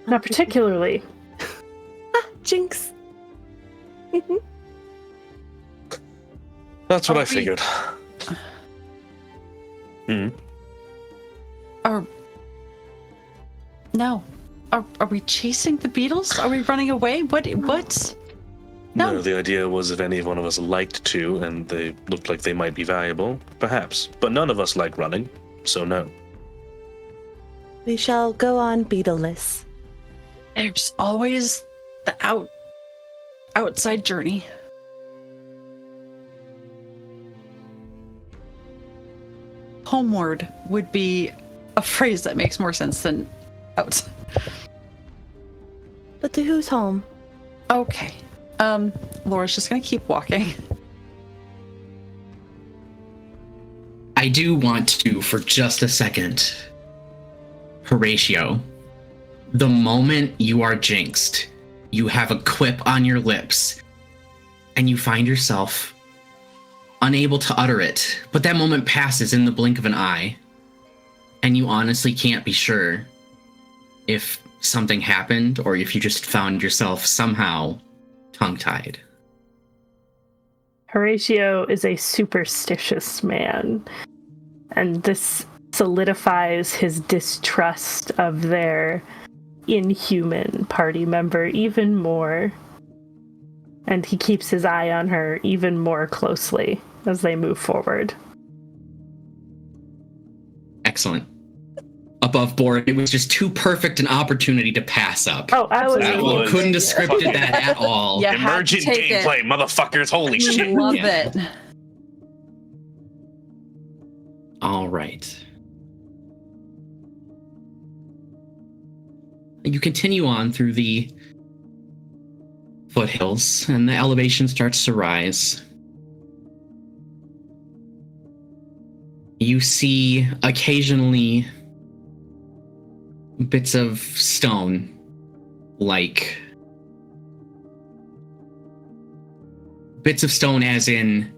Not particularly. Jinx. That's what Are I we- figured. No. Are we chasing the beetles? Are we running away? What? No. The idea was if any one of us liked to, and they looked like they might be valuable, perhaps. But none of us like running, so no. We shall go on beetleless. There's always the outside journey. Homeward would be a phrase that makes more sense than outside. But to who's home? Okay. Laura's just gonna keep walking. I do want to, for just a second, Horatio, the moment you are jinxed, you have a quip on your lips, and you find yourself unable to utter it, but that moment passes in the blink of an eye, and you honestly can't be sure if something happened or if you just found yourself somehow tongue-tied. Horatio is a superstitious man, and this solidifies his distrust of their inhuman party member even more. And he keeps his eye on her even more closely as they move forward. Excellent. Above board, it was just too perfect an opportunity to pass up. Oh, absolutely. That was- Couldn't have scripted that at all. Yeah. had to Emergent take it. gameplay, motherfuckers. Holy shit. Love Yeah. it. All right. You continue on through the foothills, and the elevation starts to rise. You see occasionally bits of stone, like bits of stone as in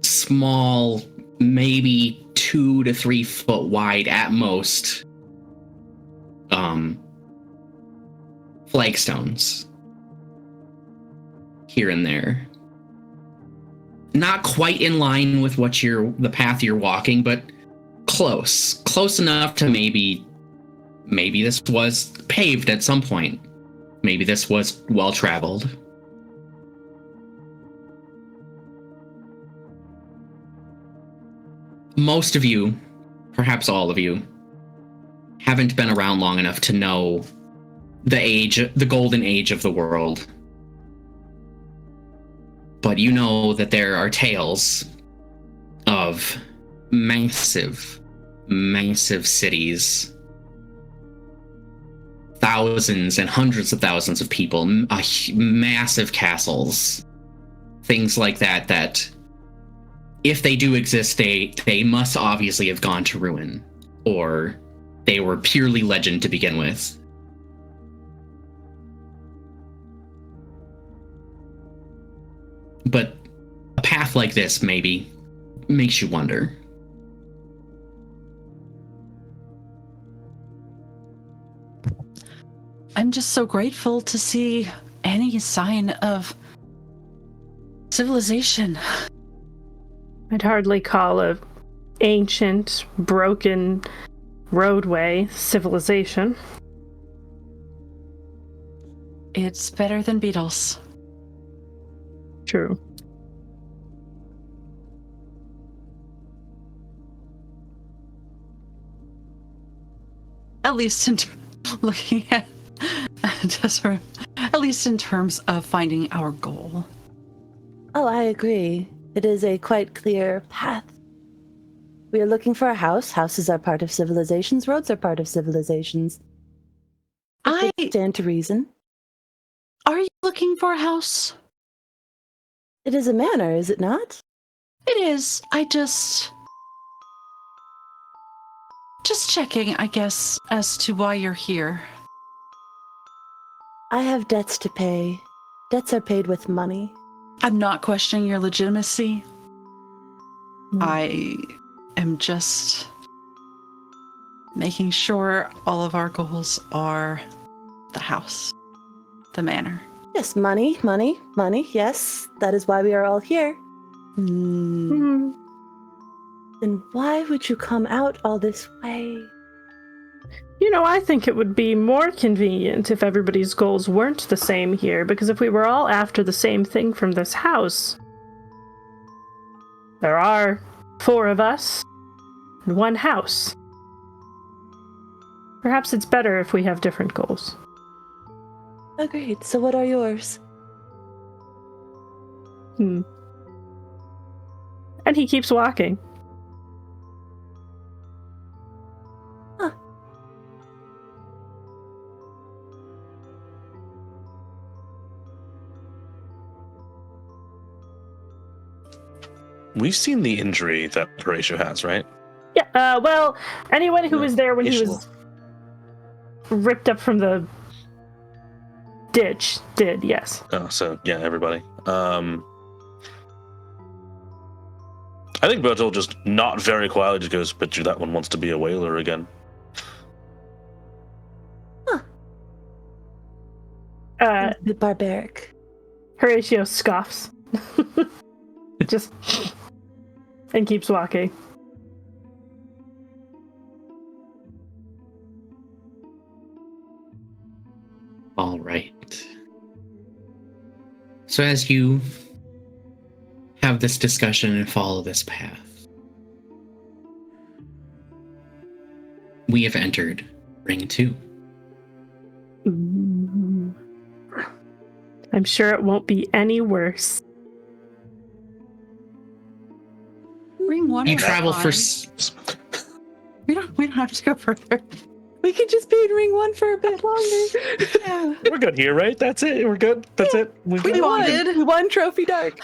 small, maybe 2 to 3 foot wide at most, flagstones here and there. Not quite in line with what the path you're walking, but close enough to maybe this was paved at some point. Maybe this was well traveled. Most of you, perhaps all of you, haven't been around long enough to know the golden age of the world. But you know that there are tales of massive cities, thousands and hundreds of thousands of people, massive castles, things like that if they do exist, they must obviously have gone to ruin, or they were purely legend to begin with. But a path like this maybe makes you wonder. I'm just so grateful to see any sign of civilization. I'd hardly call a ancient, broken roadway civilization. It's better than beetles. True. At least in looking at Desiree, at least in terms of finding our goal. Oh, I agree. It is a quite clear path. We are looking for a house. Houses are part of civilizations. Roads are part of civilizations. I stand to reason. Are you looking for a house? It is a manor, is it not? It is. I just checking, I guess, as to why you're here. I have debts to pay. Debts are paid with money. I'm not questioning your legitimacy. I am just making sure all of our goals are the house, the manor. Yes, money. Yes, that is why we are all here. Mm. Then why would you come out all this way? You know, I think it would be more convenient if everybody's goals weren't the same here, because if we were all after the same thing from this house, there are 4 of us and 1 house. Perhaps it's better if we have different goals. Agreed. So what are yours? And he keeps walking. Huh. We've seen the injury that Horatio has, right? Yeah, well, anyone who was there when he Ishmael. was ripped up from the ditch did, yes. Oh, so yeah, everybody. I think Bertolt just not very quietly just goes, "Bet you that one wants to be a whaler again." A bit barbaric. Horatio scoffs. Just and keeps walking. All right. So as you have have this discussion and follow this path. We have entered Ring 2. I'm sure it won't be any worse. Ring 1 You is travel fine. for... We don't have to go further. We could just be in ring 1 for a bit longer. Yeah. We're good here, right? That's it. We're good. That's it. We won. We won Trophy Dark.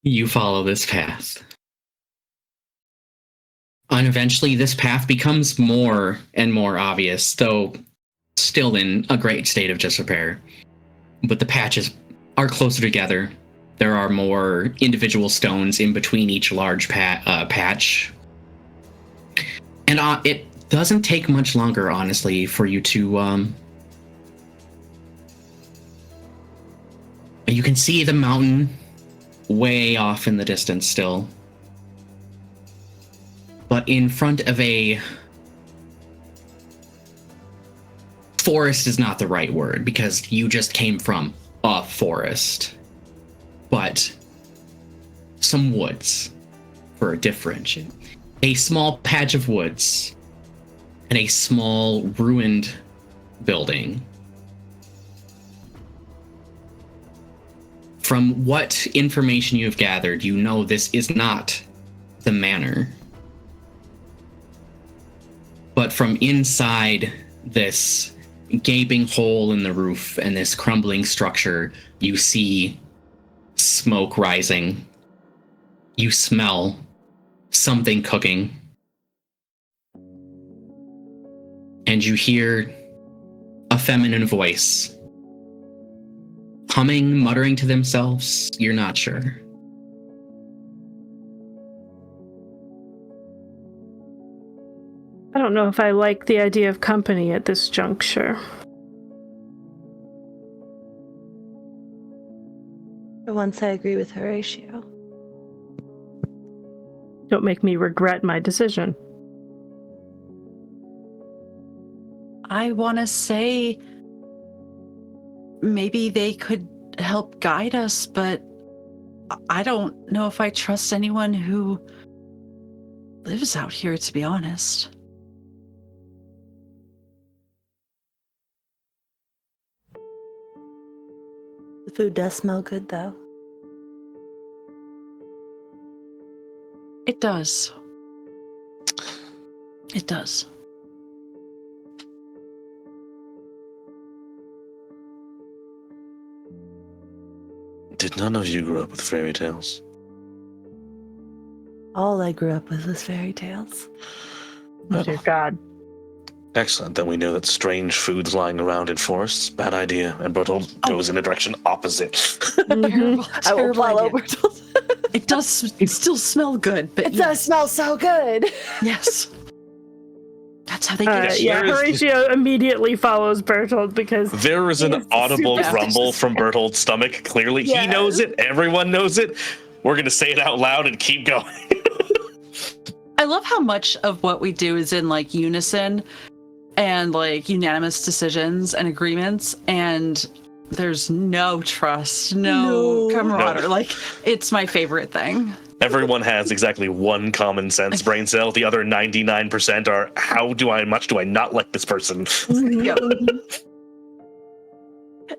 You follow this path. And eventually this path becomes more and more obvious, though still in a great state of disrepair. But the patches are closer together. There are more individual stones in between each large patch. And it doesn't take much longer, honestly, for you to... You can see the mountain way off in the distance still. But in front of a... Forest is not the right word, because you just came from a forest. But some woods, for a differentiate. A small patch of woods and a small ruined building. From what information you have gathered, you know this is not the manor. But from inside this gaping hole in the roof and this crumbling structure, you see smoke rising. You smell something cooking. And you hear a feminine voice humming, muttering to themselves. You're not sure. I don't know if I like the idea of company at this juncture. For once, I agree with Horatio. Don't make me regret my decision. I want to say maybe they could help guide us, but I don't know if I trust anyone who lives out here, to be honest. The food does smell good, though. It does. It does. Did none of you grow up with fairy tales? All I grew up with was fairy tales. Oh, dear God. Excellent. Then we know that strange foods lying around in forests, bad idea. And Bertold goes in a direction opposite. Terrible, I will terrible follow idea. Bertold. It does still smell good, but It does smell so good. yes. That's how they get you. Yeah, There is- Horatio immediately follows Bertold because There is an Yes, audible super grumble suspicious. from Bertold's stomach. Clearly, he Yes. knows it. Everyone knows it. We're going to say it out loud and keep going. I love how much of what we do is in like unison and like unanimous decisions and agreements, and there's no trust, no camaraderie. No. Like, it's my favorite thing. Everyone has exactly one common sense brain cell. The other 99% are, how much do I not like this person? Yep.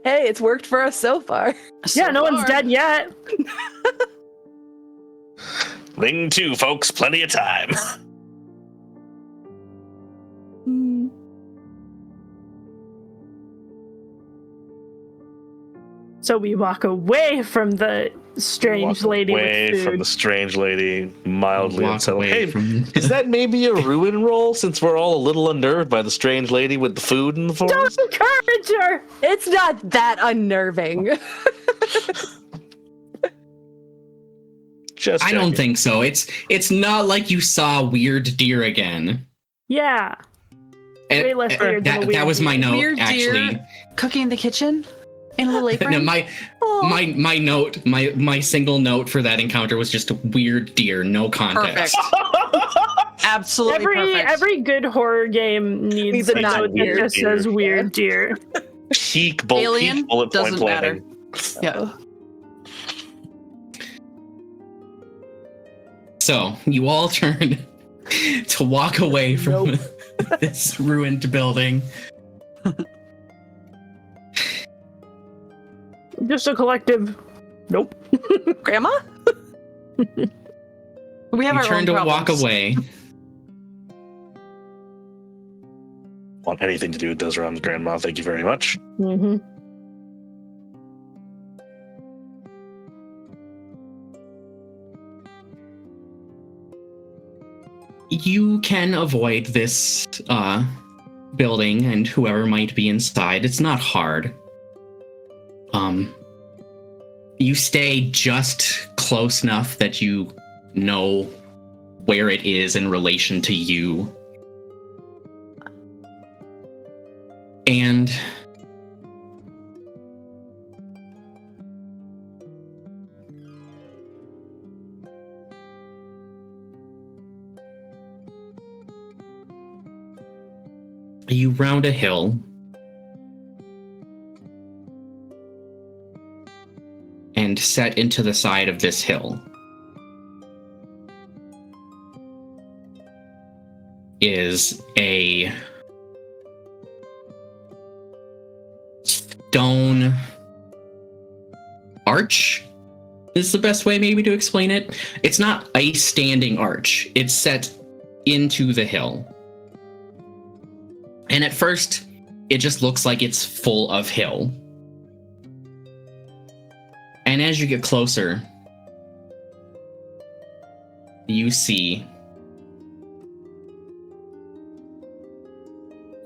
Hey, it's worked for us so far. yeah, So no one's far. dead yet. Ring 2, folks. Plenty of time. So we walk away from the strange Walk lady away with food. from the strange lady, mildly Walk unsettled. away Hey, from... is that maybe a ruin roll, since we're all a little unnerved by the strange lady with the food in the Don't forest? encourage her! It's not that unnerving. Just I don't checking. think so. It's not like you saw weird deer again. Yeah. And- Way less weird than a that weird was my deer. note, Weird actually. deer cooking in the kitchen in a little apron. No, my note, my single note for that encounter was just a weird deer, no context. Perfect. absolutely perfect. Every good horror game needs a not note that weird just says deer. weird deer. Peak Alien bullet point doesn't planning. Yeah. So you all turn to walk away from this ruined building. Just a collective. Nope. Grandma? We have You our turn own to problems. walk away. Want anything to do with Desram's grandma? Thank you very much. Mm-hmm. You can avoid this building and whoever might be inside. It's not hard. You stay just close enough that you know where it is in relation to you. And you round a hill and set into the side of this hill is a stone arch, is the best way maybe to explain it. It's not a standing arch. It's set into the hill. And at first, it just looks like it's full of hill. And as you get closer, you see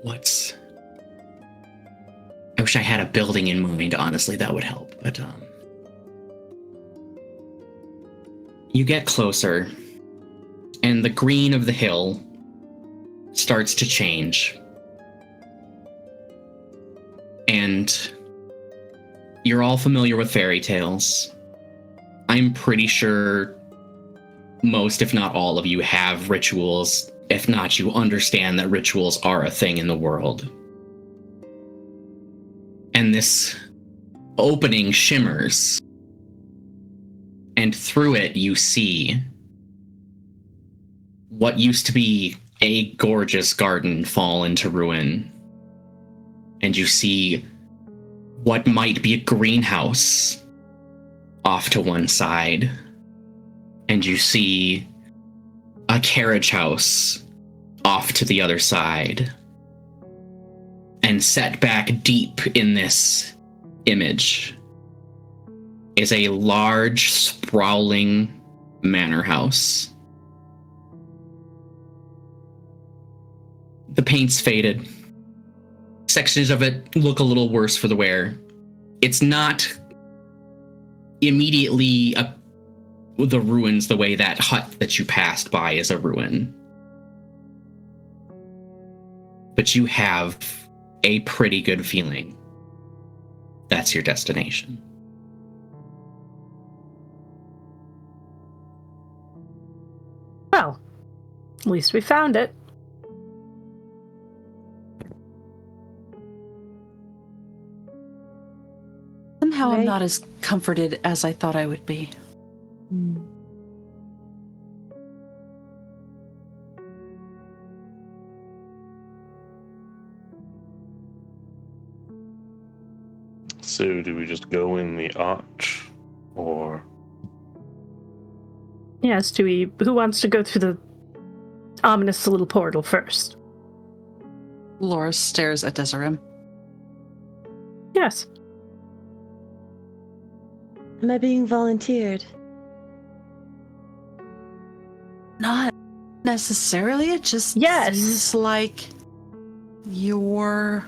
what's... I wish I had a building in mind, honestly, that would help. But you get closer, and the green of the hill starts to change. And you're all familiar with fairy tales. I'm pretty sure most, if not all of you, have rituals. If not, you understand that rituals are a thing in the world. And this opening shimmers. And through it, you see what used to be a gorgeous garden fall into ruin. And you see what might be a greenhouse off to one side. And you see a carriage house off to the other side. And set back deep in this image is a large, sprawling manor house. The paint's faded. Sections of it look a little worse for the wear. It's not immediately the ruins the way that hut that you passed by is a ruin. But you have a pretty good feeling that's your destination. Well, at least we found it. Somehow I'm Right. not as comforted as I thought I would be. So, do we just go in the arch, or Yes, who wants to go through the ominous little portal first? Laura stares at Desiree. Yes. Am I being volunteered? Not necessarily. It just Yes. seems like your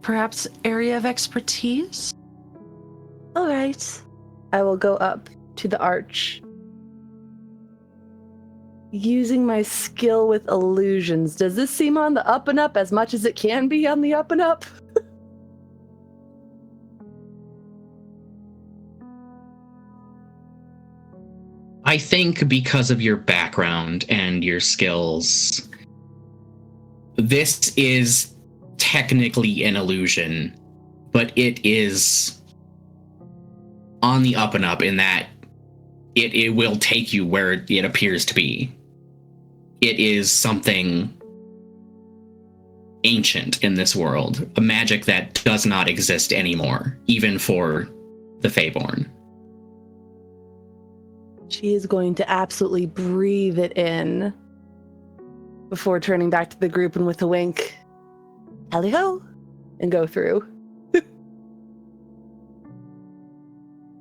perhaps area of expertise. All right. I will go up to the arch. Using my skill with illusions, does this seem on the up and up as much as it can be on the up and up? I think because of your background and your skills, this is technically an illusion, but it is on the up and up in that it will take you where it appears to be. It is something ancient in this world, a magic that does not exist anymore, even for the Faeborn. She is going to absolutely breathe it in before turning back to the group and with a wink, tally ho, and go through.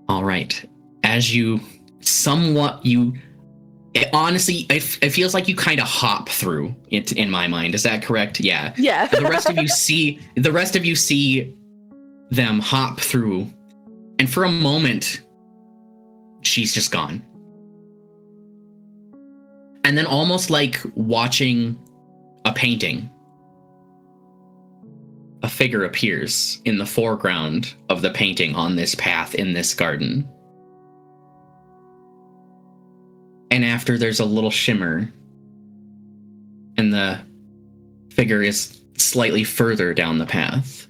All right. As you honestly, it feels like you kind of hop through it in my mind. Is that correct? Yeah. Yeah. The rest of you see them hop through, and for a moment, she's just gone. And then almost like watching a painting, a figure appears in the foreground of the painting on this path in this garden. And after there's a little shimmer, and the figure is slightly further down the path.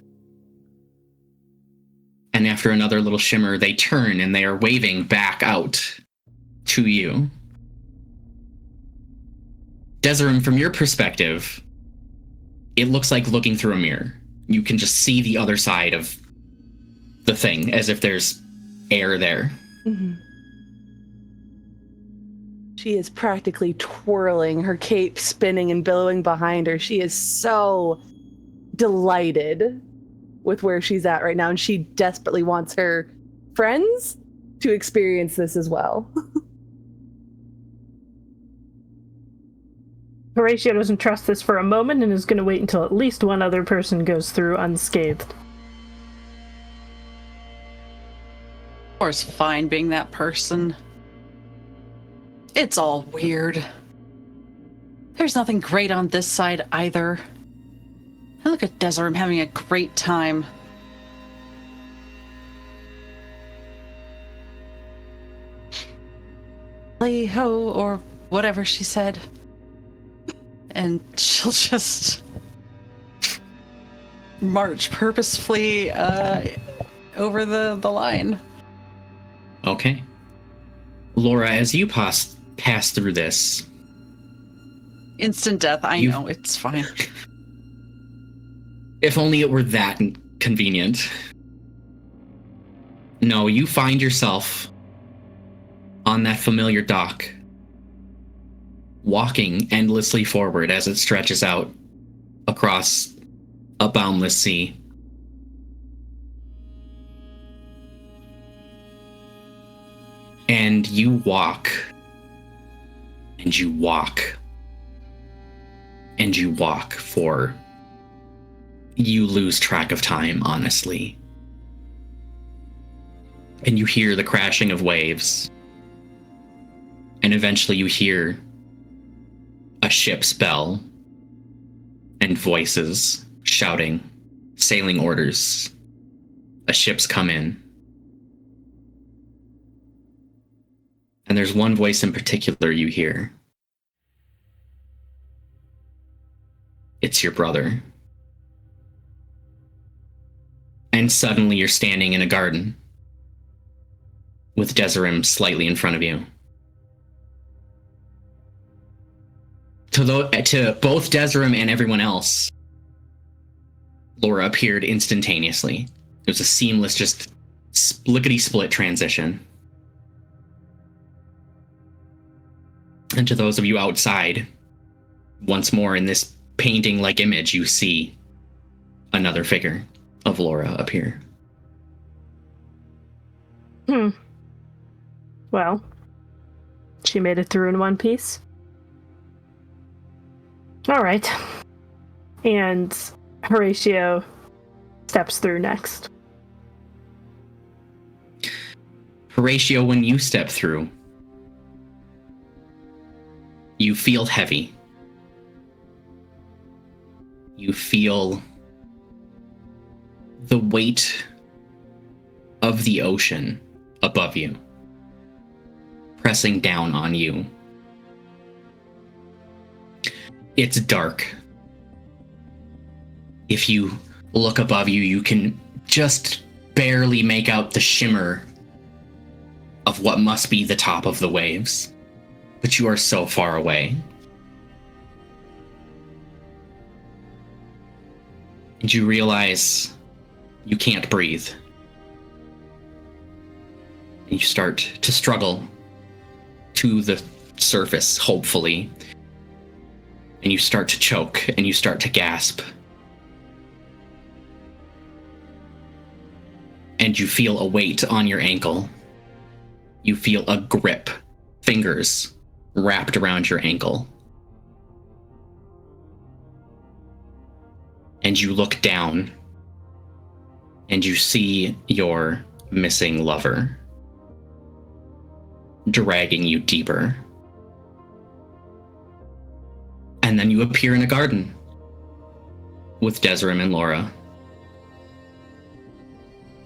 And after another little shimmer, they turn and they are waving back out to you. Desiree, from your perspective, it looks like looking through a mirror. You can just see the other side of the thing, as if there's air there. Mm-hmm. She is practically twirling, her cape spinning and billowing behind her. She is so delighted with where she's at right now, and she desperately wants her friends to experience this as well. Horatio doesn't trust this for a moment and is going to wait until at least one other person goes through unscathed. Of course, fine being that person. It's all weird. There's nothing great on this side either. And look at Desiree having a great time. Play ho, or whatever she said. And she'll just march purposefully over the line. Okay. Laura, as you pass through this... Instant death, I know, it's fine. If only it were that convenient. No, you find yourself on that familiar dock, walking endlessly forward as it stretches out across a boundless sea. And you walk, and you walk, and you walk for... You lose track of time, honestly. And you hear the crashing of waves. And eventually you hear a ship's bell and voices shouting sailing orders. A ship's come in. And there's one voice in particular you hear. It's your brother. And suddenly you're standing in a garden with Desiree slightly in front of you. To both Desiree and everyone else, Laura appeared instantaneously. It was a seamless, just lickety-split transition. And to those of you outside, once more in this painting-like image, you see another figure of Laura appear. Well, she made it through in one piece. All right. And Horatio steps through next. Horatio, when you step through, you feel heavy. You feel the weight of the ocean above you. pressing down on you. It's dark. If you look above you, you can just barely make out the shimmer of what must be the top of the waves. But you are so far away. And you realize you can't breathe. And you start to struggle to the surface, hopefully. And you start to choke, and you start to gasp. And you feel a weight on your ankle. You feel a grip, fingers wrapped around your ankle. And you look down, and you see your missing lover dragging you deeper. And then you appear in a garden with Desiree and Laura.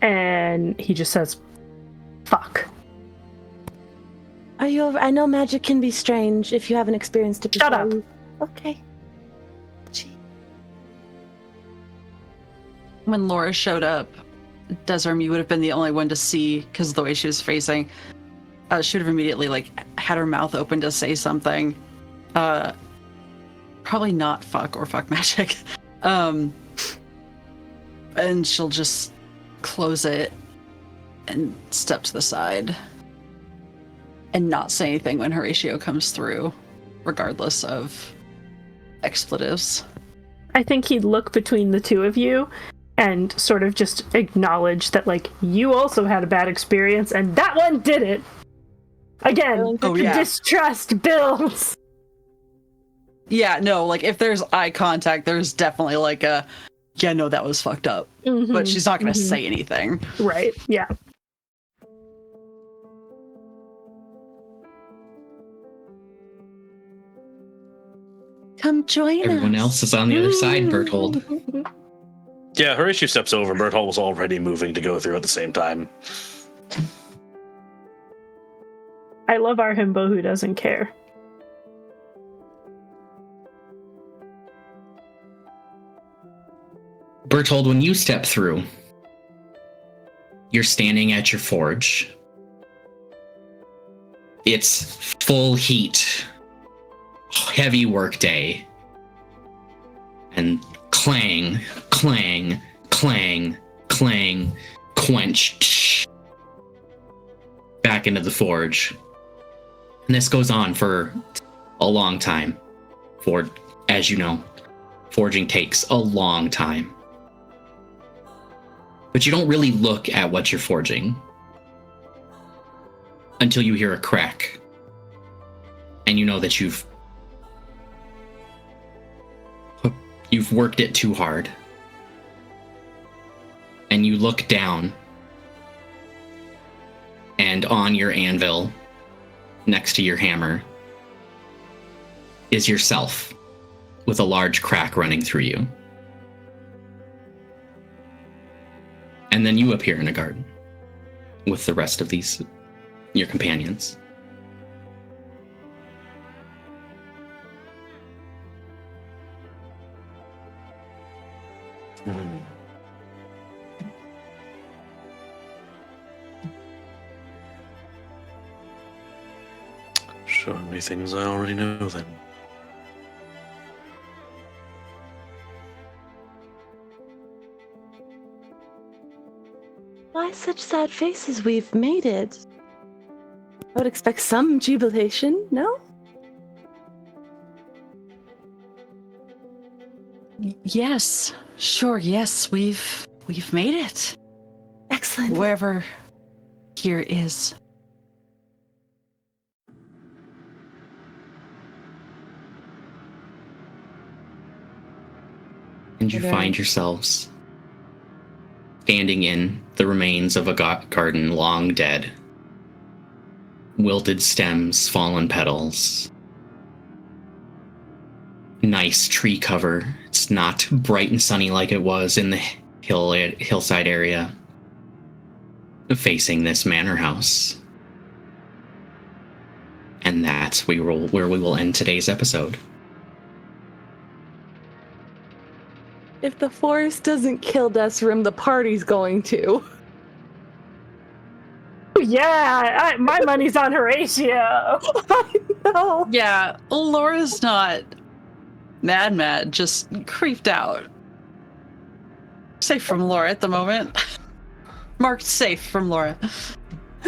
And he just says, fuck. Are you over? I know magic can be strange if you haven't experienced it before. Shut up. Okay. When Laura showed up, Desiree, you would have been the only one to see because of the way she was facing. She would have immediately had her mouth open to say something. Probably not fuck or fuck magic. And she'll just close it and step to the side and not say anything when Horatio comes through, regardless of expletives. I think he'd look between the two of you and sort of just acknowledge that, you also had a bad experience and that one didn't. Again, distrust builds. Yeah, no, if there's eye contact, there's definitely yeah, no, that was fucked up. Mm-hmm, but she's not going to say anything. Right, yeah. Come join Everyone us. else is on the other side, Berthold. Yeah, Horatio steps over. Berthold was already moving to go through at the same time. I love our himbo who doesn't care. Berthold, when you step through, you're standing at your forge. It's full heat, heavy work day, and clang, clang, clang, clang, quench, back into the forge. And this goes on for a long time. As you know, forging takes a long time. But you don't really look at what you're forging until you hear a crack. And you know that you've worked it too hard. And you look down, and on your anvil, next to your hammer, is yourself with a large crack running through you. And then you appear in a garden with the rest of your companions. Showing me things I already know then. Why such sad faces? We've made it. I would expect some jubilation, no? Yes, sure, yes, we've made it. Excellent. Wherever here is. And you find yourselves standing in the remains of a garden long dead. Wilted stems, fallen petals. Nice tree cover. It's not bright and sunny like it was in the hillside area facing this manor house. And that's where we will end today's episode. If the forest doesn't kill Desrim, the party's going to. Yeah, my money's on Horatio. I know. Yeah, Laura's not mad, just creeped out. Safe from Laura at the moment. Marked safe from Laura.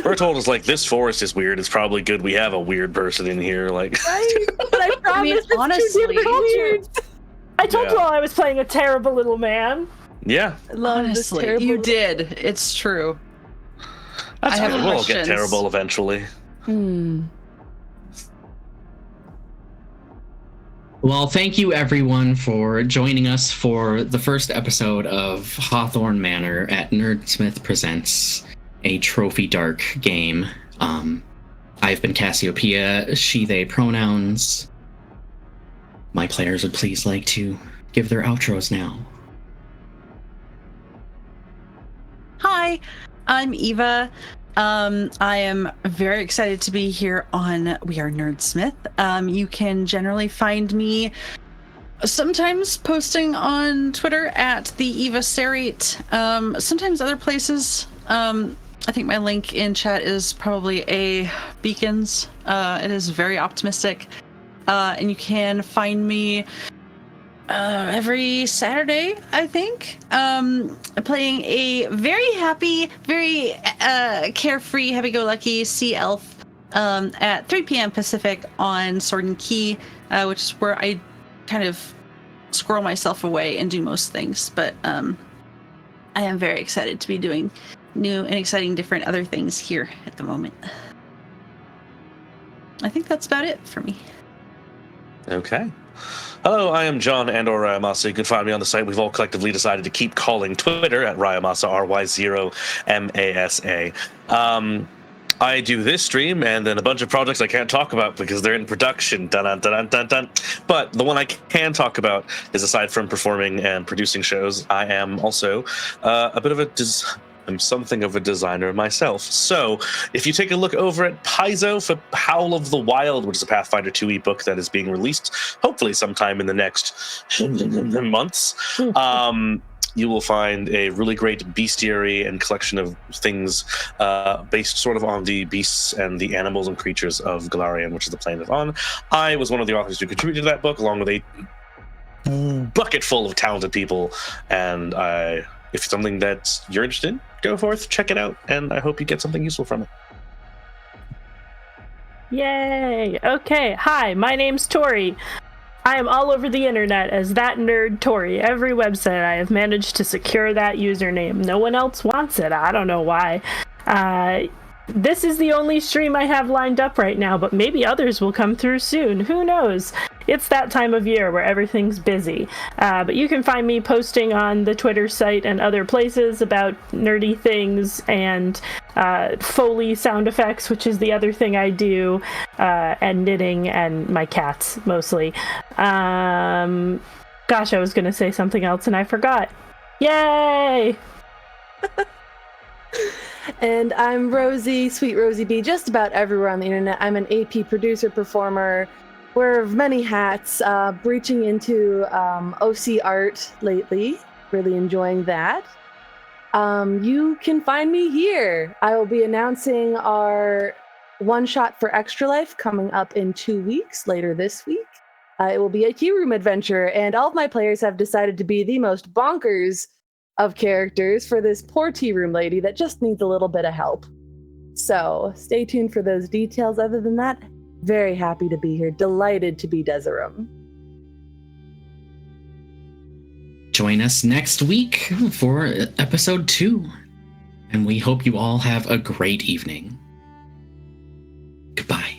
Bertold is like, this forest is weird. It's probably good we have a weird person in here. Like, Right? But I promise it's honestly, two different weirds. I told you all I was playing a terrible little man. yeah, I love this Honestly, terrible. you did. It's true. that's I have good. We'll all questions. get terrible eventually. Well, thank you everyone for joining us for the first episode of Hawthorne Manor at Nerdsmith Presents, a Trophy Dark game. I've been Cassiopeia, she, they pronouns. My players would please like to give their outros now. Hi, I'm Eva. I am very excited to be here on We Are Nerdsmith. You can generally find me sometimes posting on Twitter at the Eva Serrate, sometimes other places. I think my link in chat is probably a Beacons. It is very optimistic. And you can find me every Saturday, I think, playing a very happy, very carefree, happy-go-lucky sea elf at 3 p.m. Pacific on Sword and Key, which is where I kind of squirrel myself away and do most things. But I am very excited to be doing new and exciting different other things here at the moment. I think that's about it for me. Okay. Hello, I am John Andor Ryamasa. You can find me on the site. We've all collectively decided to keep calling Twitter at Ryamasa, RY0MASA. I do this stream and then a bunch of projects I can't talk about because they're in production. Dun, dun, dun, dun, dun. But the one I can talk about is, aside from performing and producing shows, I am also a bit of I'm something of a designer myself. So if you take a look over at Paizo for Howl of the Wild, which is a Pathfinder 2e book that is being released, hopefully sometime in the next months, you will find a really great bestiary and collection of things based sort of on the beasts and the animals and creatures of Galarian, which is the planet of On. I was one of the authors who contributed to that book, along with a bucket full of talented people, and if it's something that you're interested in, go forth, check it out, and I hope you get something useful from it. Yay! Okay, hi, my name's Tori. I am all over the internet as that nerd Tori. Every website I have managed to secure that username. No one else wants it. I don't know why. This is the only stream I have lined up right now, but maybe others will come through soon. Who knows? It's that time of year where everything's busy. But you can find me posting on the Twitter site and other places about nerdy things and Foley sound effects, which is the other thing I do, and knitting and my cats, mostly. Gosh, I was going to say something else and I forgot. Yay! And I'm Rosie, Sweet Rosie B, just about everywhere on the internet. I'm an AP producer, performer, wearer of many hats, breaching into OC art lately. Really enjoying that. You can find me here. I will be announcing our one-shot for Extra Life coming up in 2 weeks, later this week. It will be a Key Room adventure, and all of my players have decided to be the most bonkers of characters for this poor tea room lady that just needs a little bit of help. So stay tuned for those details. Other than that, very happy to be here. Delighted to be Desiree. Join us next week for episode 2. And we hope you all have a great evening. Goodbye.